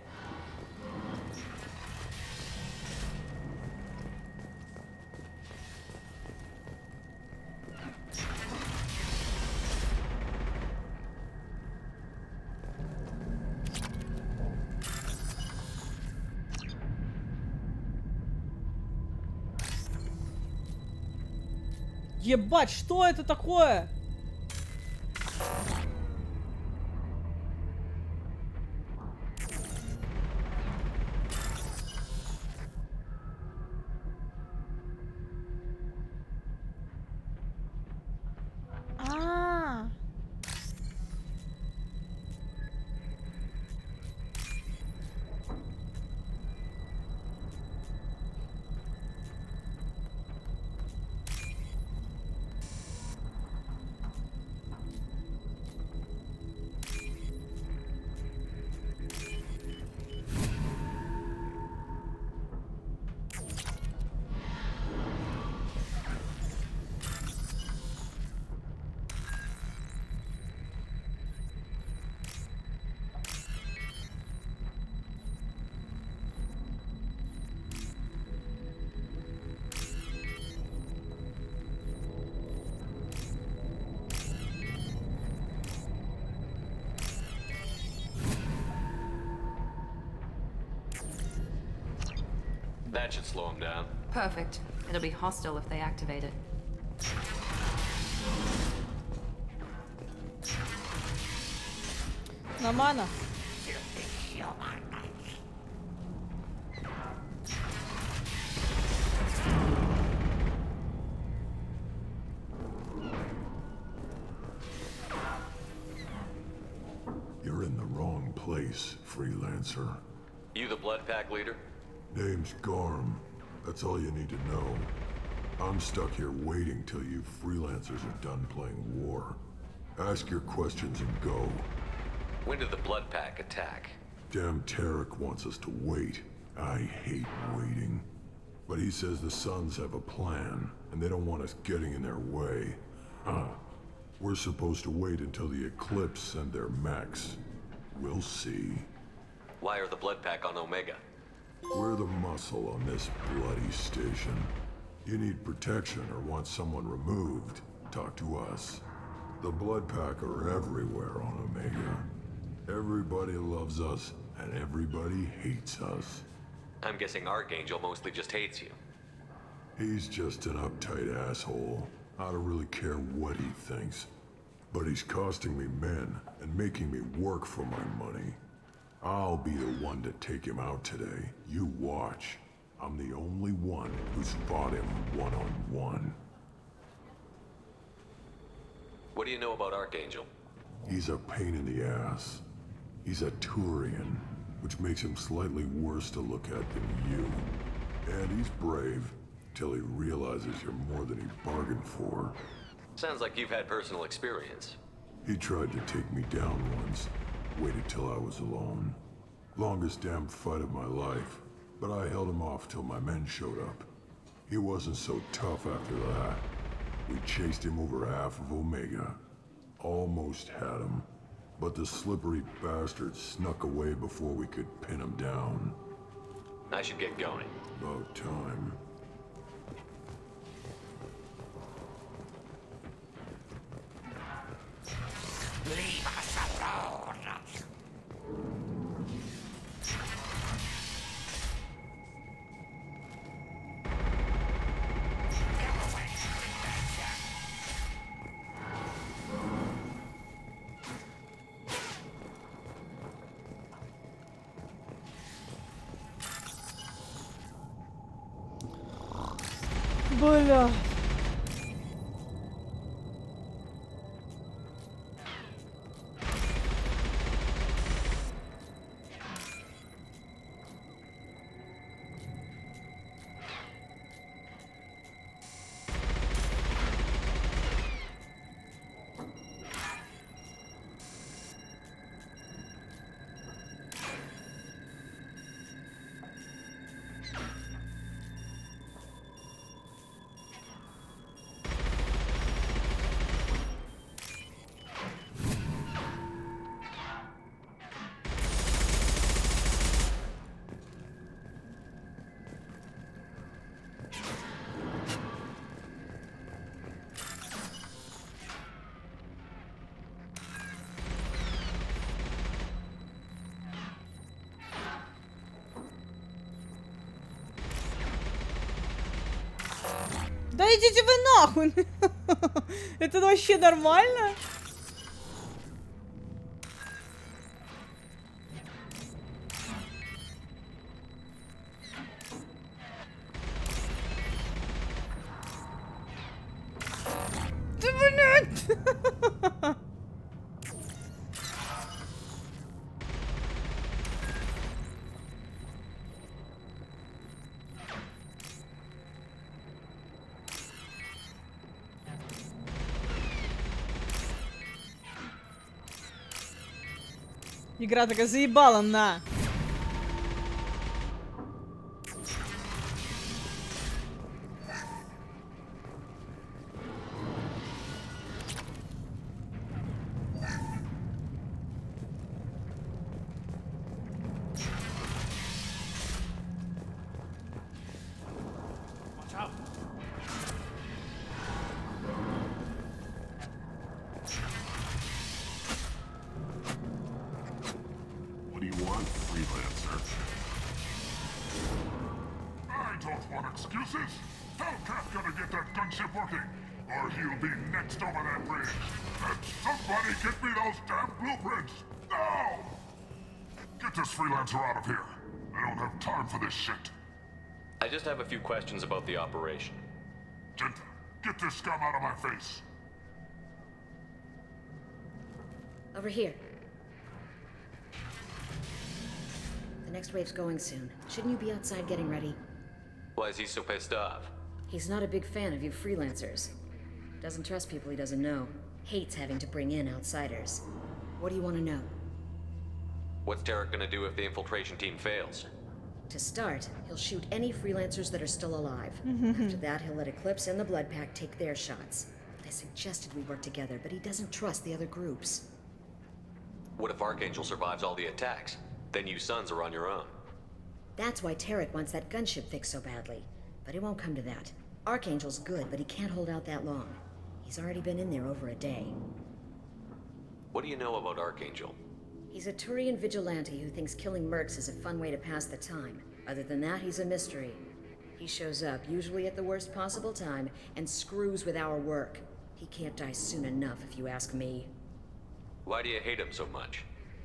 Ебать, что это такое? That should slow him down. Perfect. It'll be hostile if they activate it. На мана. You're in the wrong place, freelancer. You the Blood Pack leader? Name's Garm. That's all you need to know. I'm stuck here waiting till you freelancers are done playing war. Ask your questions and go. When did the Blood Pack attack? Damn Tarek wants us to wait. I hate waiting. But he says the Suns have a plan, and they don't want us getting in their way. We're supposed to wait until the Eclipse send their mechs. We'll see. Why are the Blood Pack on Omega? We're the muscle on this bloody station. You need protection or want someone removed, talk to us. The Blood Pack are everywhere on Omega. Everybody loves us, and everybody hates us. I'm guessing Archangel mostly just hates you. He's just an uptight asshole. I don't really care what he thinks. But he's costing me men and making me work for my money. I'll be the one to take him out today. You watch. I'm the only one who's fought him one-on-one. What do you know about Archangel? He's a pain in the ass. He's a Turian, which makes him slightly worse to look at than you. And he's brave, till he realizes you're more than he bargained for. Sounds like you've had personal experience. He tried to take me down once. Waited till I was alone. Longest damn fight of my life. But I held him off till my men showed up. He wasn't so tough after that. We chased him over half of Omega. Almost had him. But the slippery bastard snuck away before we could pin him down. I should get going. About time. Leave us alone! Бля. Да идите вы нахуй! Это вообще нормально? Да блядь! Игра такая заебала, на! What do you want, freelancer? I don't want excuses. Tell Cap to get that gunship working, or he'll be next over that bridge. And somebody get me those damn blueprints! Now! Get this freelancer out of here. I don't have time for this shit. I just have a few questions about the operation. Genta, get this scum out of my face. Over here. The next wave's going soon. Shouldn't you be outside getting ready? Why is he so pissed off? He's not a big fan of you freelancers. Doesn't trust people he doesn't know. Hates having to bring in outsiders. What do you want to know? What's Tarek gonna do if the infiltration team fails? To start, he'll shoot any freelancers that are still alive. After that, he'll let Eclipse and the Blood Pack take their shots. I suggested we work together, but he doesn't trust the other groups. What if Archangel survives all the attacks? Then you sons are on your own. That's why Tarek wants that gunship fixed so badly. But it won't come to that. Archangel's good, but he can't hold out that long. He's already been in there over a day. What do you know about Archangel? He's a Turian vigilante who thinks killing mercs is a fun way to pass the time. Other than that, he's a mystery. He shows up, usually at the worst possible time, and screws with our work. He can't die soon enough, if you ask me. Why do you hate him so much?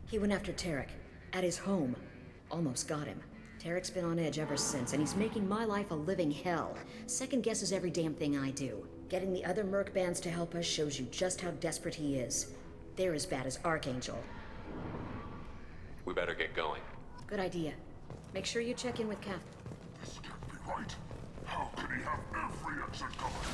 He went after Tarek, at his home. Almost got him. Tarek's been on edge ever since, and he's making my life a living hell. Second guesses every damn thing I do. Getting the other merc bands to help us shows you just how desperate he is. They're as bad as Archangel. We better get going. Good idea. Make sure you check in with Kath. This can't be right. How can he have every exit covered?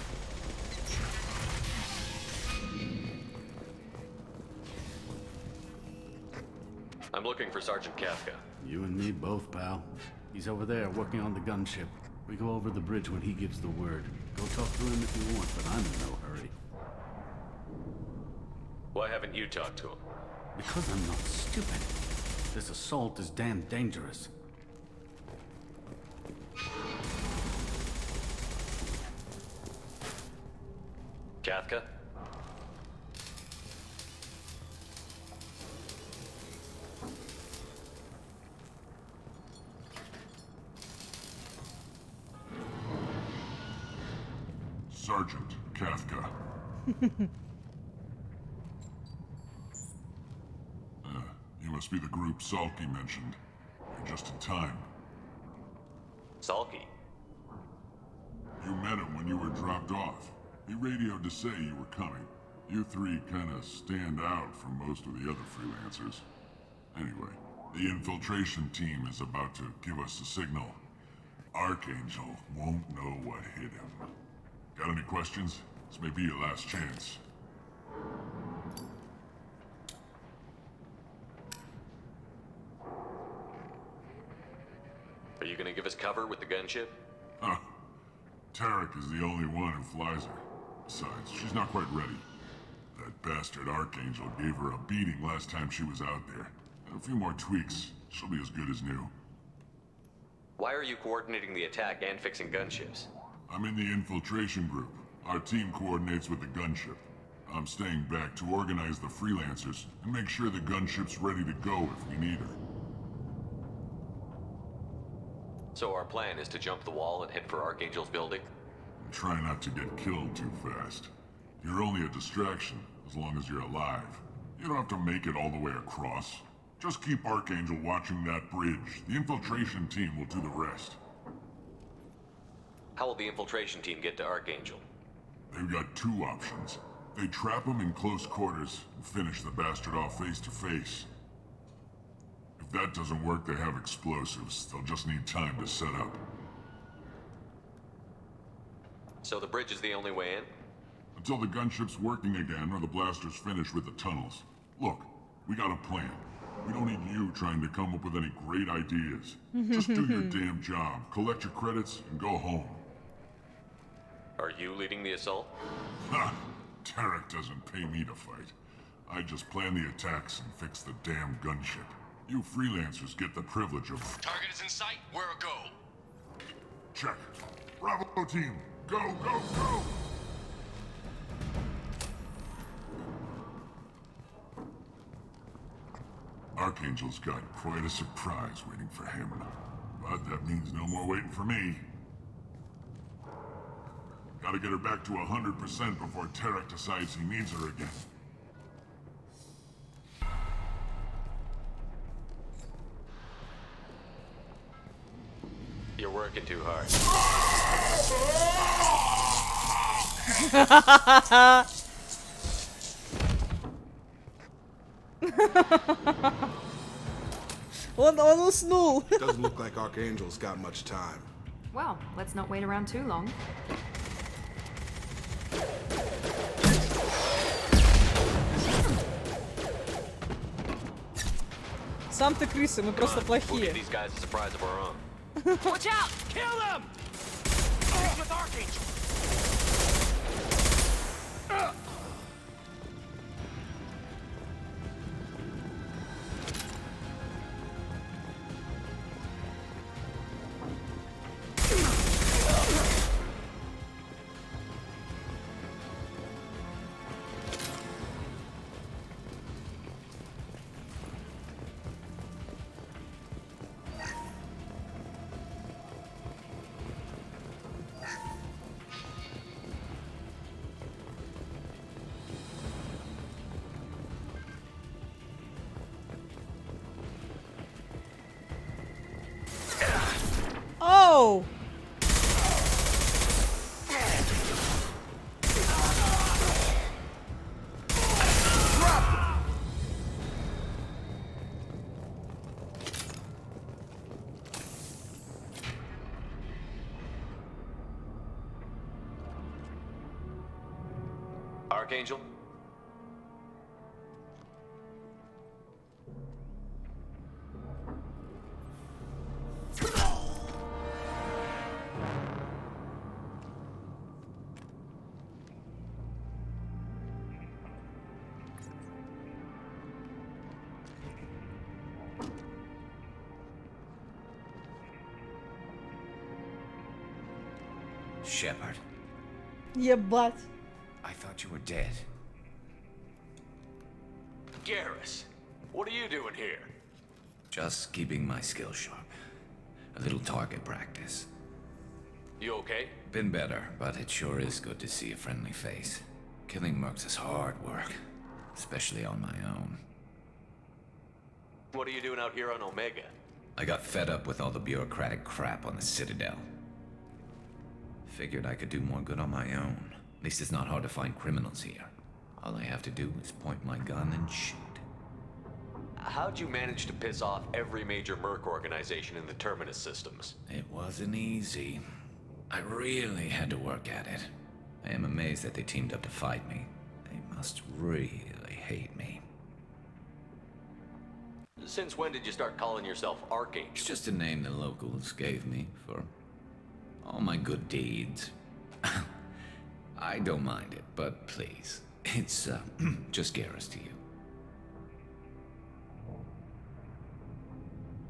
I'm looking for Sergeant Kafka. You and me both, pal. He's over there working on the gunship. We go over the bridge when he gives the word. Go talk to him if you want, but I'm in no hurry. Why haven't you talked to him? Because I'm not stupid. This assault is damn dangerous. Kafka? Sergeant Kafka. You must be the group Salky mentioned. You're just in time. Salky? You met him when you were dropped off. He radioed to say you were coming. You three kinda stand out from most of the other freelancers. Anyway, the infiltration team is about to give us a signal. Archangel won't know what hit him. Got any questions? This may be your last chance. Are you gonna give us cover with the gunship? Huh. Tarek is the only one who flies her. Besides, she's not quite ready. That bastard Archangel gave her a beating last time she was out there. And a few more tweaks, she'll be as good as new. Why are you coordinating the attack and fixing gunships? I'm in the infiltration group. Our team coordinates with the gunship. I'm staying back to organize the freelancers and make sure the gunship's ready to go if we need her. So our plan is to jump the wall and head for Archangel's building? And try not to get killed too fast. You're only a distraction, as long as you're alive. You don't have to make it all the way across. Just keep Archangel watching that bridge. The infiltration team will do the rest. How will the infiltration team get to Archangel? They've got two options. They trap him in close quarters and finish the bastard off face to face. If that doesn't work, they have explosives. They'll just need time to set up. So the bridge is the only way in? Until the gunship's working again or the blasters finish with the tunnels. Look, we got a plan. We don't need you trying to come up with any great ideas. Just do your damn job, collect your credits, and go home. Are you leading the assault? Ha! Tarek doesn't pay me to fight. I just plan the attacks and fix the damn gunship. You freelancers get the privilege of... Target is in sight. Where a go? Check. Bravo team, go, go, go! Archangel's got quite a surprise waiting for him. But that means no more waiting for me. Gotta get her back to 100% before Tarek decides he needs her again. You're working too hard. Он уснул. Doesn't look like Archangel's got much time. Well, let's not wait around too long. Сам ты крыса, мы просто We'll плохие. give these guys a surprise of our own. Watch out! Kill them! He's with Archangel. Оу! Archangel? Shepard, Ебать. I thought you were dead. Garrus, what are you doing here? Just keeping my skills sharp. A little target practice. You okay? Been better, but it sure is good to see a friendly face. Killing mercs is hard work, especially on my own. What are you doing out here on Omega? I got fed up with all the bureaucratic crap on the Citadel. Figured I could do more good on my own. At least it's not hard to find criminals here. All I have to do is point my gun and shoot. How'd you manage to piss off every major merc organization in the Terminus systems? It wasn't easy. I really had to work at it. I am amazed that they teamed up to fight me. They must really hate me. Since when did you start calling yourself Archangel? It's just a name the locals gave me for all my good deeds. I don't mind it, but please, it's just Garrus to you.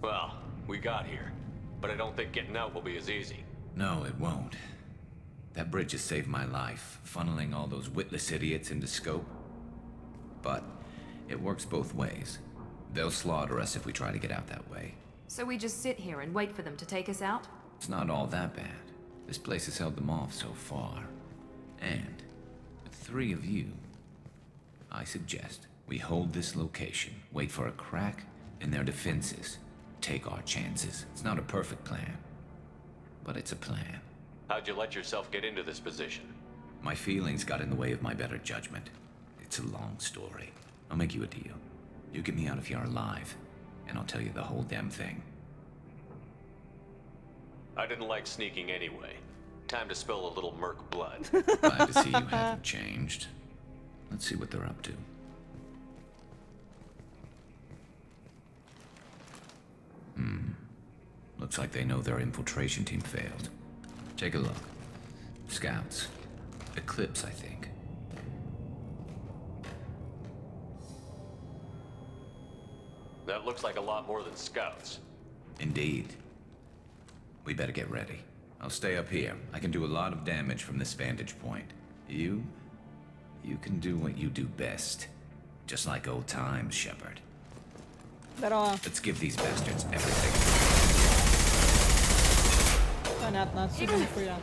Well, we got here, but I don't think getting out will be as easy. No, it won't. That bridge has saved my life, funneling all those witless idiots into scope. But it works both ways. They'll slaughter us if we try to get out that way. So we just sit here and wait for them to take us out? It's not all that bad. This place has held them off so far. And with 3 of you, I suggest we hold this location, wait for a crack in their defenses, take our chances. It's not a perfect plan, but it's a plan. How'd you let yourself get into this position? My feelings got in the way of my better judgment. It's a long story. I'll make you a deal. You get me out if you're alive, and I'll tell you the whole damn thing. I didn't like sneaking anyway. Time to spill a little merc blood. Glad to see you haven't changed. Let's see what they're up to. Looks like they know their infiltration team failed. Take a look. Scouts. Eclipse, I think. That looks like a lot more than scouts. Indeed. We better get ready. I'll stay up here. I can do a lot of damage from this vantage point. You can do what you do best. Just like old times, Shepard. Let's give these bastards everything. Понятно, отсюда нихуя.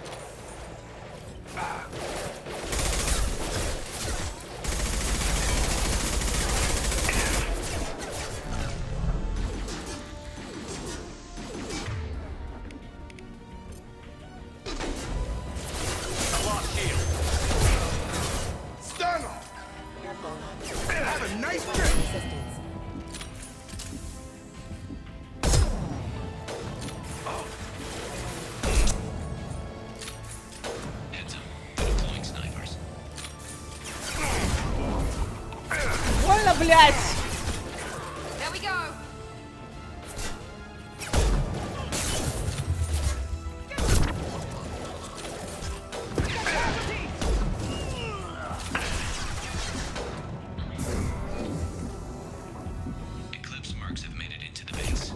Блять! There we go. Eclipse mercs have made it into the base.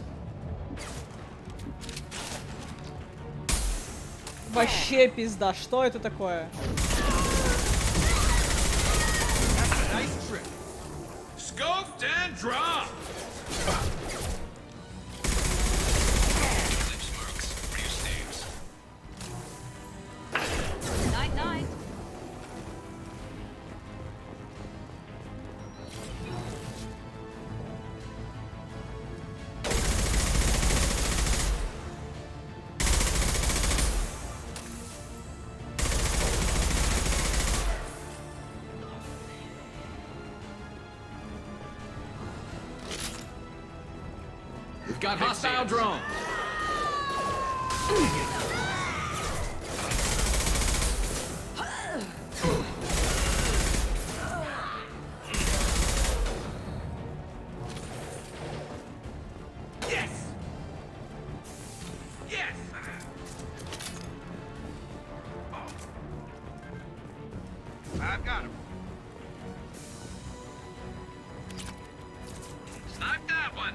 Вообще пизда, что это такое? Scoped and dropped! Eclipse mercs, for your staves. Night, night. Got hostile drone. Yes! Yes! I've got him. Snipe that one.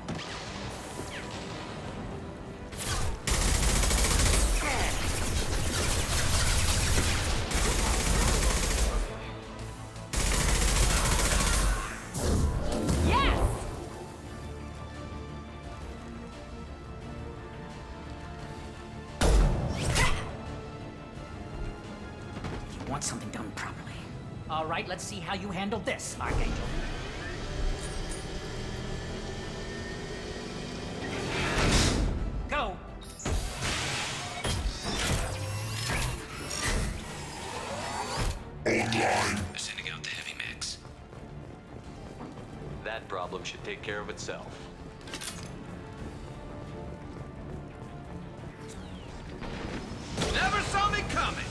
You want something done properly. All right, let's see how you handle this, Archangel. Go! Sending out the heavy mix. That problem should take care of itself. Never saw me coming.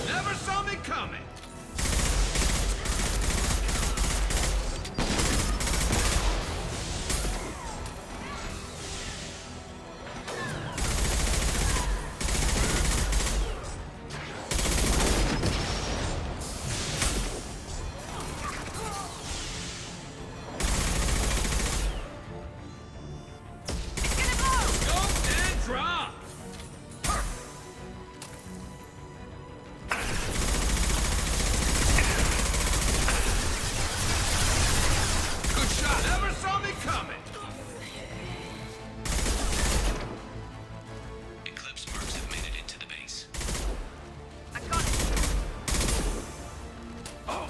Never saw me coming. Scope and drop. Good shot. Never saw me coming. Eclipse mercs have made it into the base. I got it. Oh.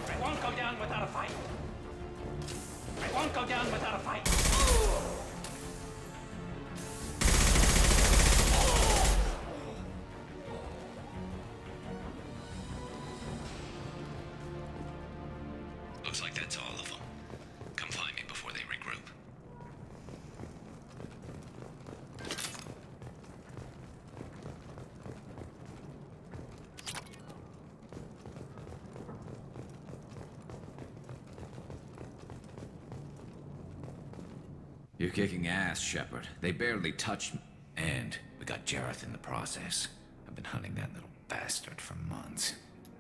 I won't go down without a fight. I won't go down without a fight. Looks like that's all of them. Come find me before they regroup. You're kicking ass, Shepard. They barely touched me. And we got Jareth in the process. I've been hunting that little bastard for months.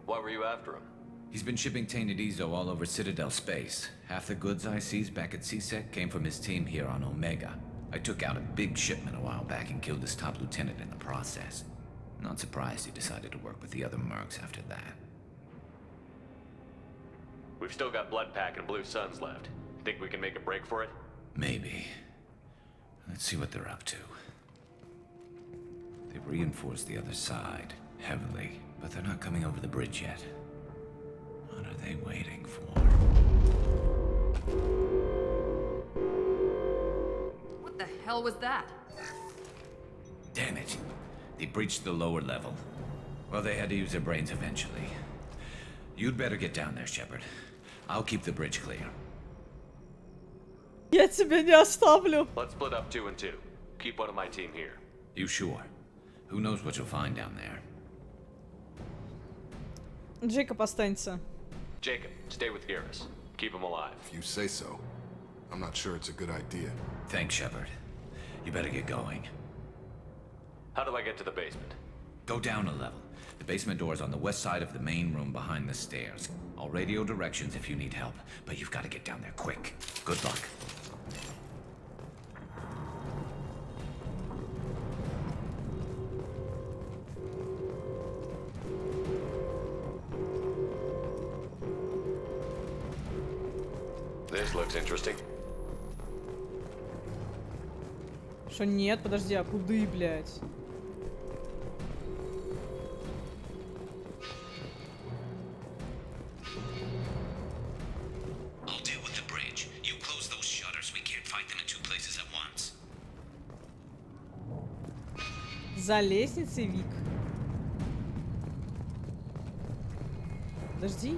Why were you after him? He's been shipping tainted Ezo all over Citadel space. Half the goods I seized back at CSEC came from his team here on Omega. I took out a big shipment a while back and killed his top lieutenant in the process. Not surprised he decided to work with the other mercs after that. We've still got Bloodpack and Blue Suns left. Think we can make a break for it? Maybe. Let's see what they're up to. They've reinforced the other side, heavily, but they're not coming over the bridge yet. What are they waiting for? What the hell was that? Damn it. They breached the lower level. Well, they had to use their brains eventually. You'd better get down there, Shepard. I'll keep the bridge clear. Я тебя не оставлю. Let's split up 2 and 2. Keep one of my team here. You sure? Who knows what you'll find down there? Джейкоб останется. Jacob, stay with Garrus. Keep him alive. If you say so. I'm not sure it's a good idea. Thanks, Shepard. You better get going. How do I get to the basement? Go down a level. The basement door is on the west side of the main room behind the stairs. I'll radio directions if you need help, but you've got to get down there quick. Good luck. This looks interesting. Что нет? Подожди, а куды, блядь? I'll deal with the bridge. You close those shutters. We can't fight them in two places at once. За лестницей, Вик. Подожди.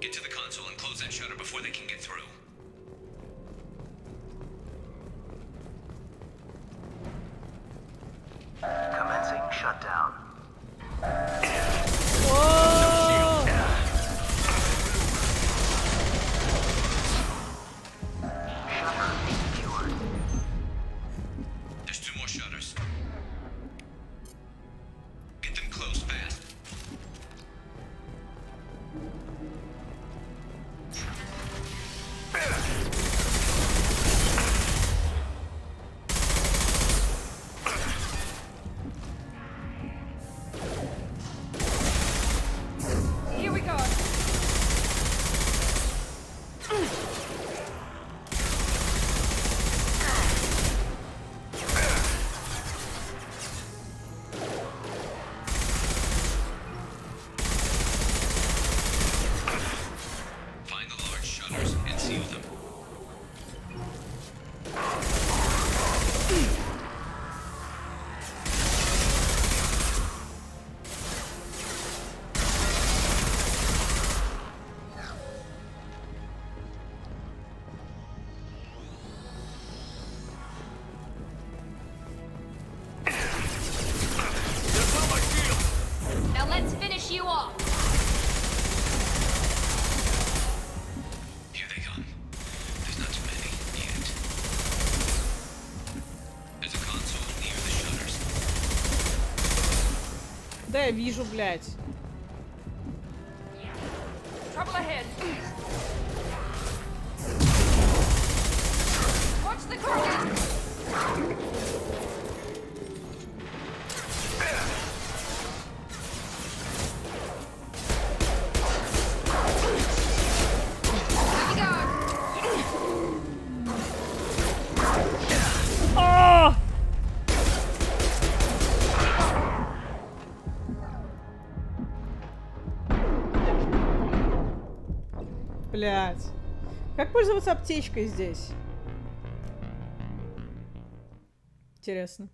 Get to the console and close that shutter before they can get through. Commencing shutdown. There's two more shutters. Get them closed fast. Here we go. Find the large shutters and seal them. Now let's finish you off. Here they come. There's not too many yet. There's a console near the shutters. Да, я вижу, блядь. Trouble ahead. Watch the ground. А! Блядь. Как пользоваться аптечкой здесь? Интересно.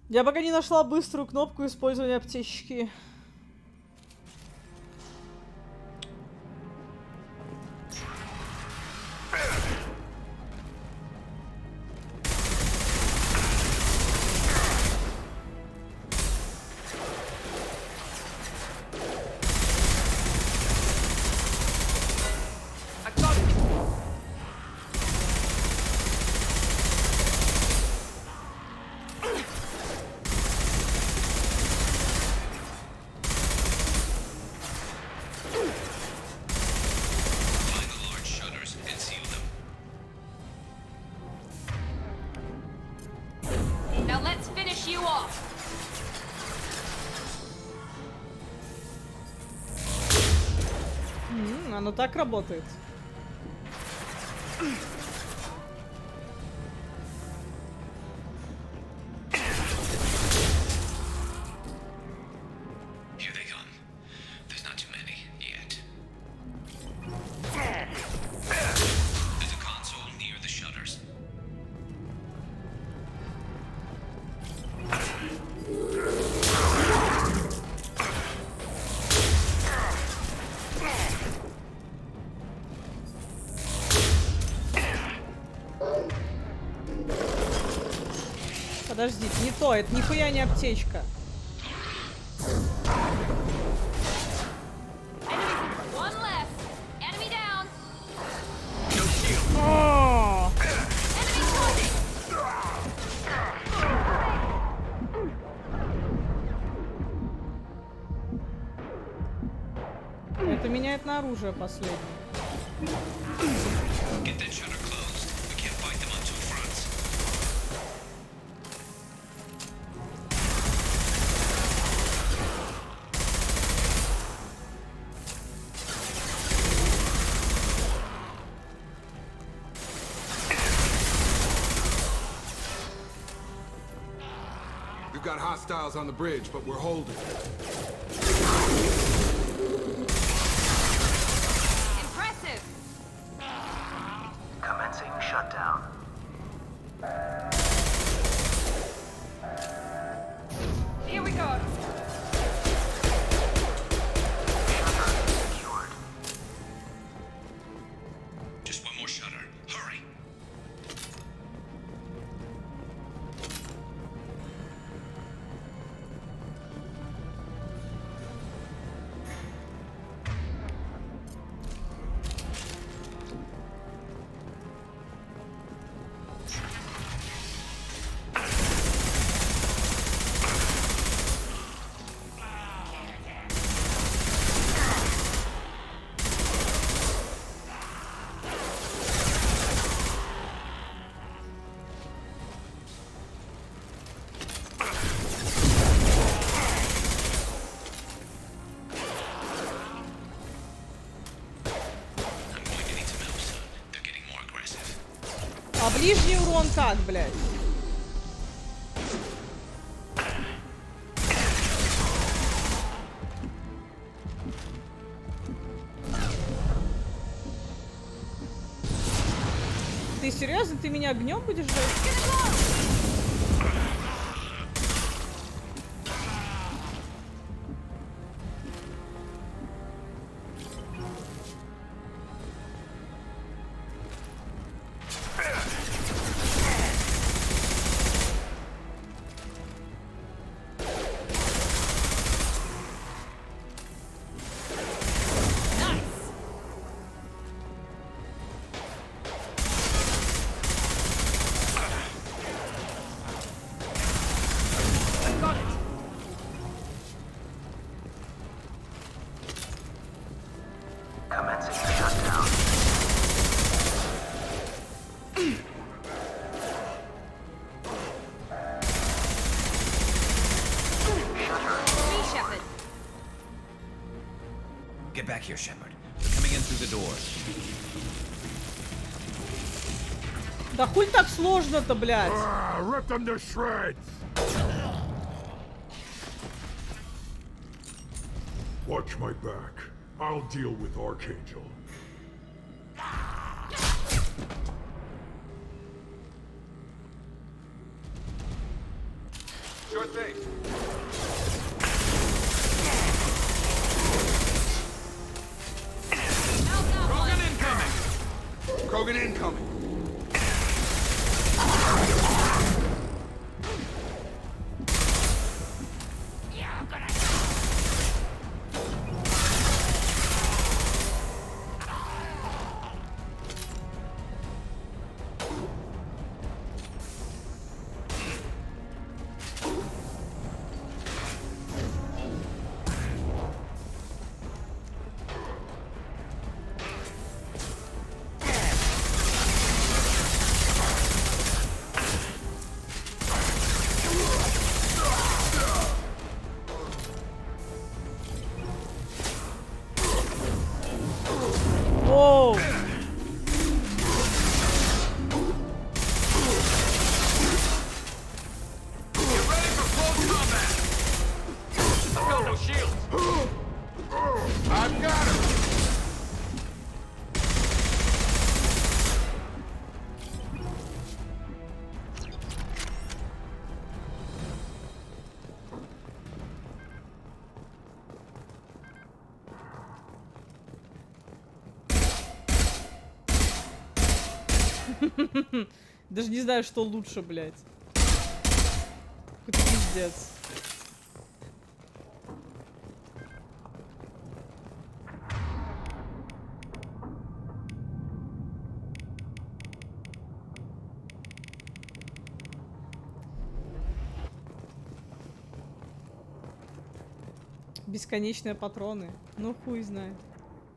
Я пока не нашла быструю кнопку использования аптечки. Find the large shutters and seal them. Now let's finish you off. Оно так работает. Here they come. There's not too many yet. There's a console near the shutters. Подождите, не то, это нихуя не аптечка. О! Это меняет на оружие последнее. We've got hostiles on the bridge, but we're holding. Impressive! Commencing shutdown. Here we go. Secured. Just one more shutter. Hurry. А ближний урон как, блядь? Ты серьезно? Ты меня огнем будешь жечь? Commencing shutdown. Me, Shepard. Get back here, Shepard. They're coming in through the doors. Да хуй так сложно-то, блядь. Rip them to shreds! Watch my back. I'll deal with Archangel. Sure thing. Krogan incoming! Krogan incoming! Воу. I've got him! Даже не знаю, что лучше, блядь. Пиздец. Бесконечные патроны. Ну хуй знает.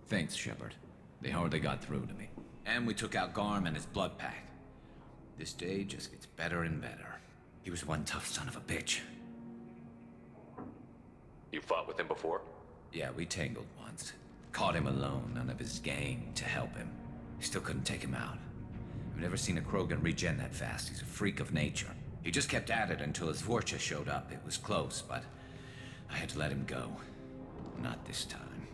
Thanks, Shepard. They hardly got through to me. And we took out Garm and his blood pack. This day just gets better and better. He was one tough son of a bitch. You fought with him before? Yeah, we tangled once. Caught him alone, none of his gang to help him. Still couldn't take him out. I've never seen a Krogan regen that fast. He's a freak of nature. He just kept at it until his Vorcha showed up. It was close, but I had to let him go. Not this time.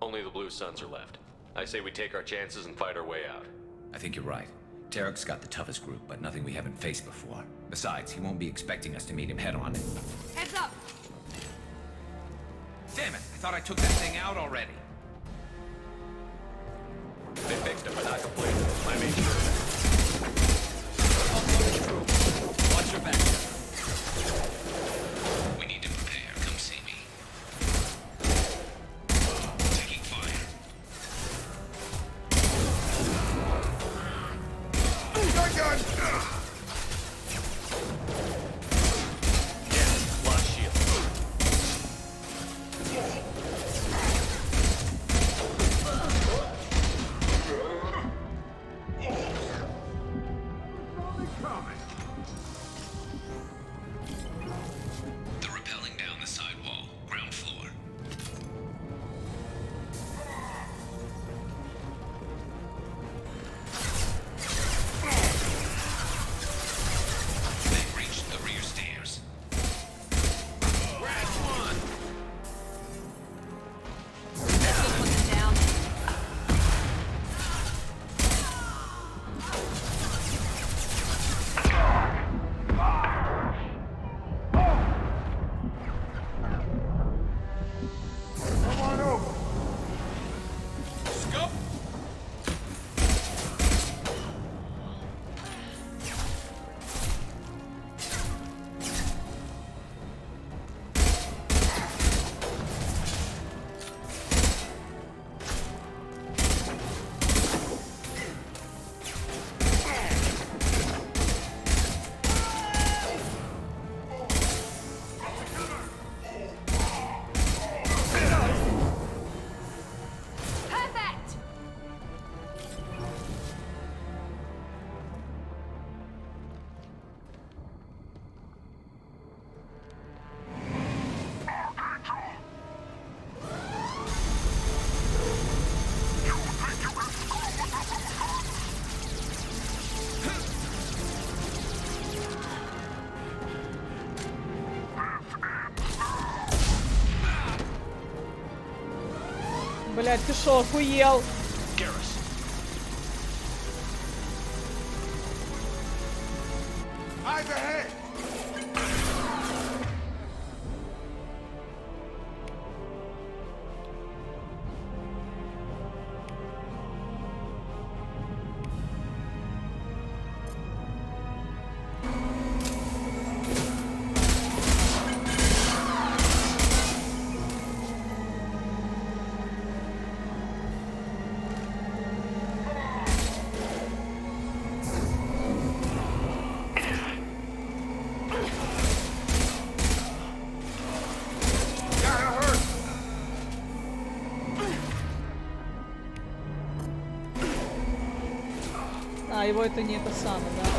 Only the Blue Suns are left. I say we take our chances and fight our way out. I think you're right. Tarek's got the toughest group, but nothing we haven't faced before. Besides, he won't be expecting us to meet him head-on. Heads up! Damn it! I thought I took that thing out already. They fixed it, but not completely. I made sure of it. Watch your back. We need to prepare. Come see me. Taking fire. Gun! Yeah, lost shield. They're rappelling down the side wall, ground floor. They've reached the rear stairs. Last one! Down. Come on over! Scope! Perfect! Блять, ты шо, охуел? Garrus. Eyes ahead! А, его это не это самое, да?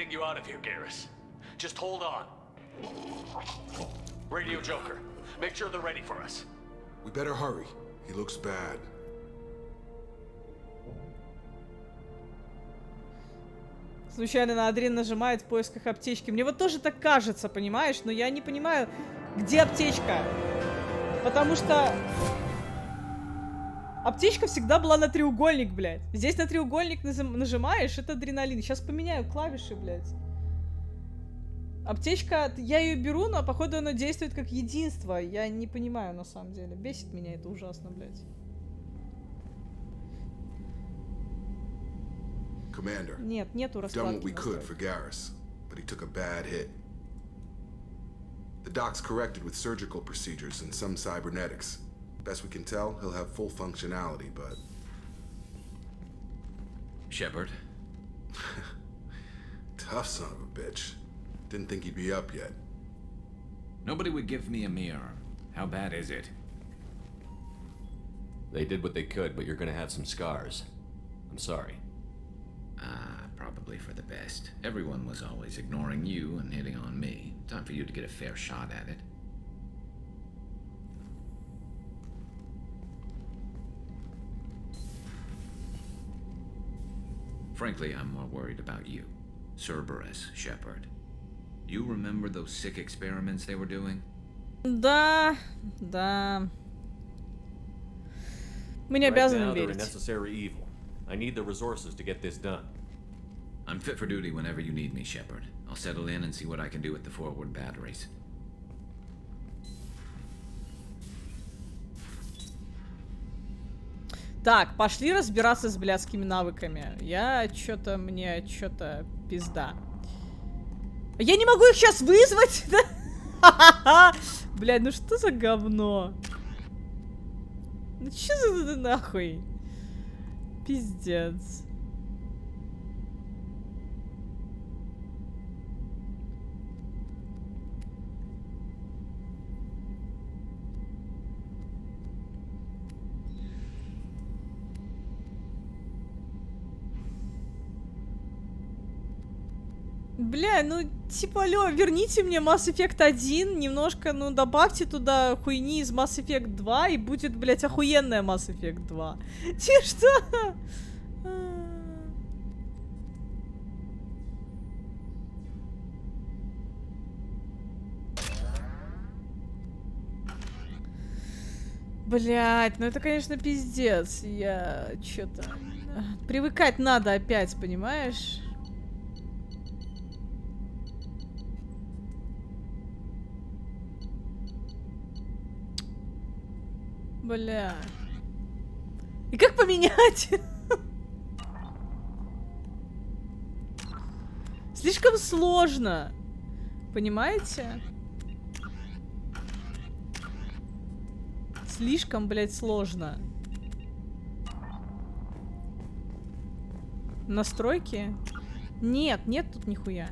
getting you out of here, Garrus. Just hold on. Radio Joker, make sure they're ready for us. We better hurry. He looks bad. Случайно на Адрен нажимает в поисках аптечки. Мне вот тоже так кажется, понимаешь? Но я не понимаю, где аптечка. Потому что... Аптечка всегда была на треугольник, блядь. Здесь на треугольник нажимаешь, это адреналин. Сейчас поменяю клавиши, блядь. Аптечка, я ее беру, но походу она действует как единство. Я не понимаю, на самом деле. Бесит меня это ужасно, блядь. Commander, нет, нету we've done what we раскладки. could for Garrus, but he took a bad hit. The doc's corrected with surgical procedures and some cybernetics. Best we can tell, he'll have full functionality, but... Shepard? Tough son of a bitch. Didn't think he'd be up yet. Nobody would give me a mirror. How bad is it? They did what they could, but you're gonna have some scars. I'm sorry. Probably for the best. Everyone was always ignoring you and hitting on me. Time for you to get a fair shot at it. Frankly, I'm more worried about you. Cerberus, Shepard. You remember those sick experiments they were doing? Да, да. Мы не обязаны верить. Necessary evil. I need the resources to get this done. I'm fit for duty whenever you need me, Shepard. I'll settle in and see what I can do with the forward batteries. Так, пошли разбираться с блядскими навыками. Мне чё-то пизда. Я не могу их сейчас вызвать! Блядь, ну что за говно? Ну чё за нахуй? Пиздец. Бля, ну, типа, алло, верните мне Mass Effect 1, немножко, ну, добавьте туда хуйни из Mass Effect 2, и будет, блядь, охуенная Mass Effect 2. Че, что? Блядь, ну это, конечно, пиздец. Я чё-то... Привыкать надо опять, понимаешь? Бля. И как поменять? Слишком сложно. Понимаете? Слишком, блядь, сложно. Настройки? Нет, нет тут нихуя.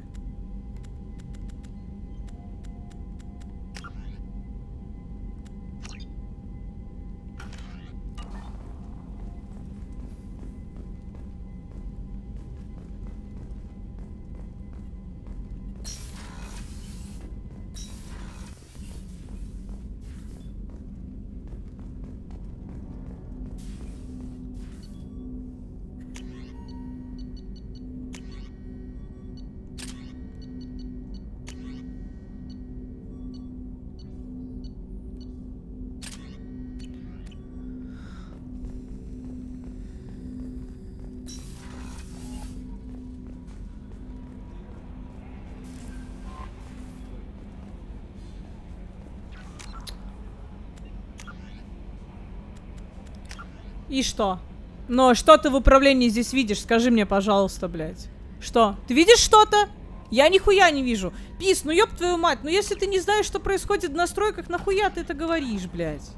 И что? Но что ты в управлении здесь видишь? Скажи мне, пожалуйста, блядь. Что? Ты видишь что-то? Я нихуя не вижу. Пис, ну ёб твою мать, ну если ты не знаешь, что происходит в настройках, нахуя ты это говоришь, блядь?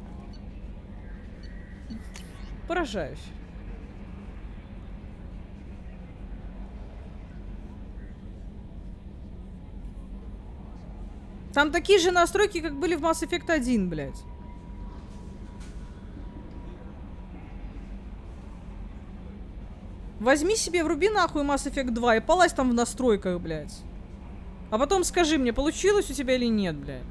Поражаюсь. Там такие же настройки, как были в Mass Effect 1, блядь. Возьми себе, вруби нахуй Mass Effect 2 и полазь там в настройках, блядь. А потом скажи мне, получилось у тебя или нет, блядь.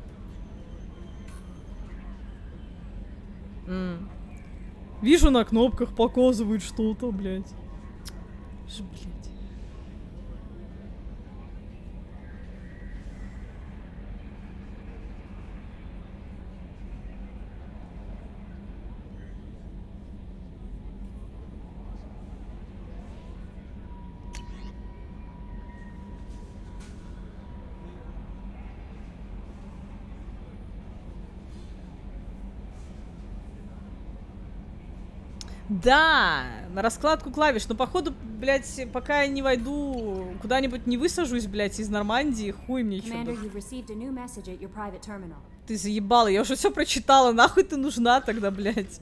Вижу, на кнопках показывают что-то, блядь. Блядь. Да, на раскладку клавиш, но походу, блядь, пока я не войду, куда-нибудь не высажусь, блядь, из Нормандии, хуй мне чё. Ты заебала, я уже все прочитала, нахуй ты нужна тогда, блядь.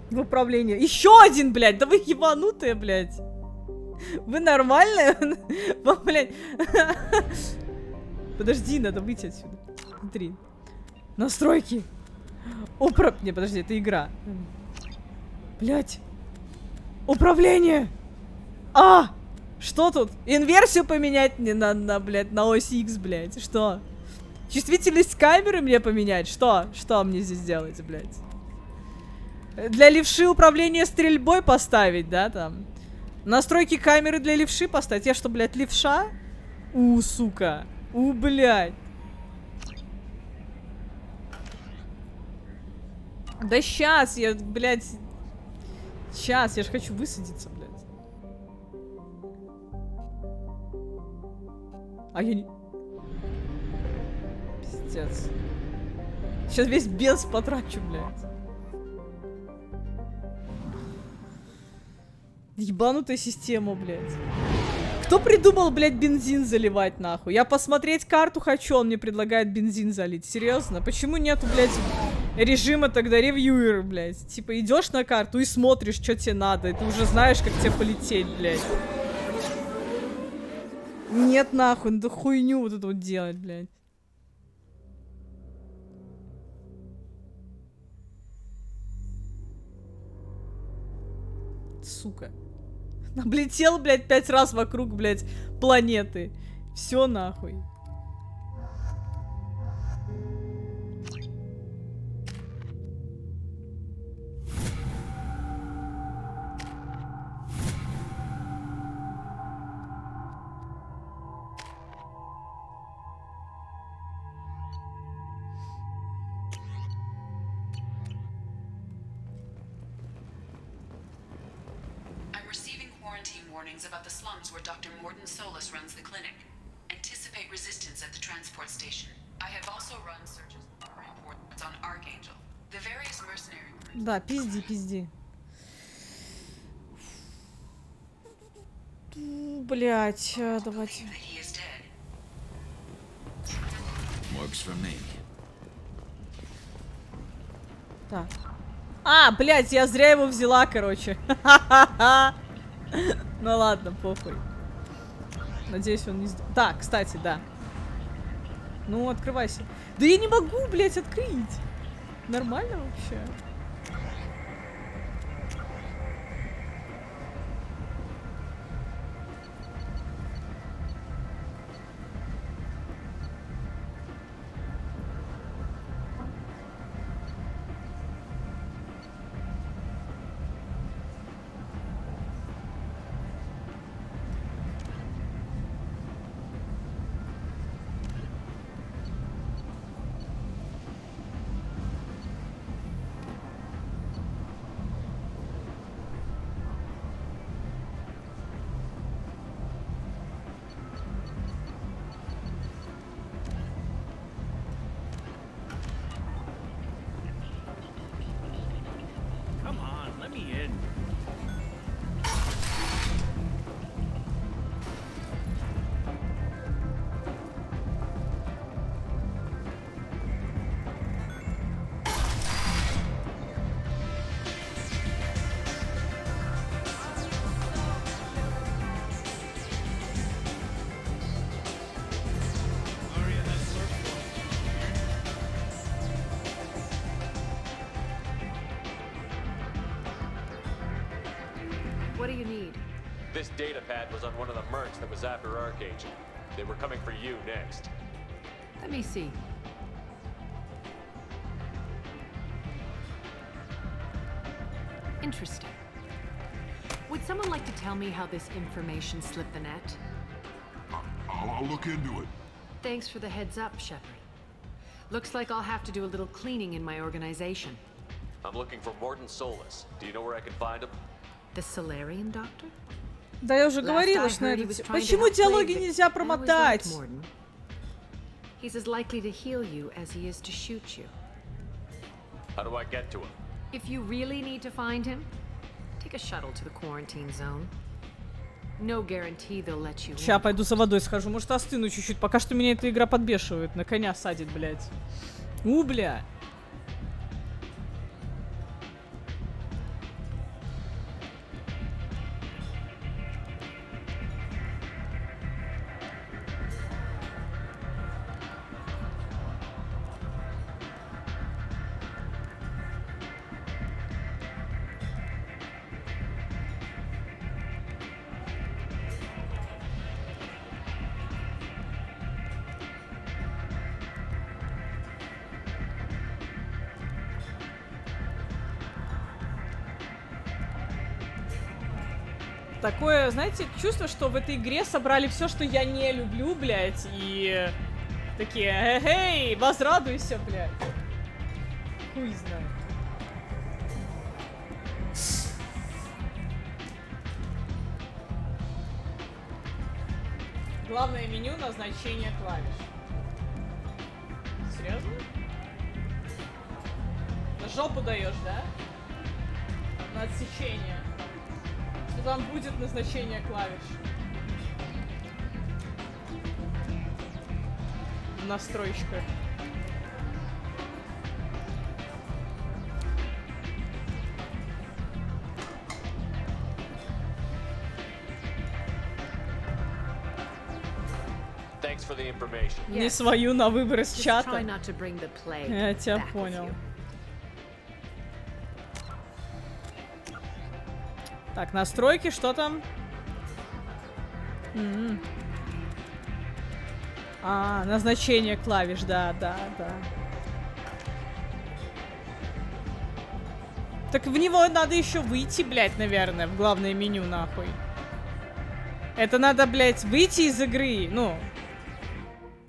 В управление. Еще один, блядь, да вы ебанутые, блядь. Вы нормальные? Блядь. Подожди, надо выйти отсюда. Смотри. Настройки. Не, подожди, это игра. Блядь. Управление. Что тут? Инверсию поменять мне надо, блядь, на ось X, блядь. Что? Чувствительность камеры мне поменять? Что? Что мне здесь делать, блядь? Для левши управление стрельбой поставить, да, там? Настройки камеры для левши поставить. Я что, блядь, левша? Сука. Блядь. Да сейчас я, блядь. Сейчас, я же хочу высадиться, блядь. А я не... Пиздец. Сейчас весь бенз потрачу, блядь. Ебанутая система, блядь. Кто придумал, блядь, бензин заливать, нахуй? Я посмотреть карту хочу, он мне предлагает бензин залить. Серьезно? Почему нету, блядь, режима тогда ревьюер, блядь? Типа, идешь на карту и смотришь, что тебе надо. И ты уже знаешь, как тебе полететь, блядь. Нет, нахуй, надо хуйню вот эту вот делать, блядь. Сука. Облетел, блядь, 5 раз вокруг, блядь, планеты. Все нахуй. About the slums where Dr. Morden Solus runs the clinic. Anticipate resistance at the transport station. I have also run searches reports on Archangel. The various mercenary groups. Да, пизди. Блять, давайте. Так. Блять, я зря его взяла, короче. Ну ладно, похуй. Надеюсь, он не... Так, кстати, да. Ну, открывайся. Да я не могу, блядь, открыть. Нормально вообще? What do you need? This data pad was on one of the mercs that was after Archangel. They were coming for you next. Let me see. Interesting. Would someone like to tell me how this information slipped the net? I'll look into it. Thanks for the heads up, Shepard. Looks like I'll have to do a little cleaning in my organization. I'm looking for Morton Solus. Do you know where I can find him? The Solarian doctor? Да я уже говорила, что на это... Почему диалоги нельзя промотать? He's as likely to heal you as he is to shoot you. How do I get to him? If you really need to find him, take a shuttle to the quarantine zone. No guarantee they'll let you in. Ща пойду за водой схожу, может остыну чуть-чуть. Пока что меня эта игра подбешивает, на коня садит, блядь. Бля. Такое, знаете, чувство, что в этой игре собрали все, что я не люблю, блядь, и такие, эй, возрадуйся, блядь. Хуй знает. Главное меню — назначение клавиш. Серьезно? На жопу даешь, да? На отсечение. Что там будет назначение клавиш. Настройщика. Не свою на выбор из чата. Я тебя понял. Так, настройки, что там? А, назначение клавиш, да. Так в него надо еще выйти, блядь, наверное, в главное меню, нахуй. Это надо, блядь, выйти из игры, ну.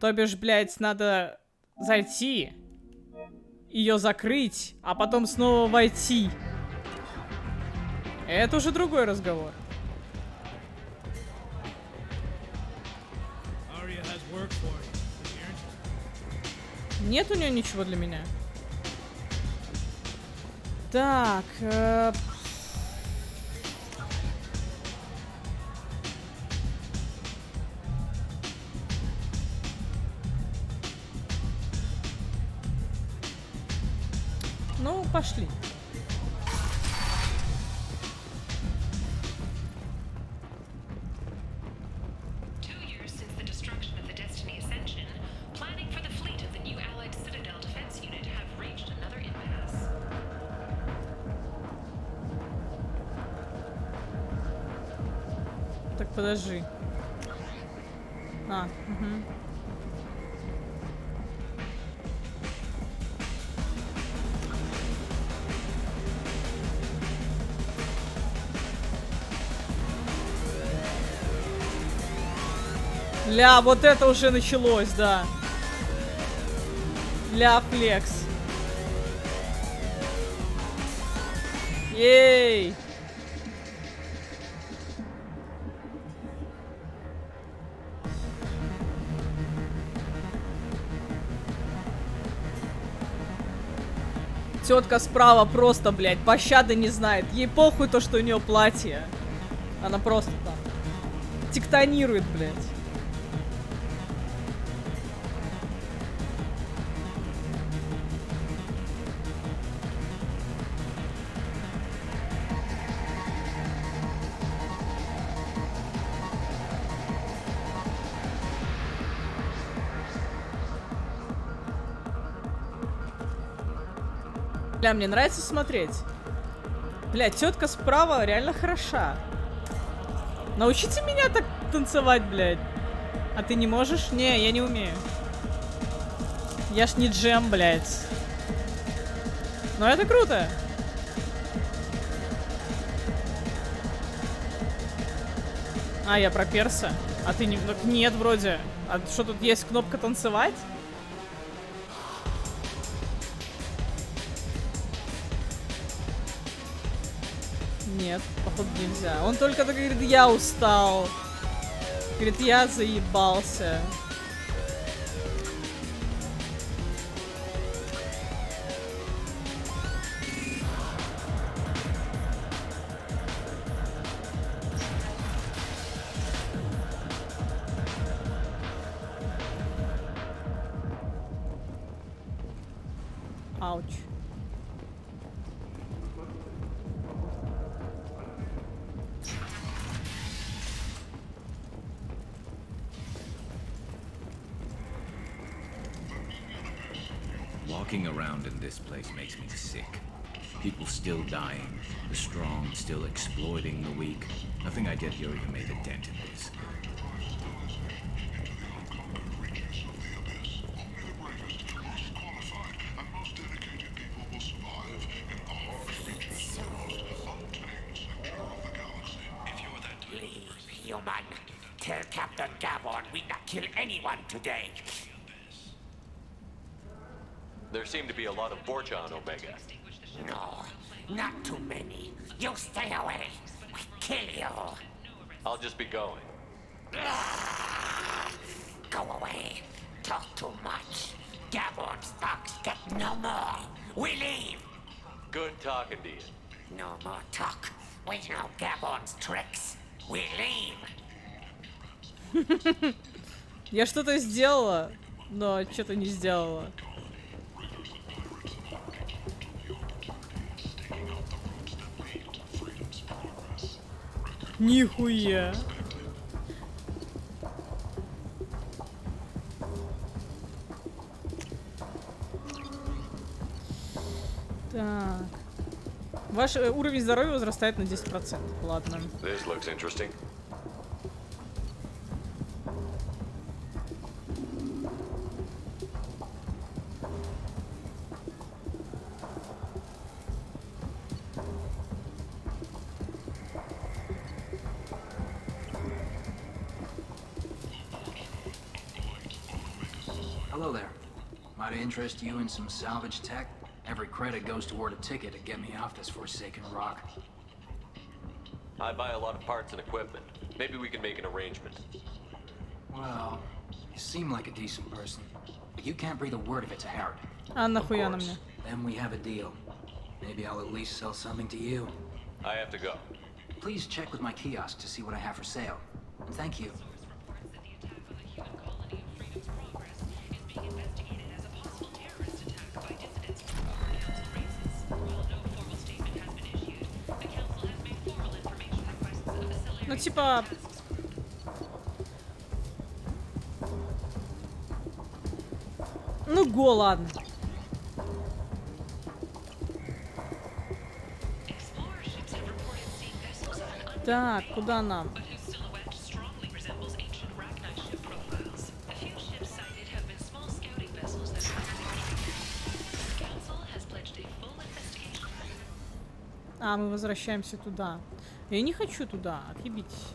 То бишь, блядь, надо зайти, ее закрыть, а потом снова войти. Это уже другой разговор. Нет у нее ничего для меня. Так. Ну, пошли. Так, подожди. А, угу. Ля, вот это уже началось, да. Ля, флекс. Ей! Тетка справа просто, блядь, пощады не знает. Ей похуй то, что у нее платье. Она просто там тектонирует, блядь. Бля, мне нравится смотреть. Бля, тетка справа реально хороша. Научите меня так танцевать, блядь. А ты не можешь? Не, я не умею. Я ж не джем, блядь. Но это круто. А, я проперся. А ты не... Нет, вроде. А что, тут есть кнопка танцевать? Нет, походу нельзя. Он только говорит, я устал. Говорит, я заебался. Ауч. Walking around in this place makes me sick. People still dying, the strong still exploiting the weak. Nothing I did here even made a dent in this. Human, tell Captain Gavon we not kill anyone today. There seem to be a lot of Borgia on Omega. No, not too many. You stay away. We kill you. I'll just be going. Go away. Talk too much. Gavon's thugs get no more. We leave. Good talking to you. No more talk. We know Gavon's tricks. We leave. Я что-то сделала, но что-то не сделала. Нихуя. Так. Ваш уровень здоровья возрастает на 10%. Ладно. This looks interesting. Hello there. Might I interest you in some salvage tech? Every credit goes toward a ticket to get me off this forsaken rock. I buy a lot of parts and equipment. Maybe we can make an arrangement. Well, you seem like a decent person, but you can't breathe a word of it to Harrod. А нахуя на мне? Then we have a deal. Maybe I'll at least sell something to you. I have to go. Please check with my kiosk to see what I have for sale. And thank you. Ну, типа... Ну, го, ладно. Так, куда нам? А, мы возвращаемся туда. Я не хочу туда, отъебитесь.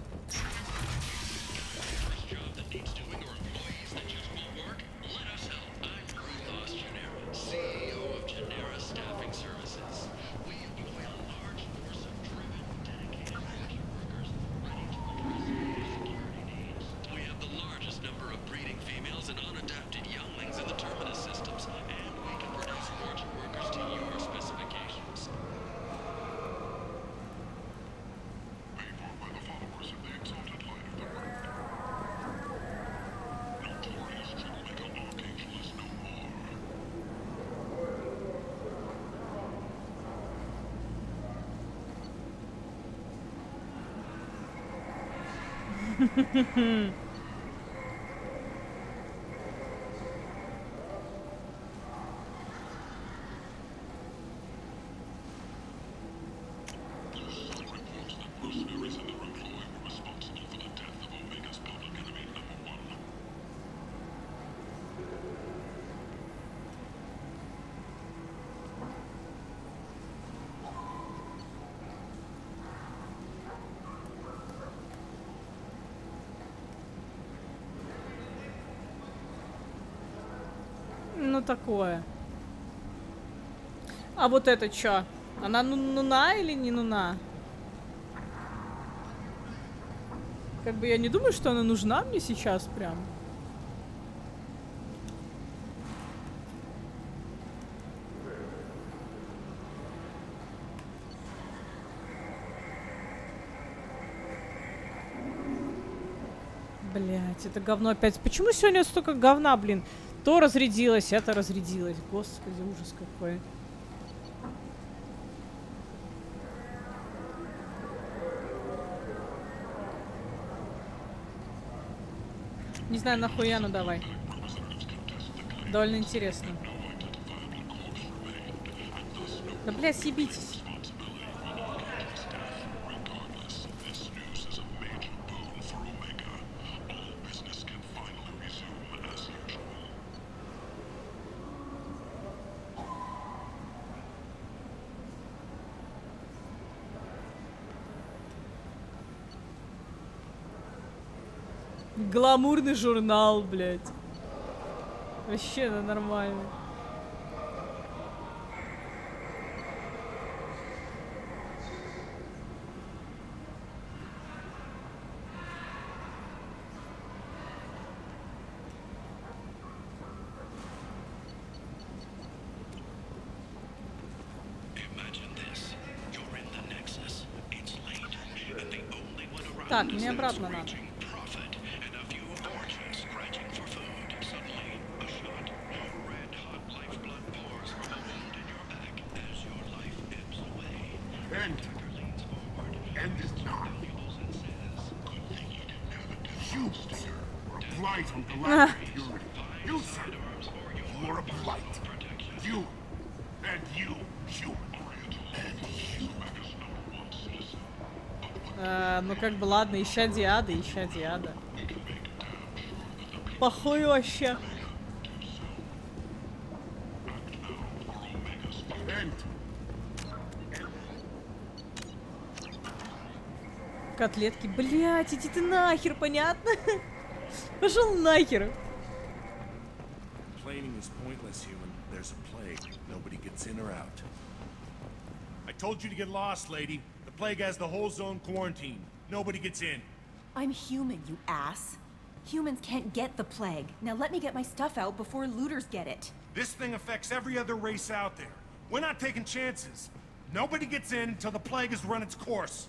такое? А вот это чё? Она нуна или не нуна? Как бы я не думаю, что она нужна мне сейчас прям. Блять, это говно опять. Почему сегодня столько говна, блин? То разрядилось, это разрядилось. Господи, ужас какой. Не знаю, нахуя, ну давай. Довольно интересно. Да, блядь, съебитесь. Гламурный журнал, блядь. Вообще, ну, нормально. Так, мне обратно надо. End is not. You, sir, are a blight on galactic purity. You, sir, you are a blight. You, and you, human. And you. Ну как бы ладно, ища Диада. Похуй вообще. Котлетки. Блять, иди ты нахер, понятно? Пошел нахер. Complaining is pointless, human. There's a plague. Nobody gets in or out. I told you to get lost, lady. The plague has the whole zone quarantined. Nobody gets in. I'm human, you ass. Humans can't get the plague. Now let me get my stuff out before looters get it. This thing affects every other race out there. We're not taking chances. Nobody gets in until the plague has run its course.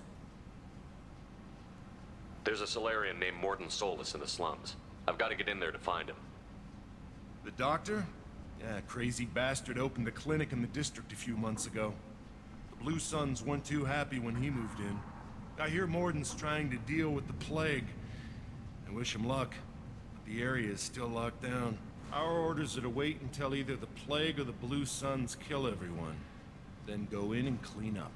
There's a Solarian named Morden Solus in the slums. I've got to get in there to find him. The doctor? Yeah, crazy bastard opened a clinic in the district a few months ago. The Blue Suns weren't too happy when he moved in. I hear Morden's trying to deal with the plague. I wish him luck, but the area is still locked down. Our orders are to wait until either the plague or the Blue Suns kill everyone. Then go in and clean up.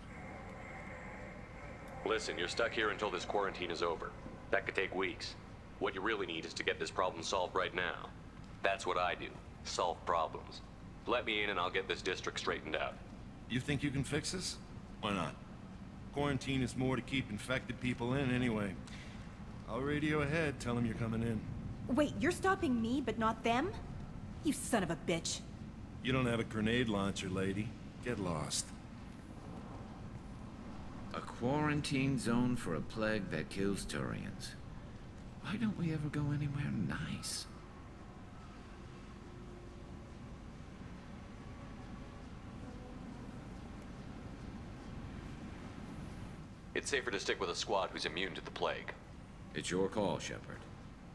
Listen, you're stuck here until this quarantine is over. That could take weeks. What you really need is to get this problem solved right now. That's what I do. Solve problems. Let me in and I'll get this district straightened out. You think you can fix this? Why not? Quarantine is more to keep infected people in anyway. I'll radio ahead, tell them you're coming in. Wait, you're stopping me, but not them? You son of a bitch. You don't have a grenade launcher, lady. Get lost. A quarantine zone for a plague that kills Turians. Why don't we ever go anywhere nice? It's safer to stick with a squad who's immune to the plague. It's your call, Shepard.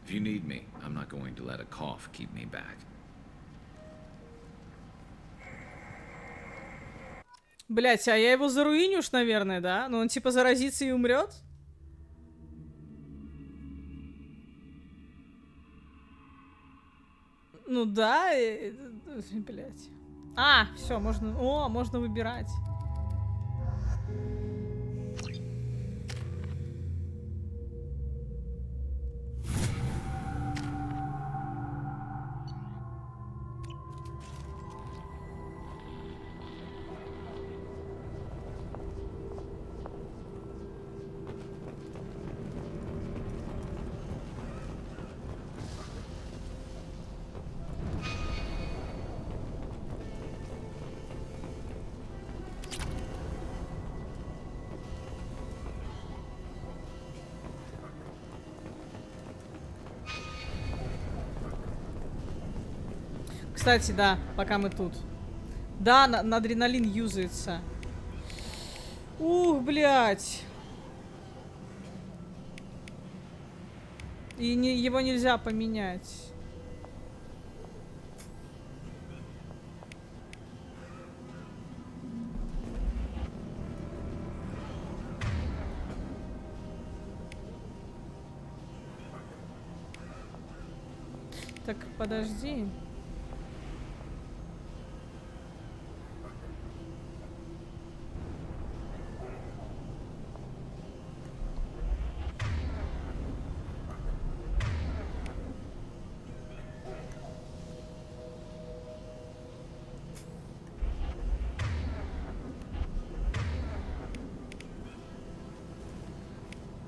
If you need me, I'm not going to let a cough keep me back. Блять, а я его заруиню уж, наверное, да? Ну он типа заразится и умрет? Ну да, блять. А, все, можно. О, можно выбирать. кстати, да, пока мы тут. Да, на адреналин юзается. Ух, блядь. И его нельзя поменять. Так, подожди.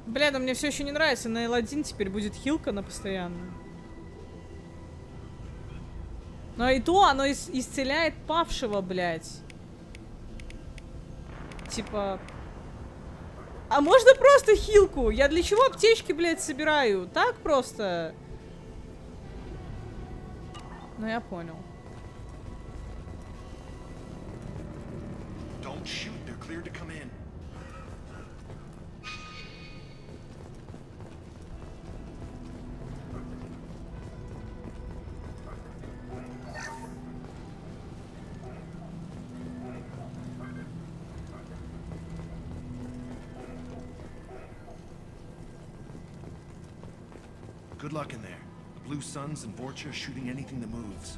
Бля, да мне все еще не нравится. На L1 теперь будет хилка на постоянно. Но и то оно исцеляет павшего, блядь. Типа... А можно просто хилку? Я для чего аптечки, блядь, собираю? Так просто? Ну, я понял. Don't shoot, they're cleared to come in. Good luck in there. The Blue Suns and Vorcha shooting anything that moves.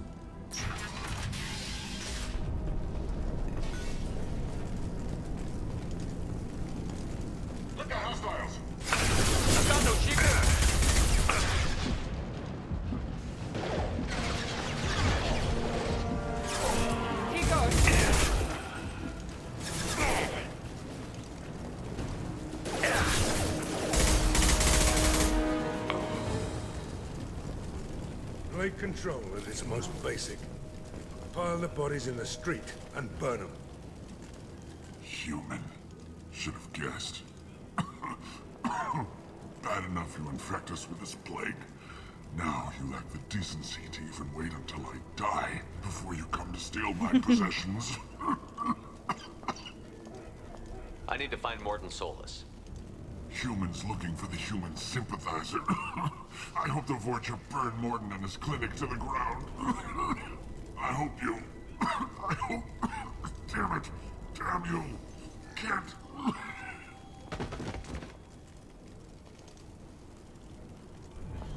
Look at hostiles! I've got no chica! He goes. Great control at its most basic. Pile the bodies in the street and burn them. Human. Should have guessed. Bad enough you infect us with this plague. Now you lack the decency to even wait until I die before you come to steal my possessions. I need to find Morton Solus. Humans looking for the human sympathizer. I hope the Vorcha burn Morton and his clinic to the ground. I hope you... I hope... Damn it. Damn you. Can't...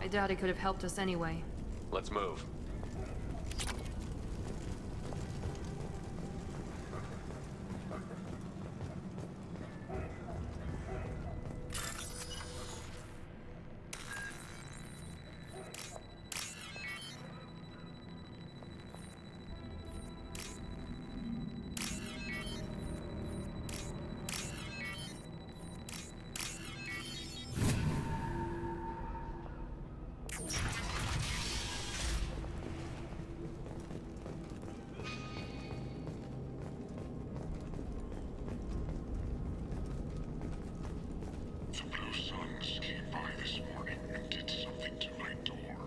I doubt he could have helped us anyway. Let's move. Some of those sons came by this morning and did something to my door.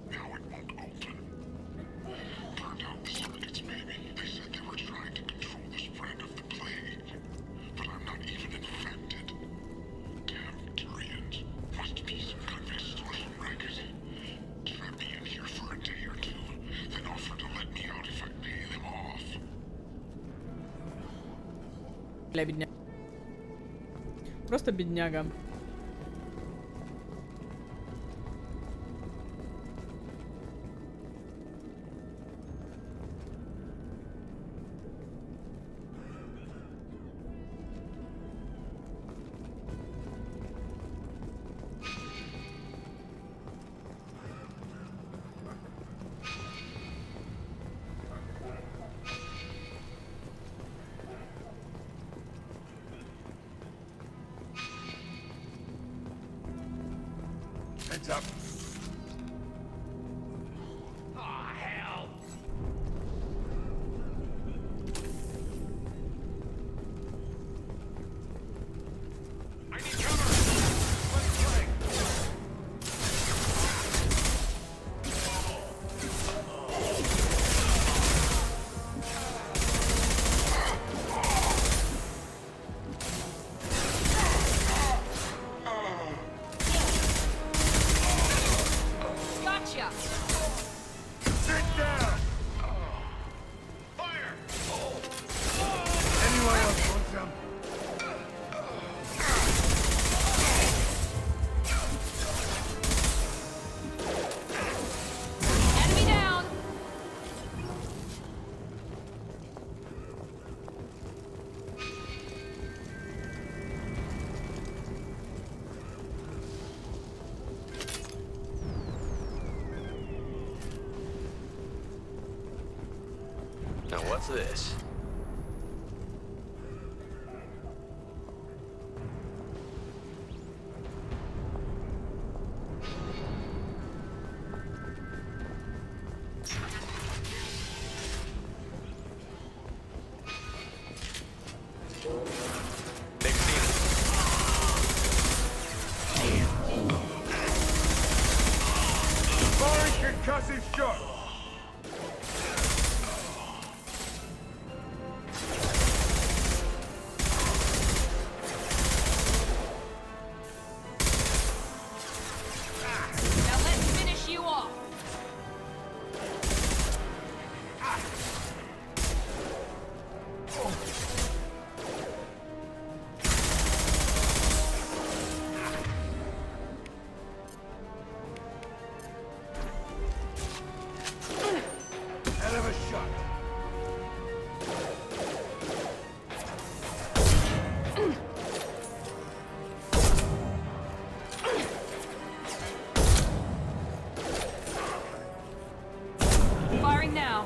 Now it won't open. Turned out the surrogates maybe. They said they were trying to control the spread of the plague. But I'm not even infected. Damn Turians. Must be some kind of extortion racket. Trap me in here for a day or two, then offer to let me out if I pay them off. Бля, бедняга. Просто бедняга. Heads up. Ah, hell! I need cover! Let's play! What's this? Firing concussive shot! Now let's finish you off. Hell of a shot. Firing now.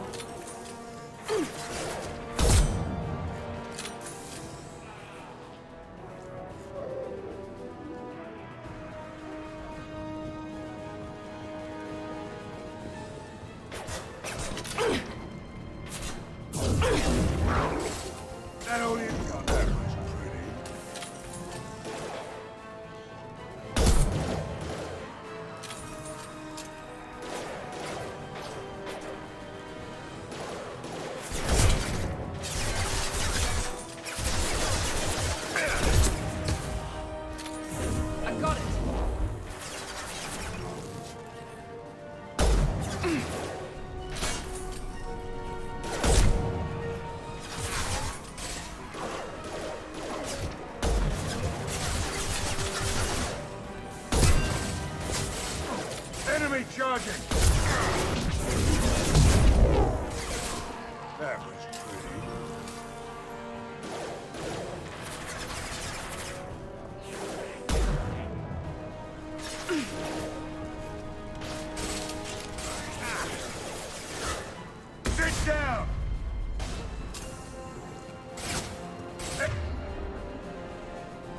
That only got that much pretty. I got it. Enemy charging! That was pretty. Sit down!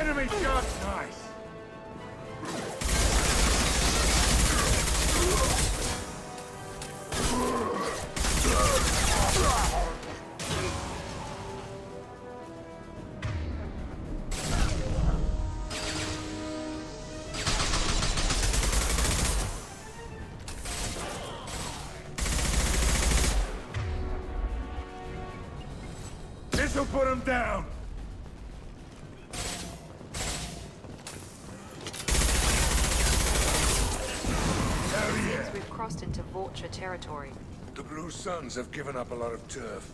Enemy shot! Nice! This'll put him down! Hell yeah! We've crossed into Vulture territory. The Blue Suns have given up a lot of turf.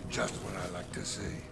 Just what I like to see.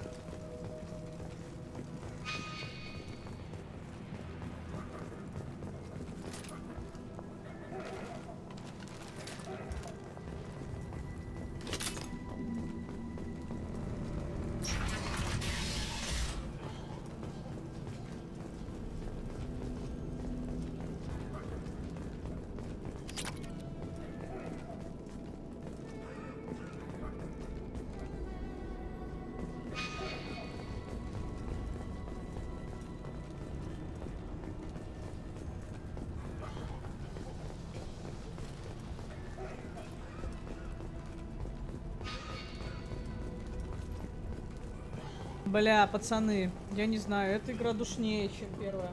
Бля, пацаны, я не знаю, эта игра душнее, чем первая.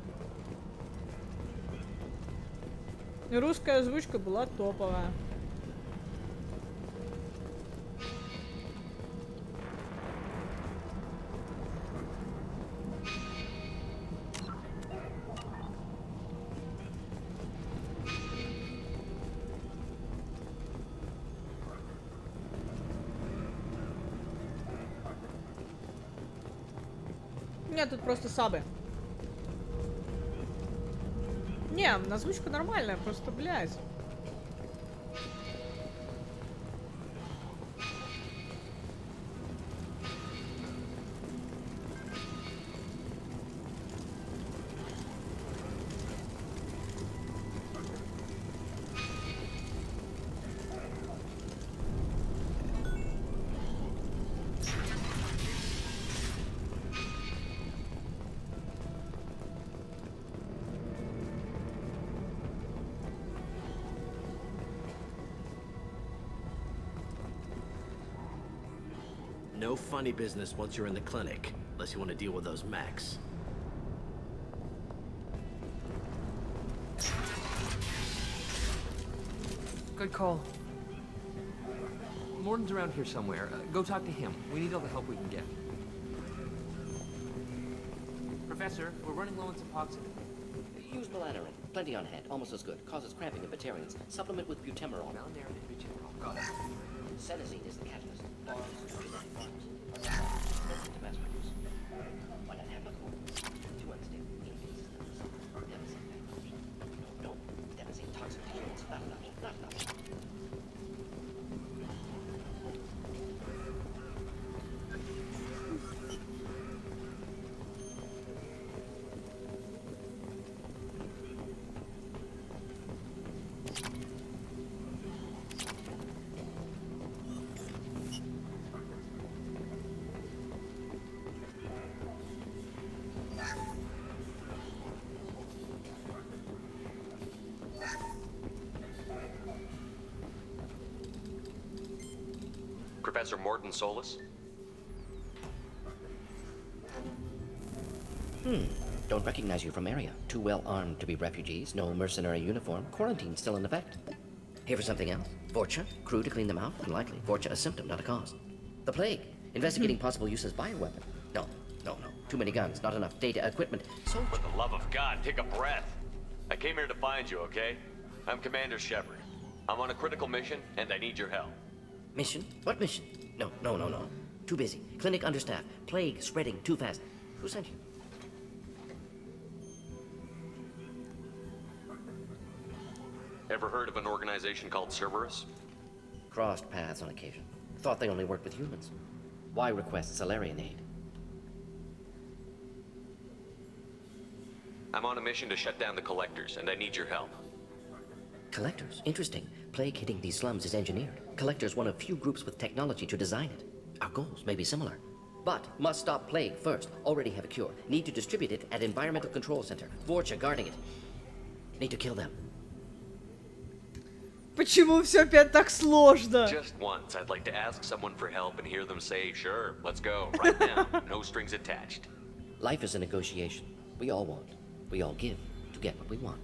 И русская озвучка была топовая. Нет, тут просто сабы. Не, озвучка нормальная, просто, блядь. No funny business once you're in the clinic, unless you want to deal with those mechs. Good call. Morton's around here somewhere. Go talk to him. We need all the help we can get. Professor, we're running low on Suboxone. Use melanorin. Plenty on hand. Almost as good. Causes cramping in Batarians. Supplement with butemerol. Melanorin and butemerol. Got it. Senesine is the catalyst. Why not have a cool? To unstable. No, devastating toxic to humans. Not enough. Not enough. Professor Morton Solus? Don't recognize you from area. Too well armed to be refugees, no mercenary uniform, quarantine still in effect. Here for something else? Vorcha? Crew to clean them out? Unlikely. Vorcha a symptom, not a cause. The plague? Investigating possible use as bioweapon? No. Too many guns, not enough data, equipment. For the love of God, take a breath. I came here to find you, okay? I'm Commander Shepard. I'm on a critical mission, and I need your help. Mission? What mission? No. Too busy. Clinic understaffed. Plague spreading too fast. Who sent you? Ever heard of an organization called Cerberus? Crossed paths on occasion. Thought they only worked with humans. Why request Salarian aid? I'm on a mission to shut down the Collectors, and I need your help. Collectors? Interesting. Plague hitting these slums is engineered. Collectors one of few groups with technology to design it. Our goals may be similar. But must stop plague first. Already have a cure. Need to distribute it at Environmental Control Center. Vorcha guarding it. Need to kill them. Почему все опять так сложно? Just once, I'd like to ask someone for help and hear them say, sure, let's go, right now, no strings attached. Life is a negotiation. We all want. We all give to get what we want.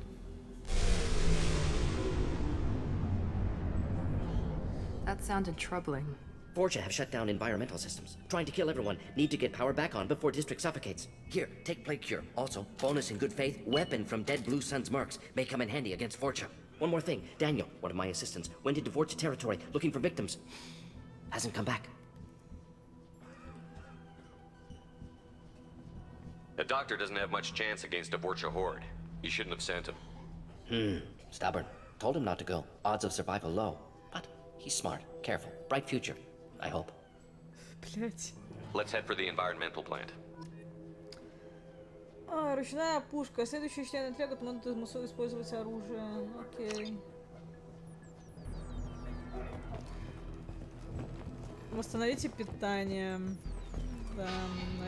That sounded troubling. Vorcha have shut down environmental systems. Trying to kill everyone. Need to get power back on before district suffocates. Here, take plague cure. Also, bonus in good faith, weapon from dead Blue Sun's mercs. May come in handy against Vorcha. One more thing. Daniel, one of my assistants, went into Vorcha territory looking for victims. Hasn't come back. The doctor doesn't have much chance against a Vorcha horde. You shouldn't have sent him. Stubborn. Told him not to go. Odds of survival low. But he's smart, careful, bright future. I hope. Блять. Let's head for the environmental plant. Ручная пушка. Следующий член отряда может массово использовать оружие. Окей. Восстановите питание. Да.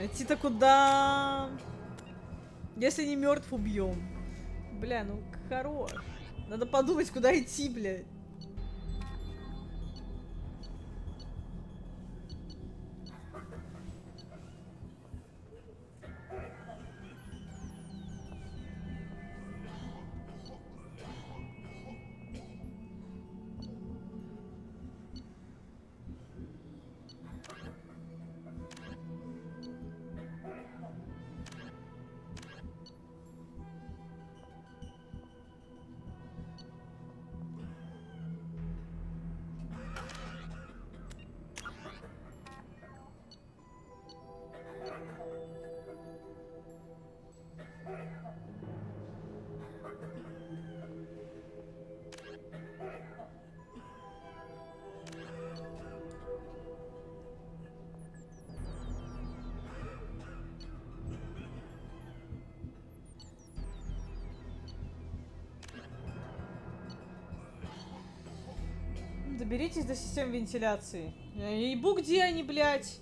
Идти-то куда? Если не мертв, убьем. Бля, ну хорош. Надо подумать, куда идти, блядь. Доберитесь до систем вентиляции. Я ебу, где они, блядь?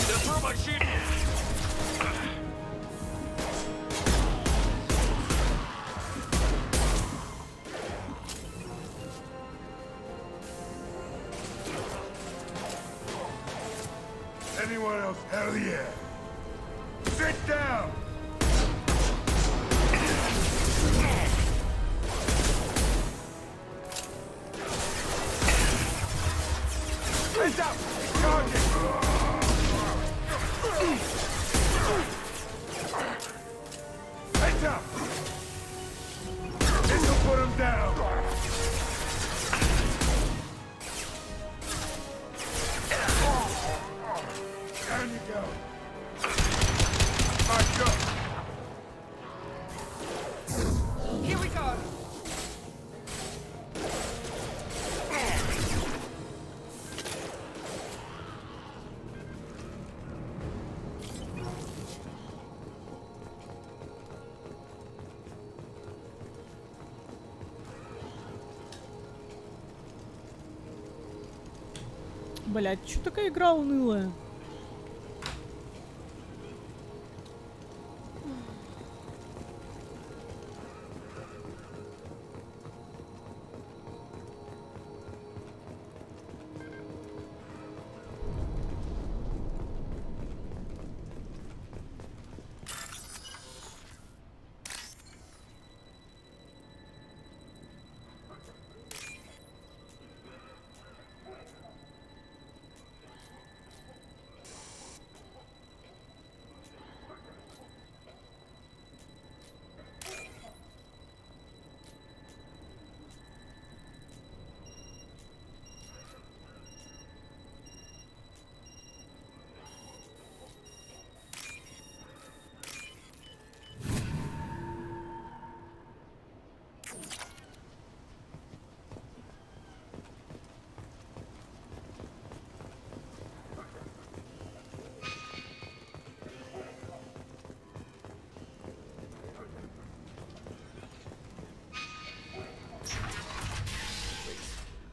Throw my shit. Anyone else? Hell yeah. Sit down! Heads up! Target! Heads up! This'll put him down! Down you go! March up! Here we go. Блять, чё такая игра унылая?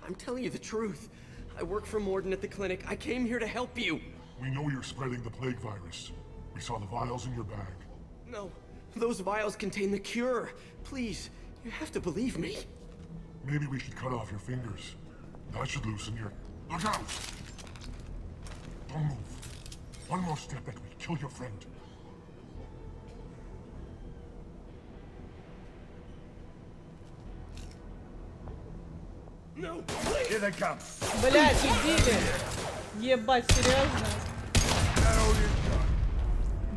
I'm telling you the truth. I work for Morden at the clinic. I came here to help you. We know you're spreading the plague virus. We saw the vials in your bag. No, those vials contain the cure. Please, you have to believe me. Maybe we should cut off your fingers. That should loosen your... Look out! Don't move. One more step and we kill your friend. No, please! Here they come. Блять, убили! Ебать, серьезно?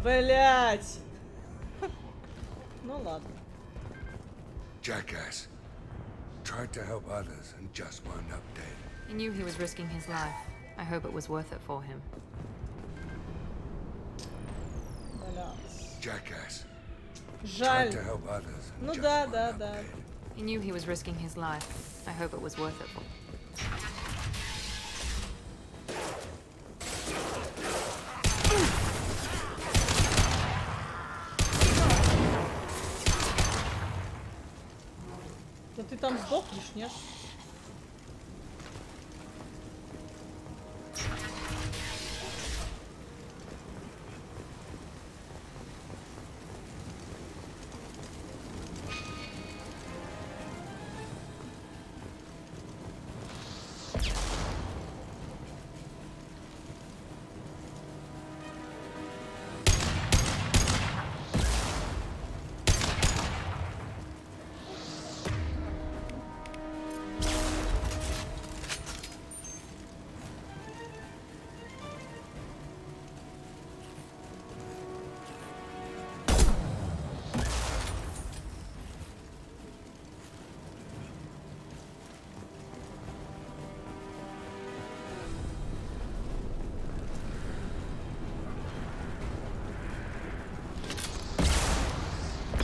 Блять! Ну ладно. Jackass. Tried to help others and just wound up dead. He knew he was risking his life. I hope it was worth it for him. Jackass. Жаль. Tried to help others and Ну just да, wound да, up да. dead. He knew he was risking his life. I hope it was worth it for him. Да ты там сдохнешь, нет?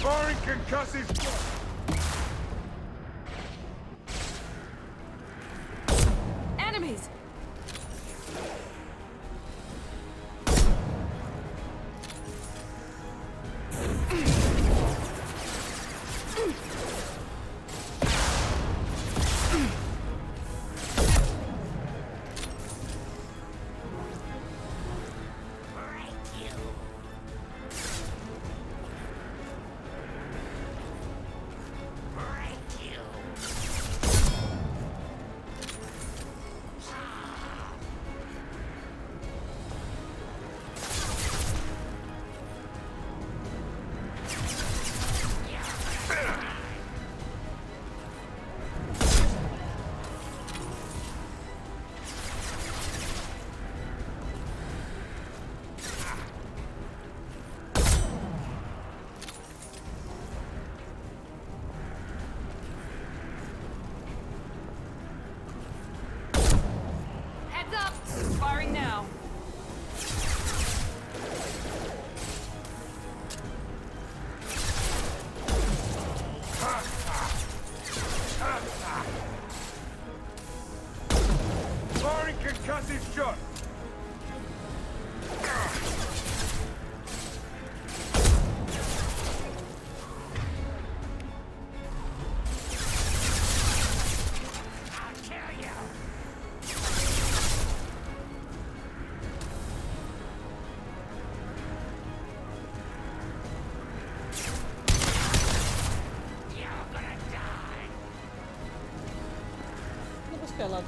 Firing concussive. Enemies! Concussive shot! Ну, пускай, ладно.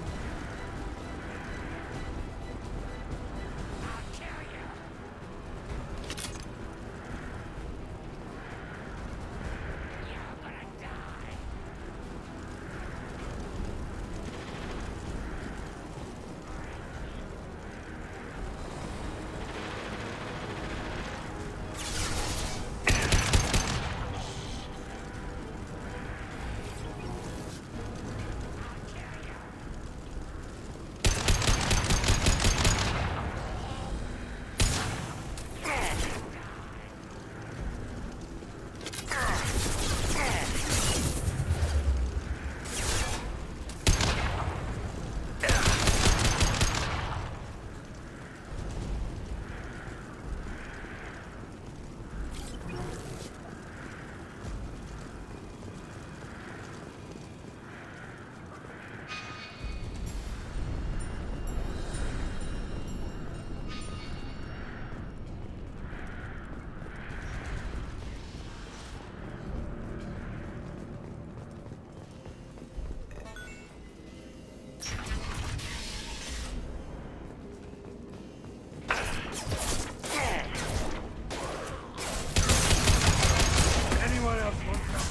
Anyone else want some?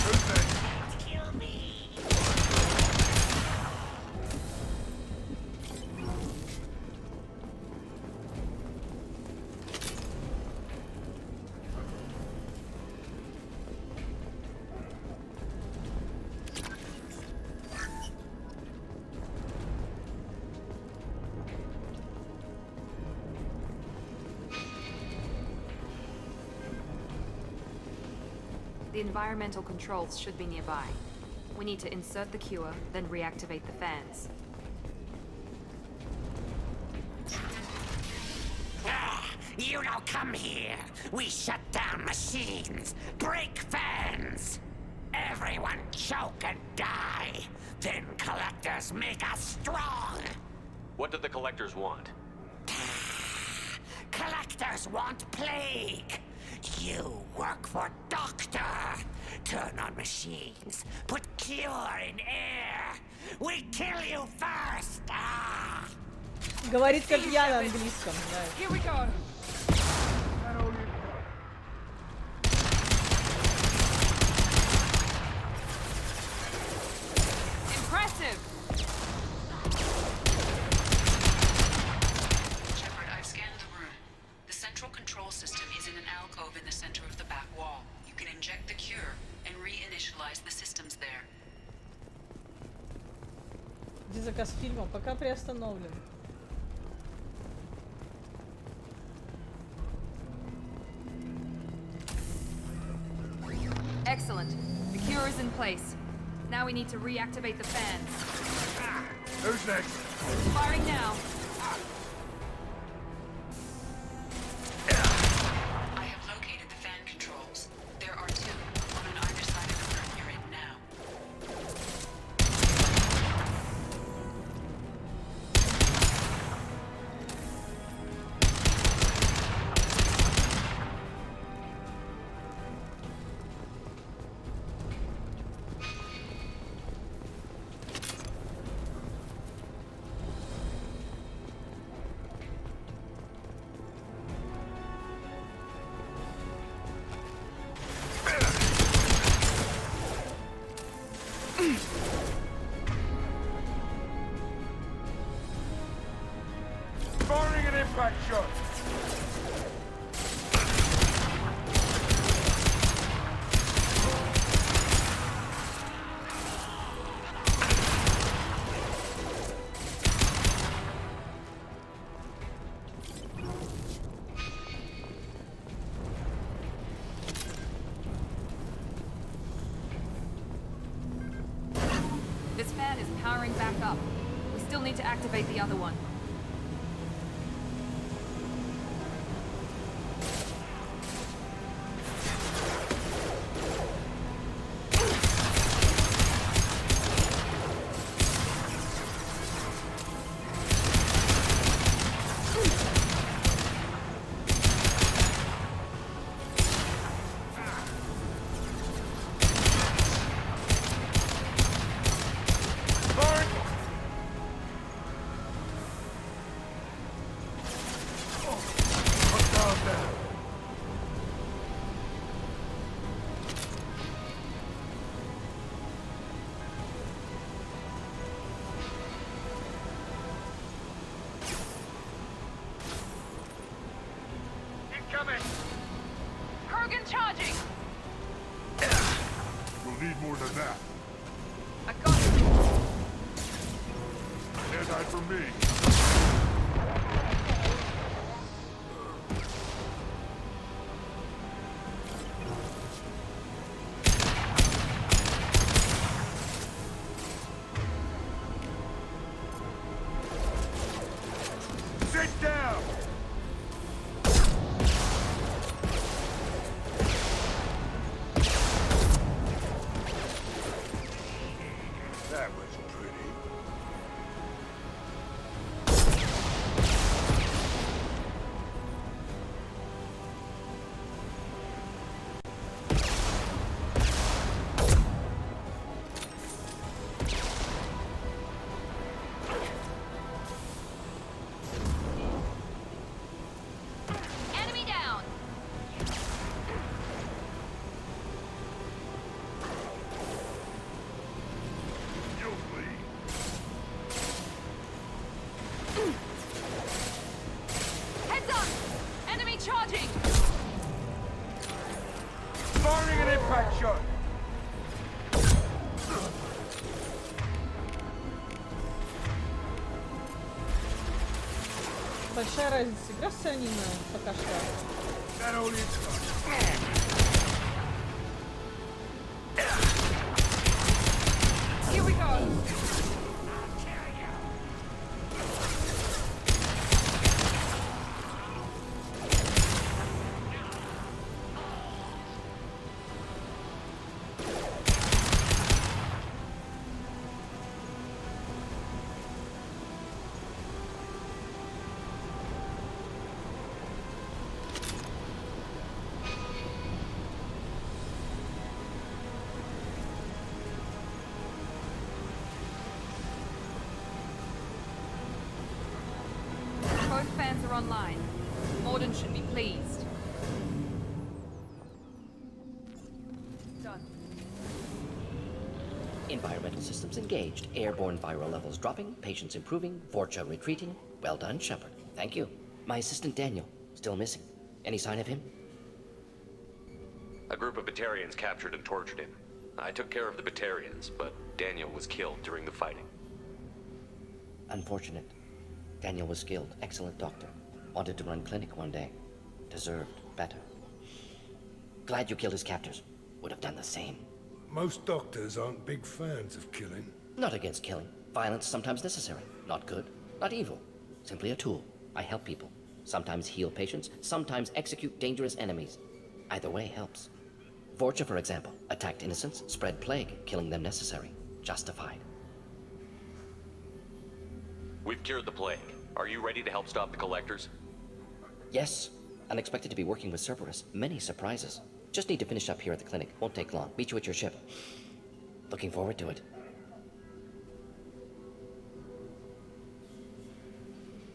Who's next? Kill me. The environmental controls should be nearby. We need to insert the cure, then reactivate the fans. You don't come here. We shut down machines, break fans. Everyone choke and die. Then collectors make us strong. What do the collectors want? Collectors want plague. You work for Doctor. Turn on machines. Put cure in air. We kill you first. Ah. Говорит, как я на английском, да. Here we go. Impressive. Shepard, I've scanned the room. The central control system is in an alcove in the center of the back wall. You can inject the cure and reinitialize the systems there. Где заказ фильма? Пока приостановлен. Excellent. The cure is in place. Now we need to reactivate the fans. Who's next? Firing now. I have located the fan controls. There are two, one on either side of the room you're in now. Firing an impact shot! This fan fan is powering back up. We still need to activate the other one. Kurgan charging! You'll need more than that. I got it! Anti for me. Sit down! That was pretty. Enemy down! You'll bleed. Heads up! Enemy charging! Firing an impact shot! Большая разница. Игра с аниме пока что. That only Here we go! Both fans are online. Morden should be pleased. Done. Environmental systems engaged. Airborne viral levels dropping. Patients improving. Vorcha retreating. Well done, Shepard. Thank you. My assistant Daniel, still missing. Any sign of him? A group of Batarians captured and tortured him. I took care of the Batarians, but Daniel was killed during the fighting. Unfortunate. Daniel was skilled, excellent doctor. Wanted to run clinic one day. Deserved better. Glad you killed his captors. Would have done the same. Most doctors aren't big fans of killing. Not against killing. Violence sometimes necessary. Not good, not evil. Simply a tool. I help people. Sometimes heal patients, sometimes execute dangerous enemies. Either way helps. Vorcha, for example, attacked innocents, spread plague, killing them necessary. Justified. We've cured the plague. Are you ready to help stop the collectors? Yes. Unexpected to be working with Cerberus. Many surprises. Just need to finish up here at the clinic. Won't take long. Meet you at your ship. Looking forward to it.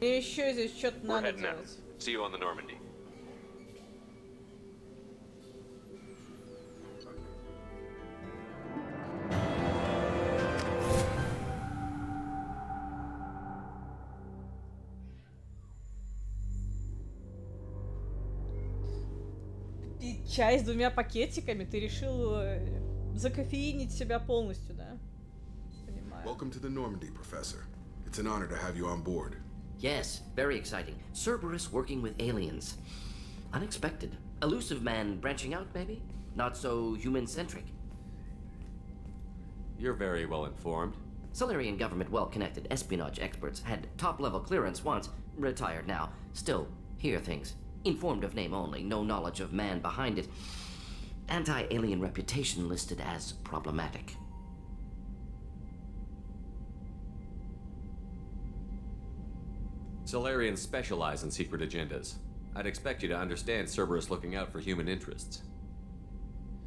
И еще здесь что-то We're надо heading out. делать. See you on the Normandy. И чай с 2 пакетиками? Ты решил закофеинить себя полностью, да? Понимаю. Welcome to the Normandy, Professor. It's an honor to have you on board. Yes, very exciting. Cerberus working with aliens. Unexpected. Elusive man branching out, maybe? Not so human-centric. You're very well informed. Solarian government well-connected espionage experts had top-level clearance once, retired now, still hear things. Informed of name only, no knowledge of man behind it. Anti-alien reputation listed as problematic. Solarians specialize in secret agendas. I'd expect you to understand Cerberus looking out for human interests.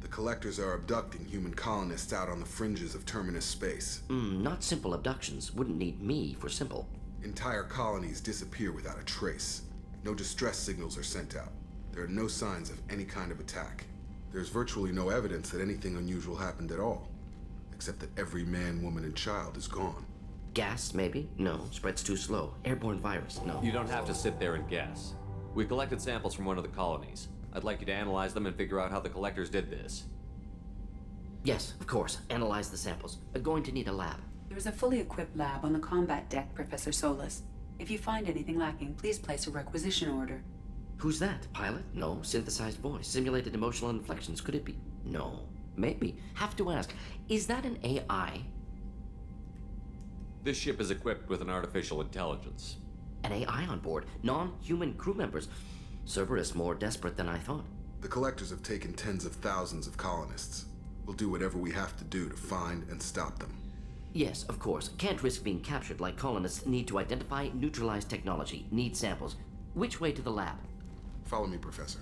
The Collectors are abducting human colonists out on the fringes of Terminus space. Not simple abductions. Wouldn't need me for simple. Entire colonies disappear without a trace. No distress signals are sent out. There are no signs of any kind of attack. There's virtually no evidence that anything unusual happened at all. Except that every man, woman, and child is gone. Gas, maybe? No. Spreads too slow. Airborne virus? No. You don't have to sit there and guess. We collected samples from one of the colonies. I'd like you to analyze them and figure out how the Collectors did this. Yes, of course. Analyze the samples. Going to need a lab. There's a fully equipped lab on the combat deck, Professor Solis. If you find anything lacking, please place a requisition order. Who's that? Pilot? No. Synthesized voice. Simulated emotional inflections. Could it be? No. Maybe. Have to ask. Is that an AI? This ship is equipped with an artificial intelligence. An AI on board? Non-human crew members? Cerberus more desperate than I thought. The Collectors have taken tens of thousands of colonists. We'll do whatever we have to do to find and stop them. Yes, of course. Can't risk being captured like colonists need to identify, neutralize technology, need samples. Which way to the lab? Follow me, Professor.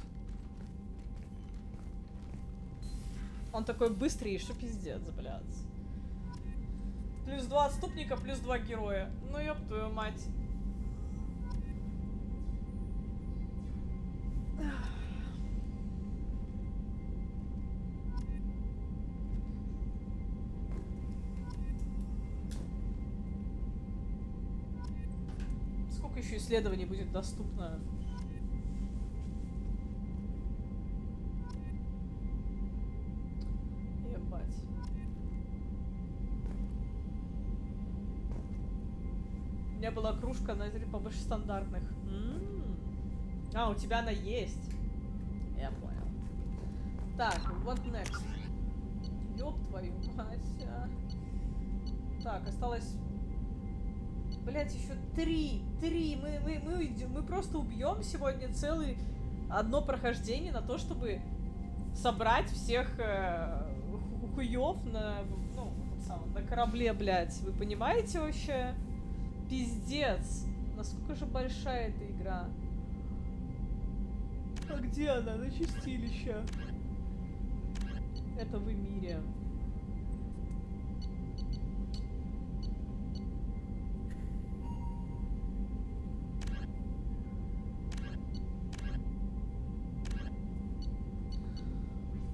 Он такой быстрый, что пиздец, блядь. Плюс 2 отступника, плюс 2 героя. Ну ёб твою мать. Сколько еще исследований будет доступно? Ебать. У меня была кружка, но это побольше стандартных. А, у тебя она есть. Я понял. Так, what next? Ёб твою мать. Так, осталось... Блять, еще 3. Мы просто убьем сегодня одно прохождение на то, чтобы собрать всех хуёв на корабле, блять. Вы понимаете вообще? Пиздец. Насколько же большая эта игра? А где она? На чистилище. Это в мире.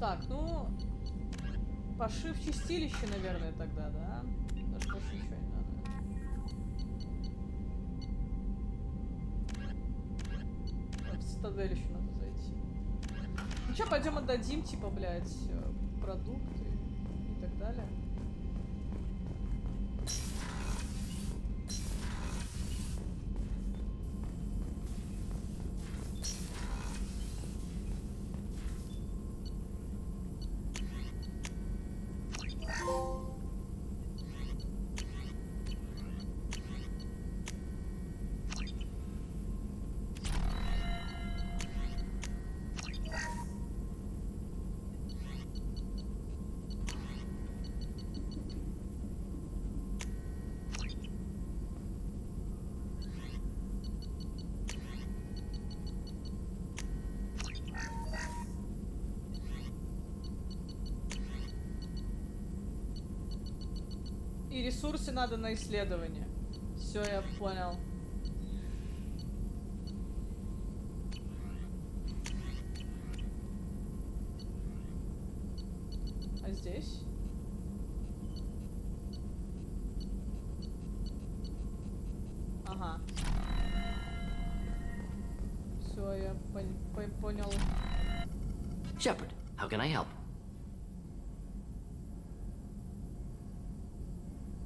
Так, ну... Пошив чистилище, наверное, тогда, да? Даже больше ничего не надо. В цитадель еще надо зайти. Ну что, пойдем отдадим, типа, блядь, продукты и так далее. И ресурсы надо на исследование. Все, я понял. А здесь? Ага. Все, я понял. Shepard, how can I help?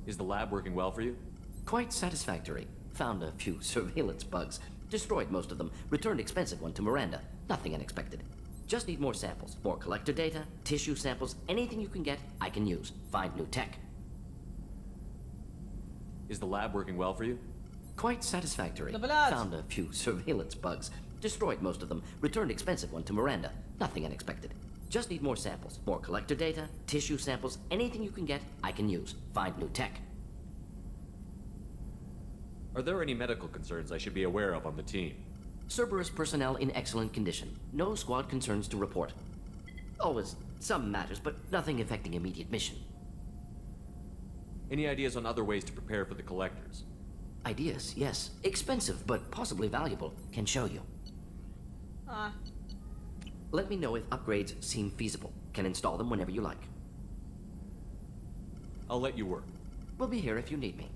Is the lab working well for you? Quite satisfactory. Found a few surveillance bugs. Destroyed most of them. Returned expensive one to Miranda. Nothing unexpected. Just need more samples. More collector data, tissue samples, anything you can get, I can use. Find new tech. Is the lab working well for you? Quite satisfactory. Да, блядь. Found a few surveillance bugs. Destroyed most of them. Returned expensive one to Miranda. Nothing unexpected. Just need more samples. More collector data, tissue samples, anything you can get, I can use. Find new tech. Are there any medical concerns I should be aware of on the team? Cerberus personnel in excellent condition. No squad concerns to report. Always some matters, but nothing affecting immediate mission. Any ideas on other ways to prepare for the collectors? Ideas, yes. Expensive, but possibly valuable. Can show you. А, Let me know if upgrades seem feasible. Can install them whenever you like. I'll let you work. We'll be here if you need me.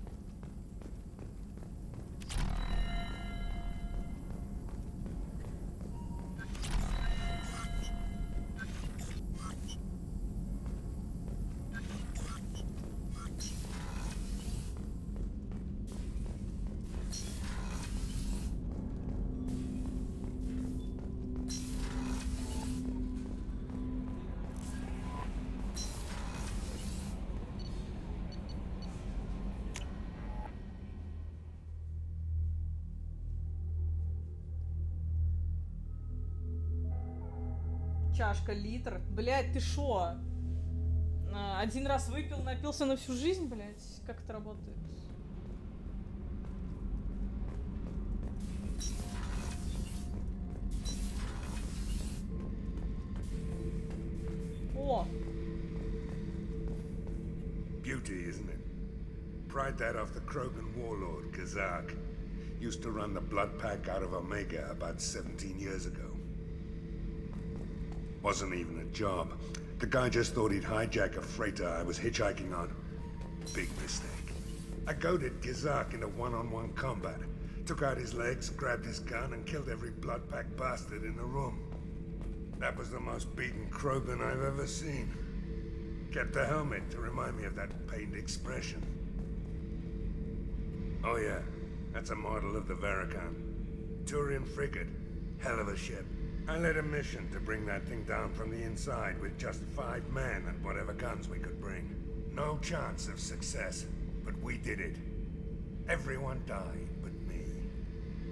чашка, литр. Блядь, ты шо? Один раз выпил, напился на всю жизнь, блядь? Как это работает? О! Beauty, isn't it? Pried that off the Krogan warlord, Kazak. Used to run the blood pack out of Omega about 17 years ago. Wasn't even a job. The guy just thought he'd hijack a freighter I was hitchhiking on. Big mistake. I goaded Kazak into one-on-one combat. Took out his legs, grabbed his gun, and killed every blood pack bastard in the room. That was the most beaten Krogan I've ever seen. Kept a helmet to remind me of that pained expression. Oh yeah, that's a model of the Veracon. Turian frigate. Hell of a ship. I led a mission to bring that thing down from the inside with just 5 men and whatever guns we could bring. No chance of success, but we did it. Everyone died but me.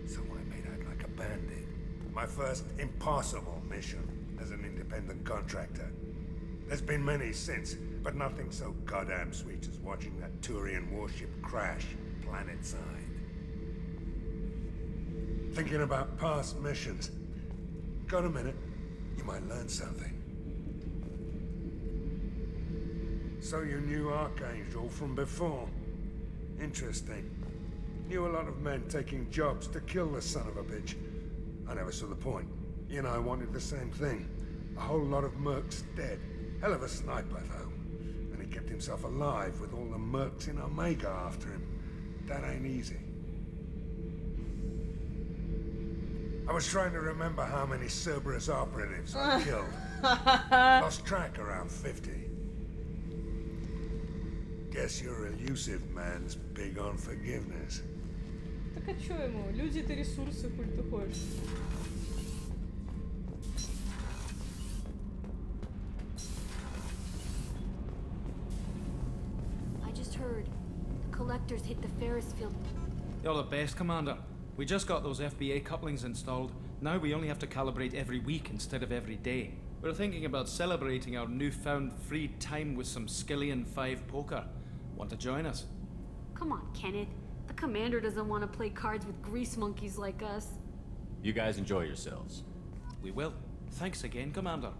So I made out like a bandit. My first impossible mission as an independent contractor. There's been many since, but nothing so goddamn sweet as watching that Turian warship crash planet-side. Thinking about past missions. Got a minute? You might learn something. So you knew Archangel from before? Interesting. Knew a lot of men taking jobs to kill the son of a bitch. I never saw the point. He and I wanted the same thing. A whole lot of mercs dead. Hell of a sniper, though. And he kept himself alive with all the mercs in Omega after him. That ain't easy. I was trying to remember how many Cerberus operatives I killed. Lost track around 50. Guess your elusive man's big on forgiveness. Так а чё ему? Люди-то ресурсы, коль ты хочешь. I just heard the collectors hit the Ferris field. You're the best, Commander. We just got those FBA couplings installed. Now we only have to calibrate every week instead of every day. We're thinking about celebrating our newfound free time with some Skillian 5 poker. Want to join us? Come on, Kenneth. The commander doesn't want to play cards with grease monkeys like us. You guys enjoy yourselves. We will. Thanks again, Commander.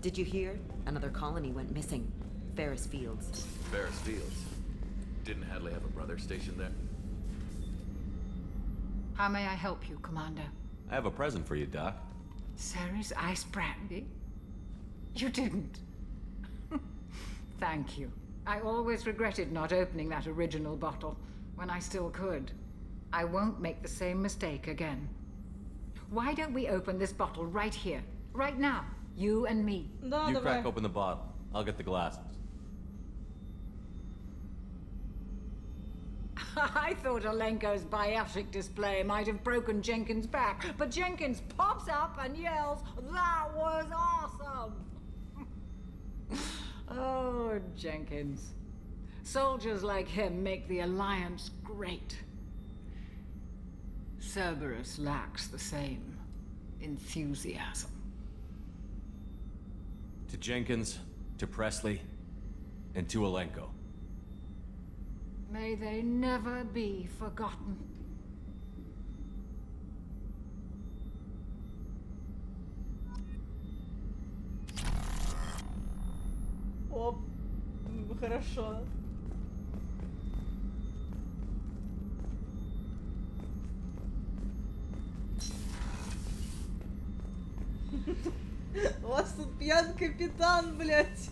Did you hear? Another colony went missing. Ferris Fields. Ferris Fields. Didn't Hadley have a brother stationed there? How may I help you, Commander? I have a present for you, Doc. Ceres ice brandy? You didn't. Thank you. I always regretted not opening that original bottle when I still could. I won't make the same mistake again. Why don't we open this bottle right here, right now? You and me. You crack open the bottle. I'll get the glasses. I thought Alenko's biotic display might have broken Jenkins' back, but Jenkins pops up and yells, "That was awesome!" Oh, Jenkins. Soldiers like him make the Alliance great. Cerberus lacks the same enthusiasm. To Jenkins, to Presley, and to Alenko. May they never be forgotten. О, хорошо. У вас тут пьян капитан, блядь.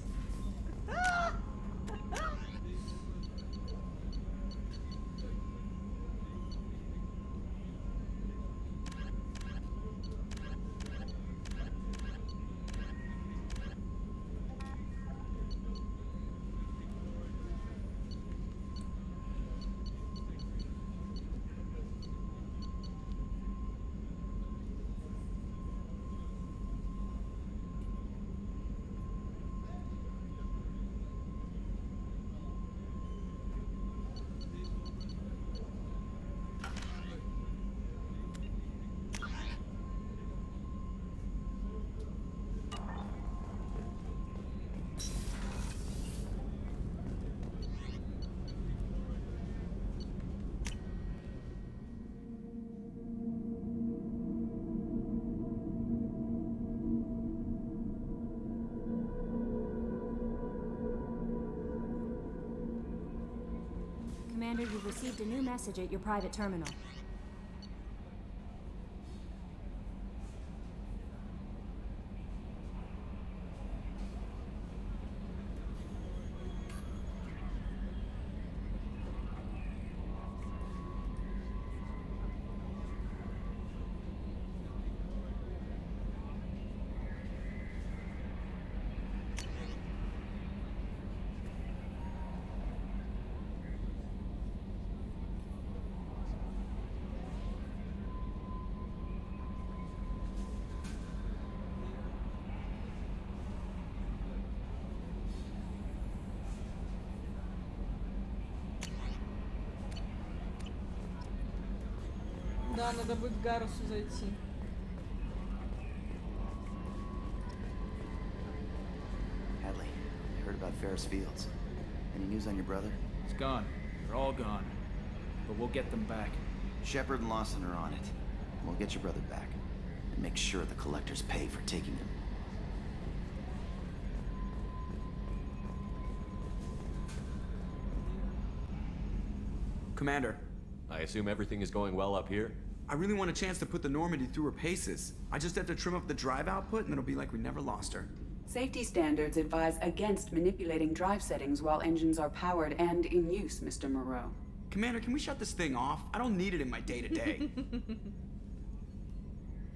Commander, you've received a new message at your private terminal. Да, надо будет к Гарусу зайти. Hadley, I heard about Ferris Fields. Any news on your brother? He's gone. They're all gone. But we'll get them back. Shepard and Lawson are on it. We'll get your brother back. And make sure the collectors pay for taking him. Commander. I assume everything is going well up here? I really want a chance to put the Normandy through her paces. I just have to trim up the drive output and it'll be like we never lost her. Safety standards advise against manipulating drive settings while engines are powered and in use, Mr. Moreau. Commander, can we shut this thing off? I don't need it in my day-to-day.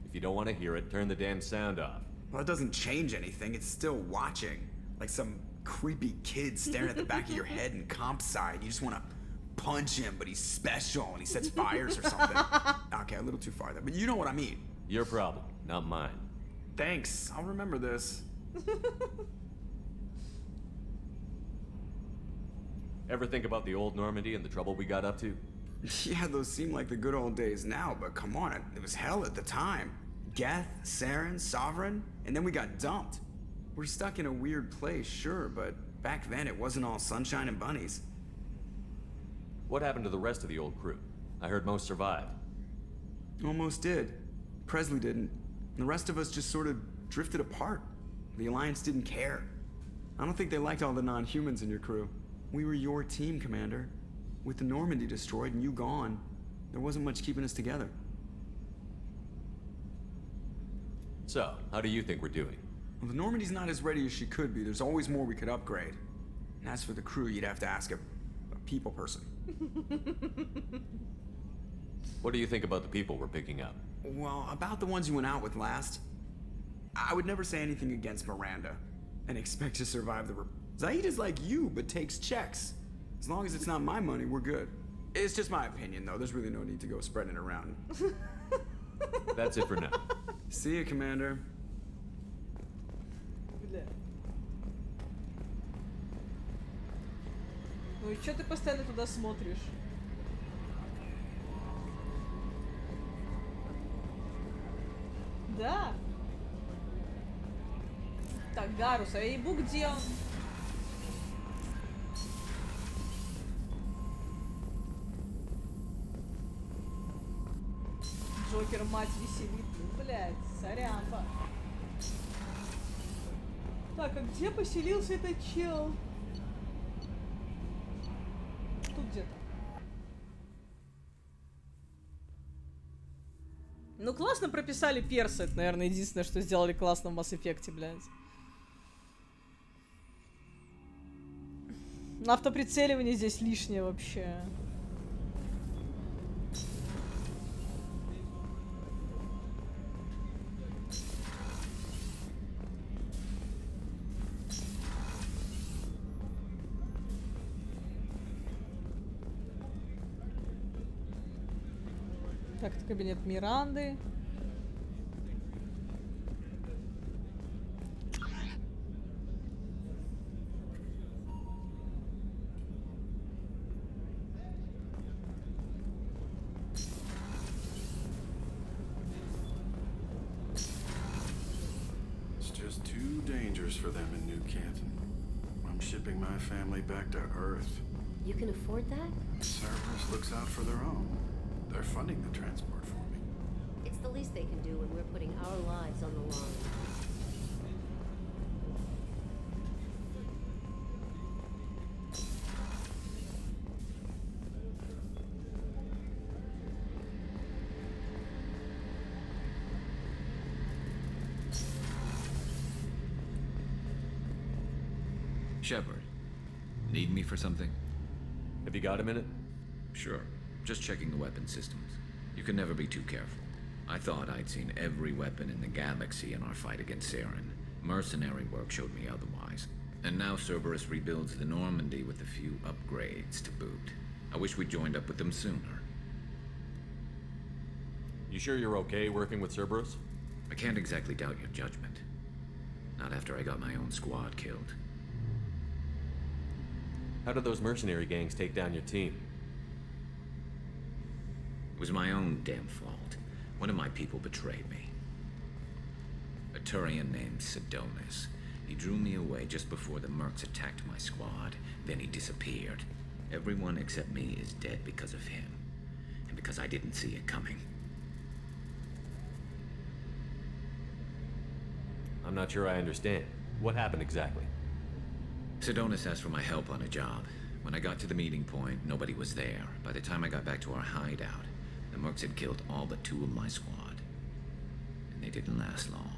If you don't want to hear it, turn the damn sound off. Well, it doesn't change anything. It's still watching. Like some creepy kid staring at the back of your head in comp side. You just want to punch him, but he's special and he sets fires or something. Okay, a little too far there, but you know what I mean. Your problem, not mine. Thanks, I'll remember this. Ever think about the old Normandy and the trouble we got up to? Yeah, those seem like the good old days now, but come on, it was hell at the time. Geth, Saren, Sovereign, and then we got dumped. We're stuck in a weird place, sure, but back then it wasn't all sunshine and bunnies. What happened to the rest of the old crew? I heard most survived. Almost did. Presley didn't. And the rest of us just sort of drifted apart. The Alliance didn't care. I don't think they liked all the non-humans in your crew. We were your team, Commander. With the Normandy destroyed and you gone, there wasn't much keeping us together. So, how do you think we're doing? Well, the Normandy's not as ready as she could be. There's always more we could upgrade. And as for the crew, you'd have to ask a people person. What do you think about the people we're picking up? Well, about the ones you went out with last, I would never say anything against Miranda and expect to survive the... Zaid is like you, but takes checks. As long as it's not my money, we're good. It's just my opinion, though. There's really no need to go spreading it around. That's it for now. See you, Commander. Бля. Ну и чё ты постоянно туда смотришь? Да. Так, Гарус, а ебу где он? Джокер, мать, веселит. Ну, блядь, сорянпа. Так, а где поселился этот чел? Тут где-то. Ну, классно прописали персы. Это, наверное, единственное, что сделали классно в Mass Effect, блядь. Автоприцеливание здесь лишнее вообще. Так, это кабинет Миранды. It's just too dangerous for them in New Canton. I'm shipping my family back to Earth. You can afford that? Cerberus looks out for their own. They're funding the transport for me. It's the least they can do when we're putting our lives on the line. Shepard, need me for something? Have you got a minute? Sure. Just checking the weapon systems. You can never be too careful. I thought I'd seen every weapon in the galaxy in our fight against Saren. Mercenary work showed me otherwise. And now Cerberus rebuilds the Normandy with a few upgrades to boot. I wish we'd joined up with them sooner. You sure you're okay working with Cerberus? I can't exactly doubt your judgment. Not after I got my own squad killed. How did those mercenary gangs take down your team? It was my own damn fault. One of my people betrayed me. A Turian named Sidonis. He drew me away just before the Mercs attacked my squad. Then he disappeared. Everyone except me is dead because of him. And because I didn't see it coming. I'm not sure I understand. What happened exactly? Sidonis asked for my help on a job. When I got to the meeting point, nobody was there. By the time I got back to our hideout, the Mercs had killed all but 2 of my squad. And they didn't last long.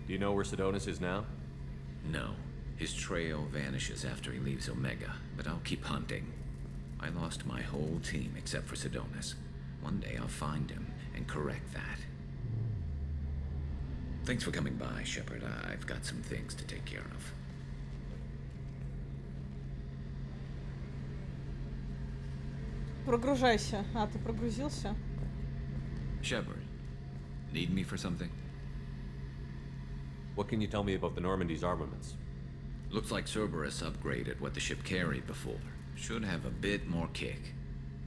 Do you know where Sidonis is now? No. His trail vanishes after he leaves Omega, but I'll keep hunting. I lost my whole team except for Sidonis. One day I'll find him and correct that. Thanks for coming by, Shepard. I've got some things to take care of. Прогружайся. А, ты прогрузился? Shepard, need me for something? What can you tell me about the Normandy's armaments? Looks like Cerberus upgraded what the ship carried before. Should have a bit more kick.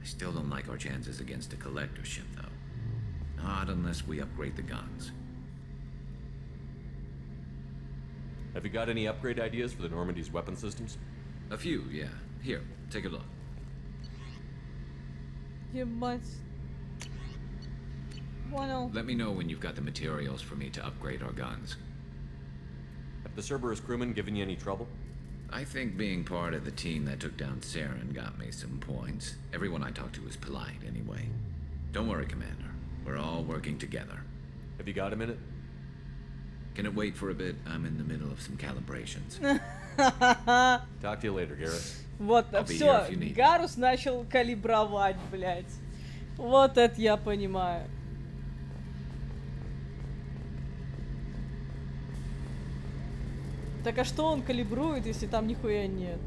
I still don't like our chances against a collector ship, though. Not unless we upgrade the guns. Have you got any upgrade ideas for the Normandy's weapon systems? A few, yeah. Here, take a look. Ебать. Понял. Let me know when you've got the materials for me to upgrade our guns. Have the Cerberus crewmen given you any trouble? I think being part of the team that took down Saren got me some points. Everyone I talked to was polite anyway. Don't worry, Commander. We're all working together. Have you got a minute? Can it wait for a bit? I'm in the middle of some calibrations. Talk to you later, Garrus. Вот, все, Гарус начал калибровать, блядь. Вот это я понимаю. Так а что он калибрует, если там нихуя нет?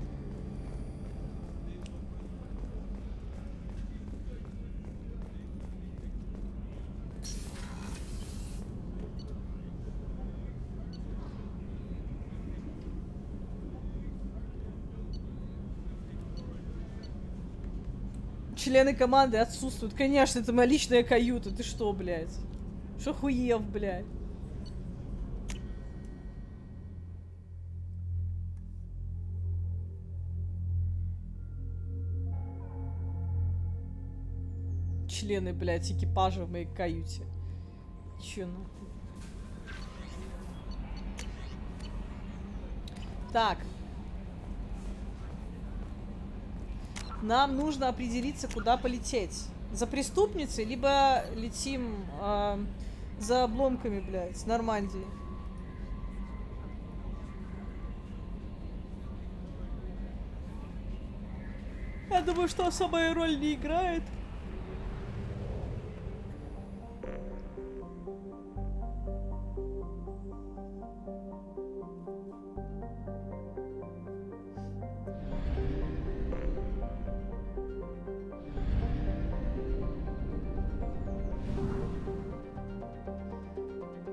Члены команды отсутствуют. Конечно, это моя личная каюта. Ты что, блядь? Что хуев, блядь? Члены, блядь, экипажа в моей каюте. Чё нахуй? Так. Нам нужно определиться, куда полететь. За преступницей, либо летим за обломками, блядь, с Нормандии. Я думаю, что особая роль не играет.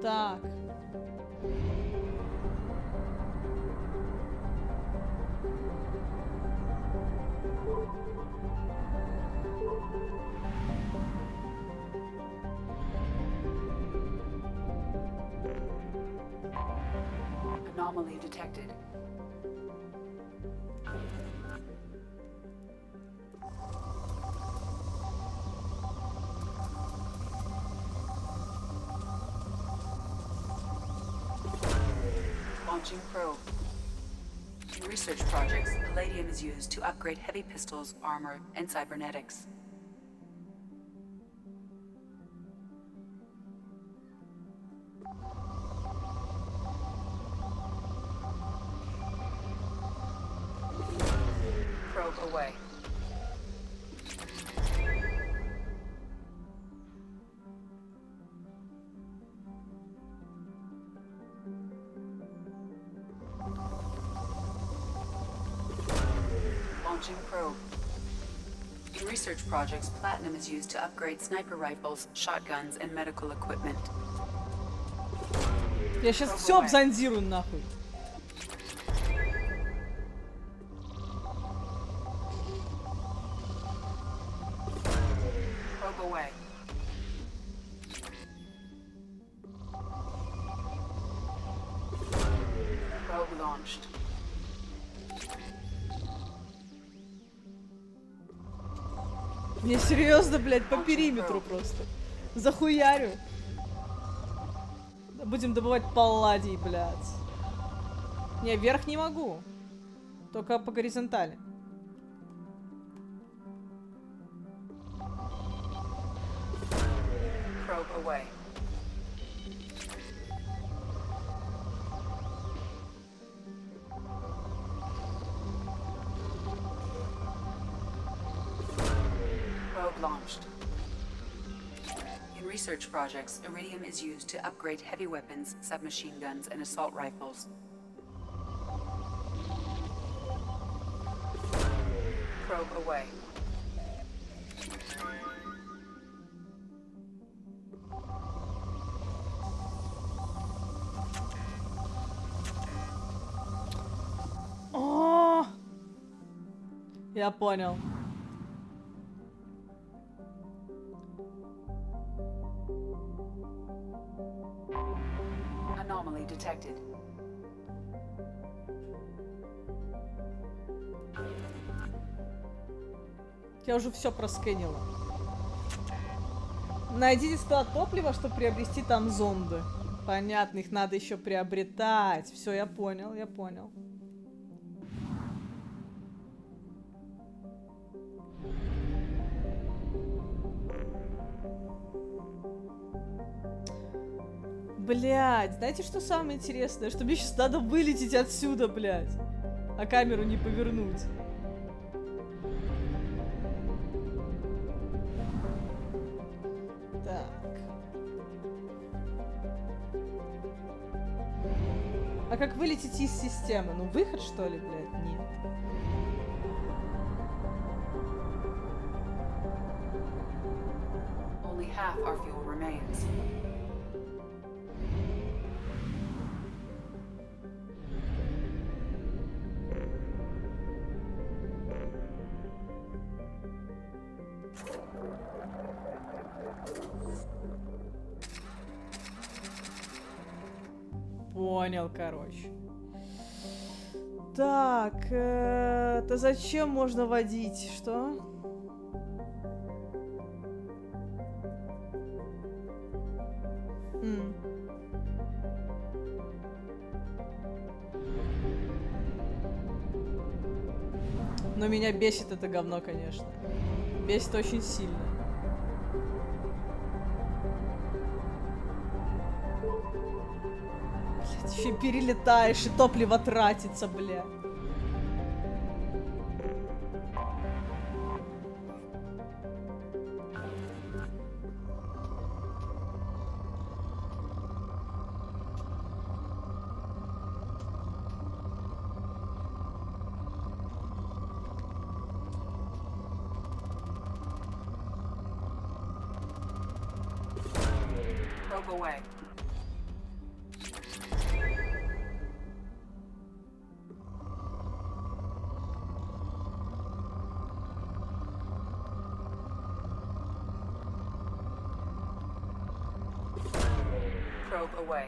Так. Anomaly detected. Launching probe. In research projects, palladium is used to upgrade heavy pistols, armor, and cybernetics. Probe away. Launching probe. In research projects, platinum is used to upgrade sniper rifles, shotguns, and medical equipment. Я сейчас все обзондирую нахуй. Probe away. Probe launched. Не, серьезно, блядь, по периметру просто. Захуярю. Будем добывать палладий, блядь. Не, вверх не могу. Только по горизонтали. Probe away. Probe launched. In research projects, iridium is used to upgrade heavy weapons, submachine guns, and assault rifles. Probe away. О, я понял. Anomaly detected. Я уже все проскэнила. Найдите склад топлива, чтобы приобрести там зонды. Понятно, их надо еще приобретать. Все, я понял, я понял. Блядь, знаете, что самое интересное? Что мне сейчас надо вылететь отсюда, блядь. А камеру не повернуть. Так. А как вылететь из системы? Ну, выход, что ли, блядь? Нет. Only half our fuel remains. Понял, короче. Так, это зачем можно водить? Что? Но меня бесит это говно, конечно. Бесит очень сильно. Блядь, еще перелетаешь, и топливо тратится, бля. Probe away. Probe away.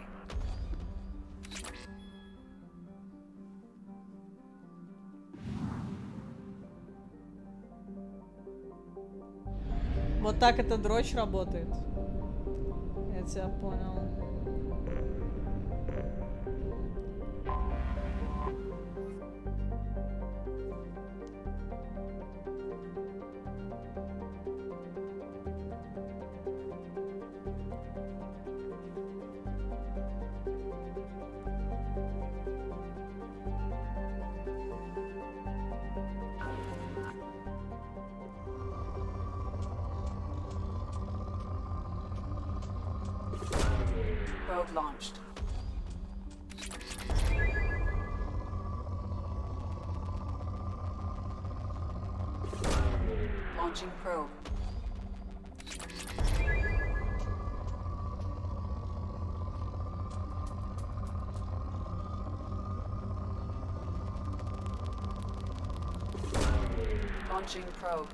Вот так эта дрочь работает. Я тебя понял. Probe launched. Launching probe. Launching probe.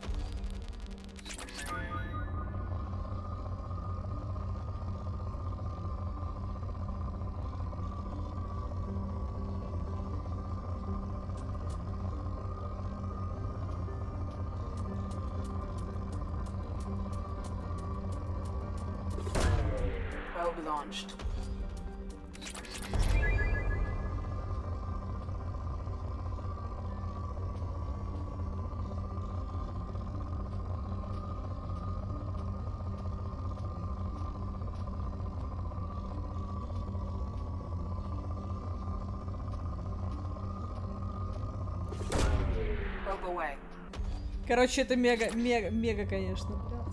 Probe launched. Probe away. Короче, это мега, конечно, блядь.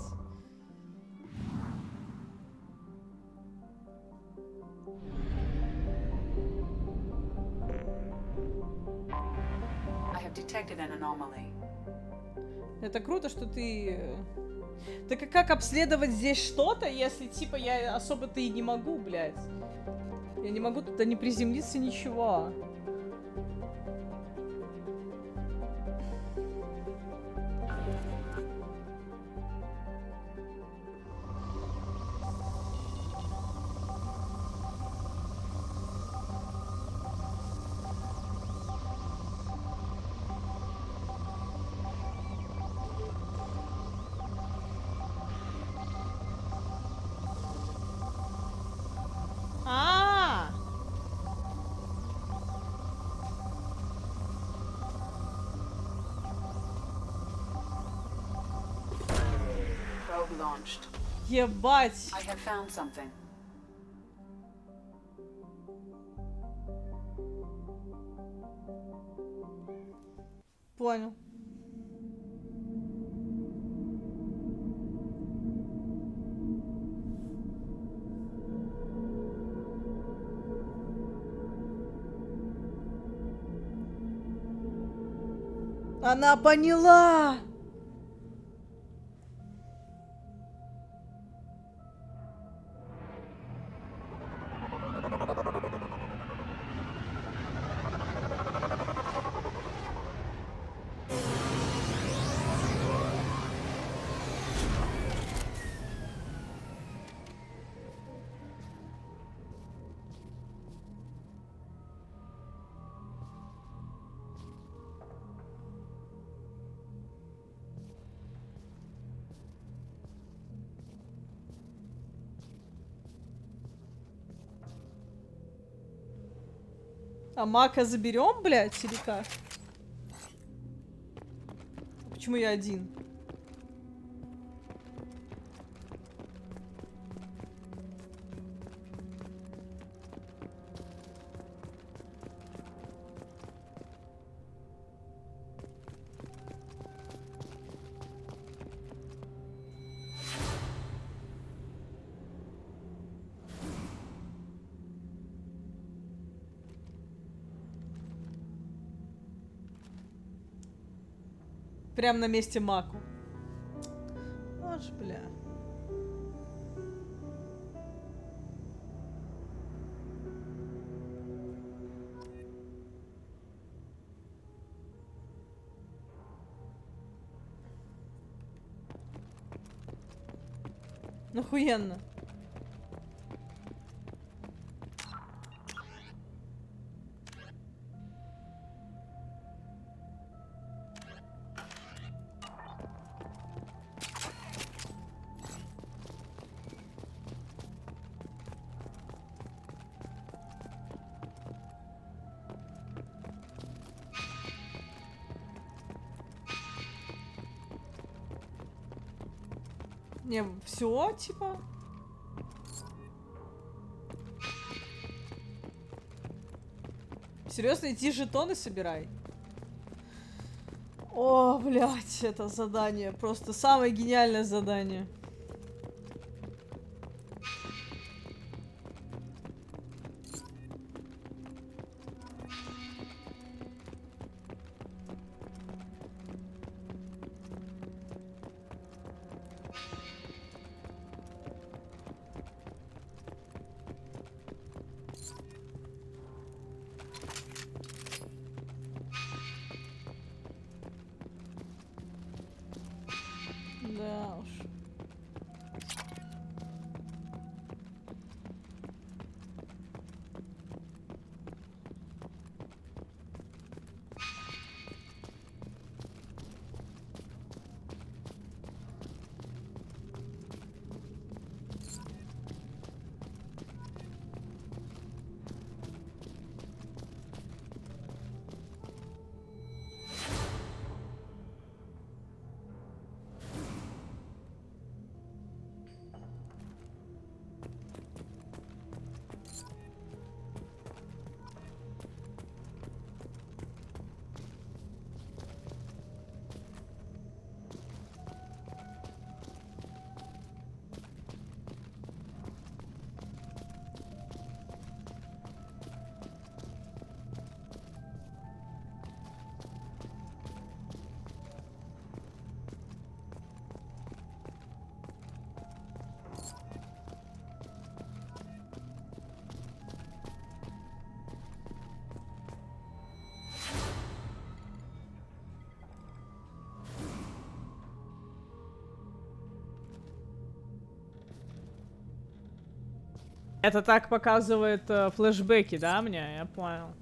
I have detected an anomaly. Это круто, что ты... Так а как обследовать здесь что-то, если, типа, я особо-то и не могу, блядь? Я не могу туда не приземлиться, ничего. Log launched. Ебать. I have found something. Понял. Она поняла! А Мака заберем, блядь, или как? Почему я один? Прям на месте Маку. Аж, бля. Охуенно. Не, все, типа. Серьезно, иди жетоны собирай. О, блядь, это задание. Просто самое гениальное задание. Да уж. Это так показывает флешбеки, да, мне? Я понял.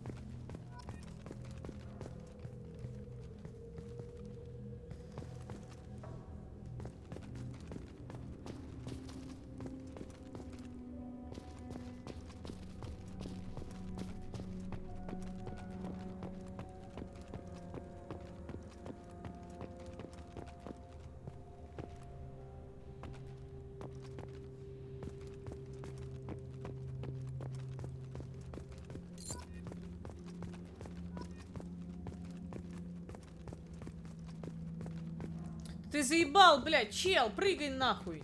Ты заебал, блядь, чел, прыгай нахуй.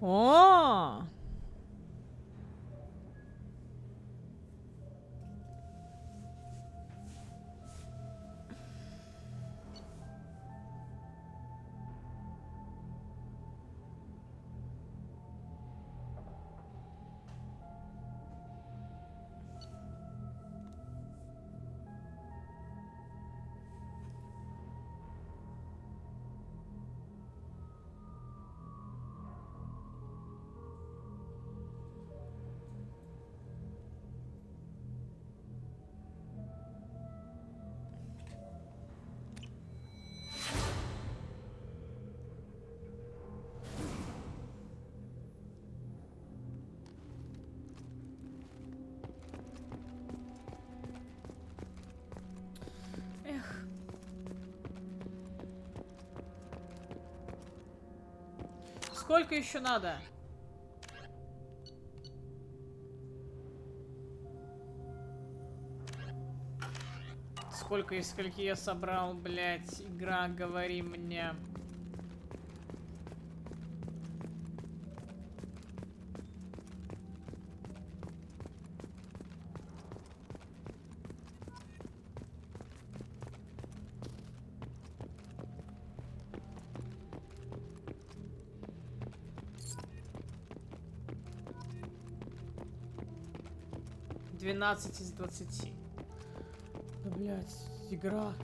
О! Эх. Сколько еще надо? Сколько из скольки я собрал, блядь, игра, говори мне. Двенадцать из 20. Да, блядь, игра.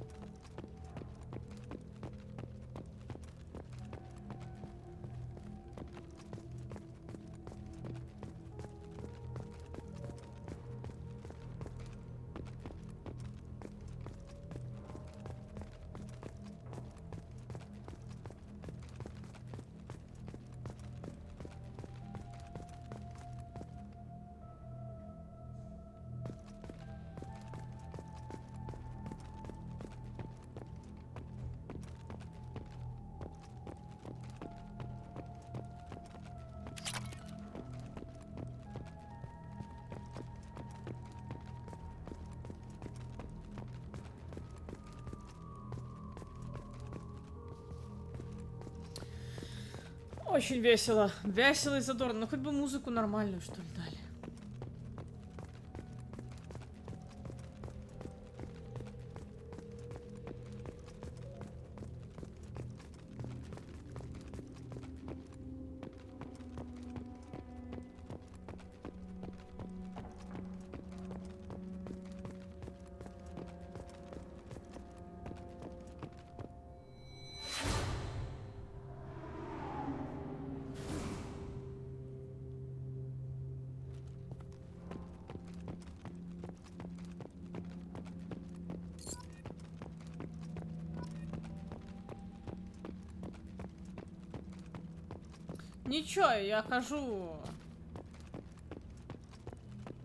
Очень весело. Весело и задорно. Ну хоть бы музыку нормальную, что ли, дали. Ничего, я хожу.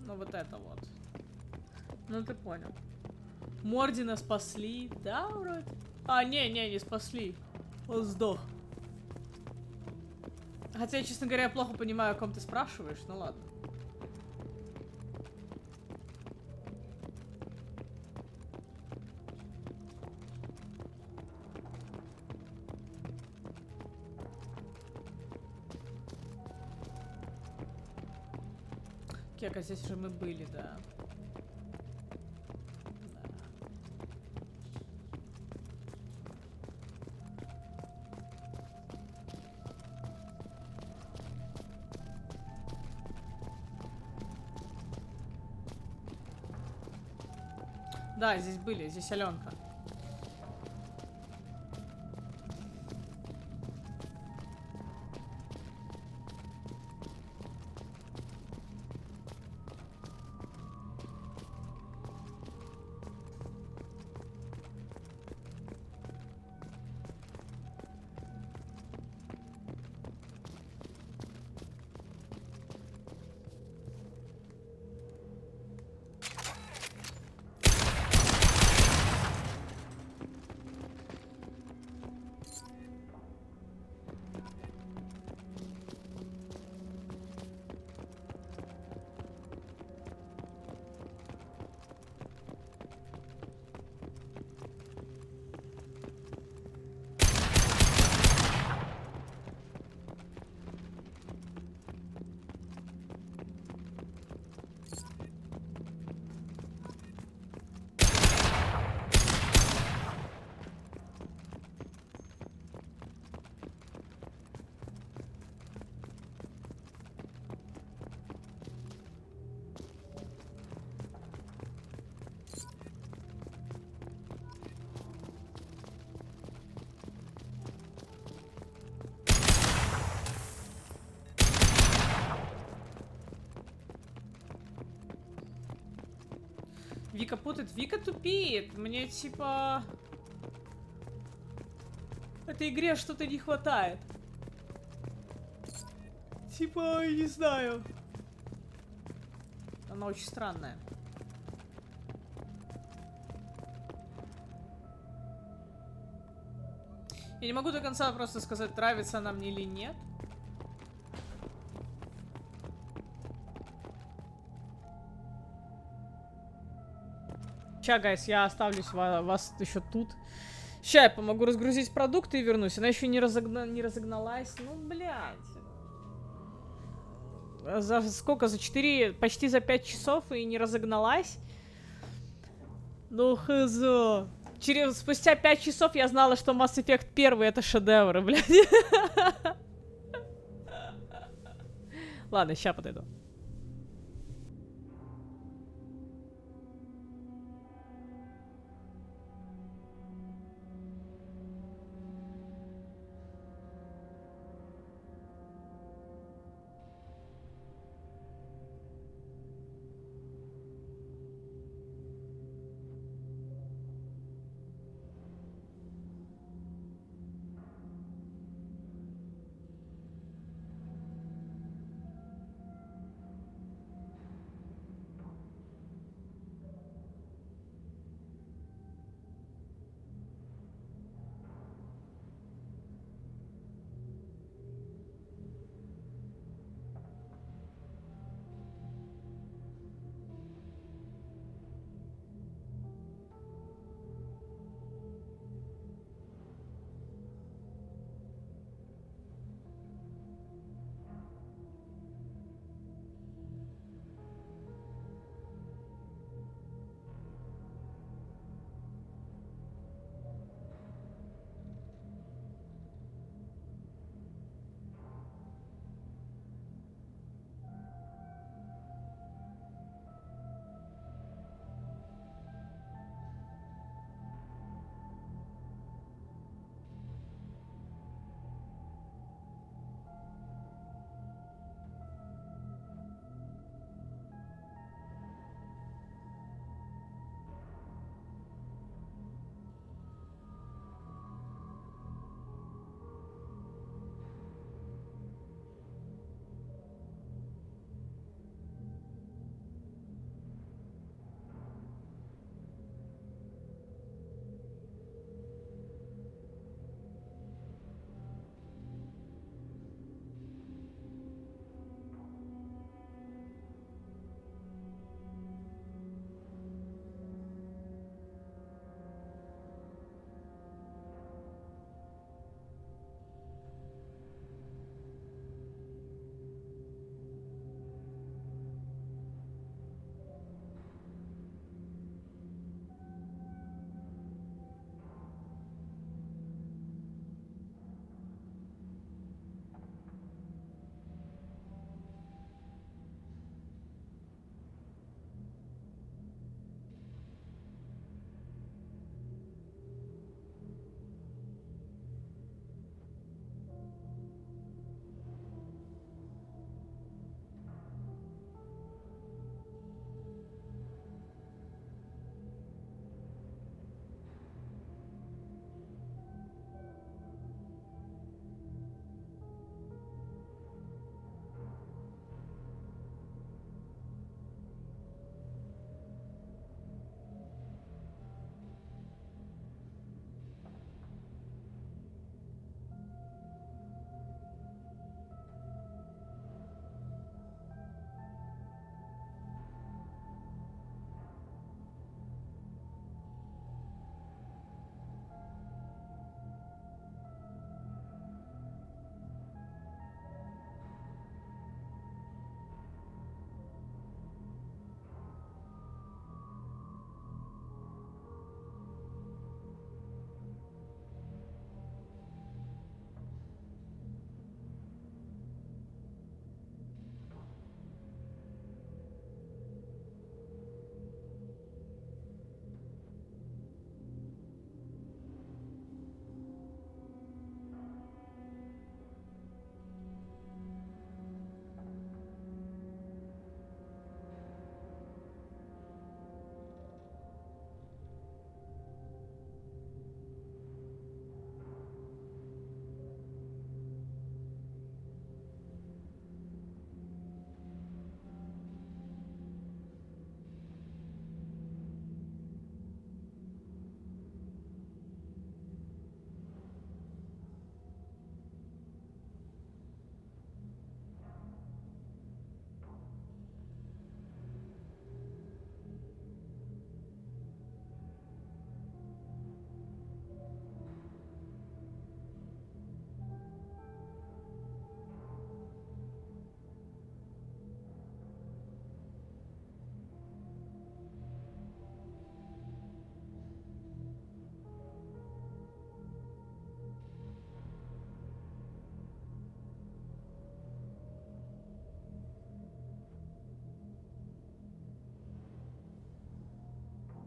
Ну вот это вот. Ну ты понял. Мордина спасли, да, вроде? А, не спасли. Он сдох. Хотя, я, честно говоря, плохо понимаю, о ком ты спрашиваешь, ну ладно. Кека, здесь же мы были, да. Да, здесь были, здесь Аленка. Вика путает. Вика тупит. Мне типа... Этой игре что-то не хватает. Типа, не знаю. Она очень странная. Я не могу до конца просто сказать, нравится она мне или нет. Ща, гайс, я оставлюсь вас еще тут. Ща я помогу разгрузить продукты и вернусь. Она еще не разогналась. Ну, блядь. За сколько? За 4, почти за 5 часов и не разогналась? Ну, хз. Спустя 5 часов я знала, что Mass Effect 1 это шедевр, блядь. Ладно, ща подойду.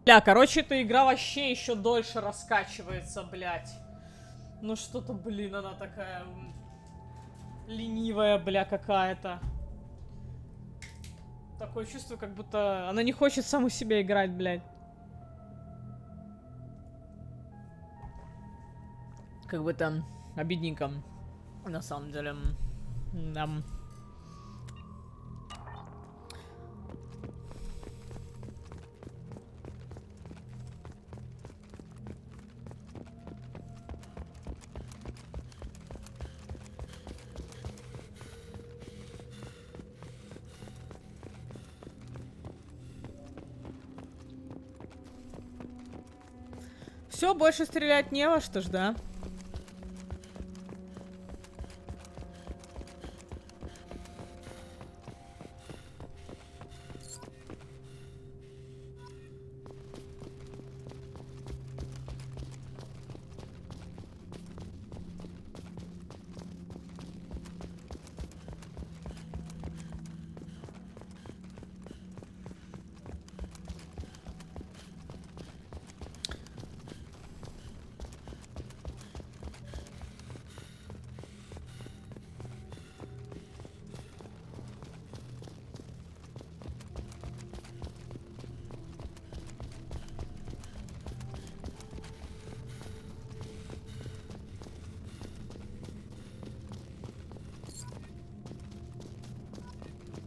Бля, короче, эта игра вообще еще дольше раскачивается, блядь. Ну что-то, блин, она такая ленивая, бля, какая-то. Такое чувство, как будто она не хочет саму себя играть, блядь. Как бы там обидненько, на самом деле. Да. Все, больше стрелять не во что ж, да?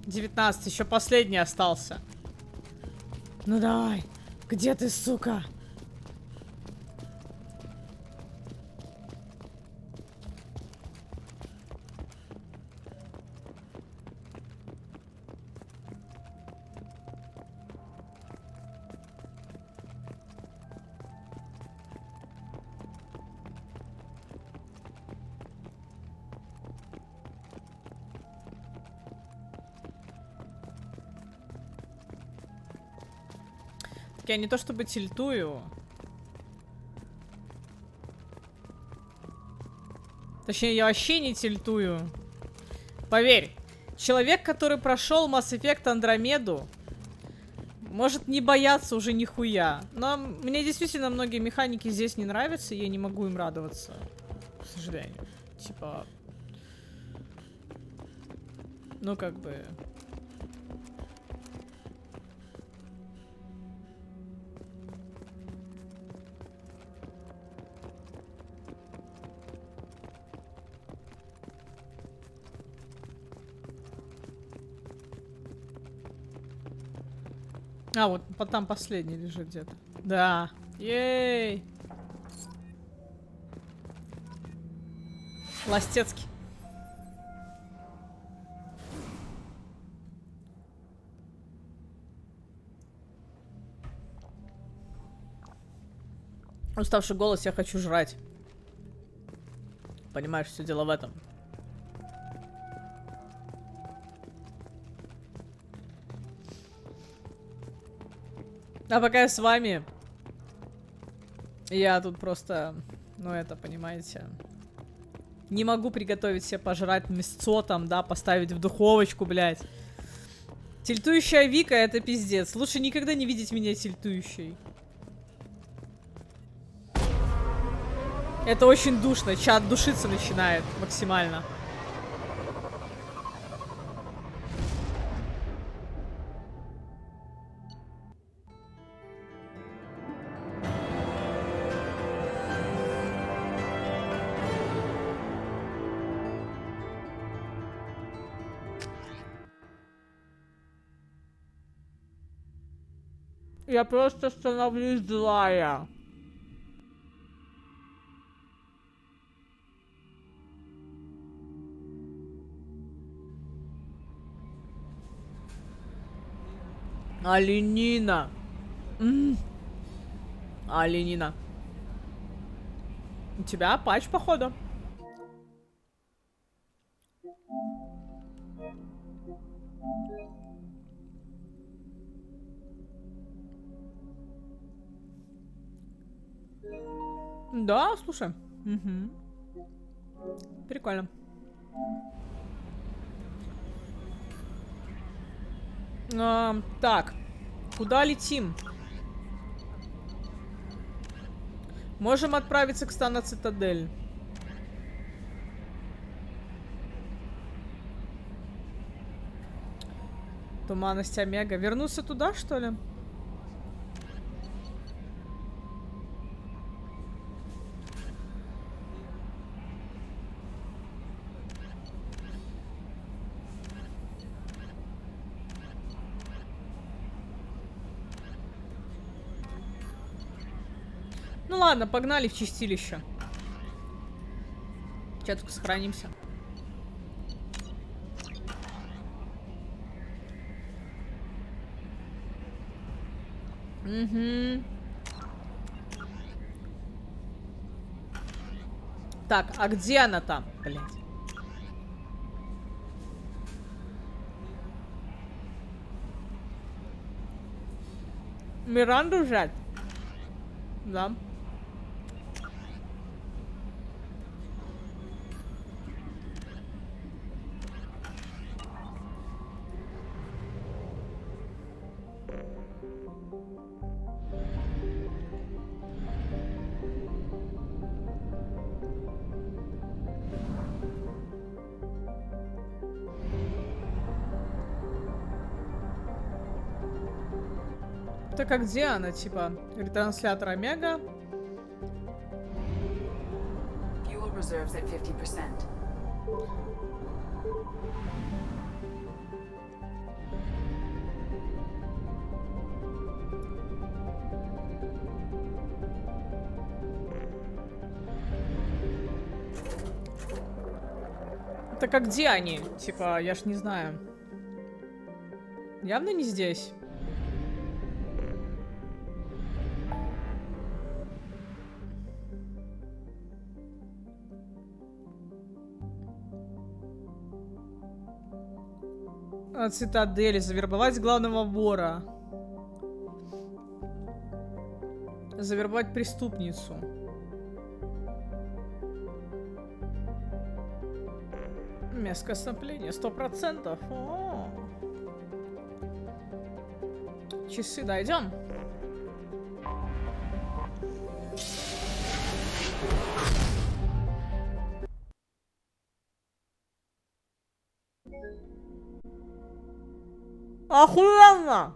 Девятнадцать, еще последний остался. Ну давай, где ты, сука? Я не то чтобы тильтую. Точнее, я вообще не тильтую. Поверь, человек, который прошел Mass Effect Андромеду, может не бояться уже нихуя. Но мне действительно многие механики здесь не нравятся, и я не могу им радоваться. К сожалению. Типа... Ну, как бы... А, вот там последний лежит где-то. Да. Ей! Ластецкий. Уставший голос, я хочу жрать. Понимаешь, все дело в этом. А пока я с вами, я тут просто, ну это, понимаете, не могу приготовить себе пожрать мясцо там, да, поставить в духовочку, блядь. Тильтующая Вика — это пиздец. Лучше никогда не видеть меня тильтующей. Это очень душно, чат душиться начинает максимально. Я просто становлюсь злая. Оленина. Оленина. У тебя патч, походу. Да, слушай. Угу. Прикольно. Так, куда летим? Можем отправиться к стану Цитадель. Туманность Омега. Вернуться туда, что ли? Ну ладно, погнали в чистилище. Сейчас только сохранимся. Угу. Так, а где она там? Блять. Миранду жать? Да. Так, а где она, типа, ретранслятор Омега? Fuel reserves at 50%. Так, а где они? Типа, я ж не знаю. Явно не здесь. Цитадели. Завербовать главного вора. Завербовать преступницу. Место скопления 100%. О-о-о. Часы дойдем. Охуенно!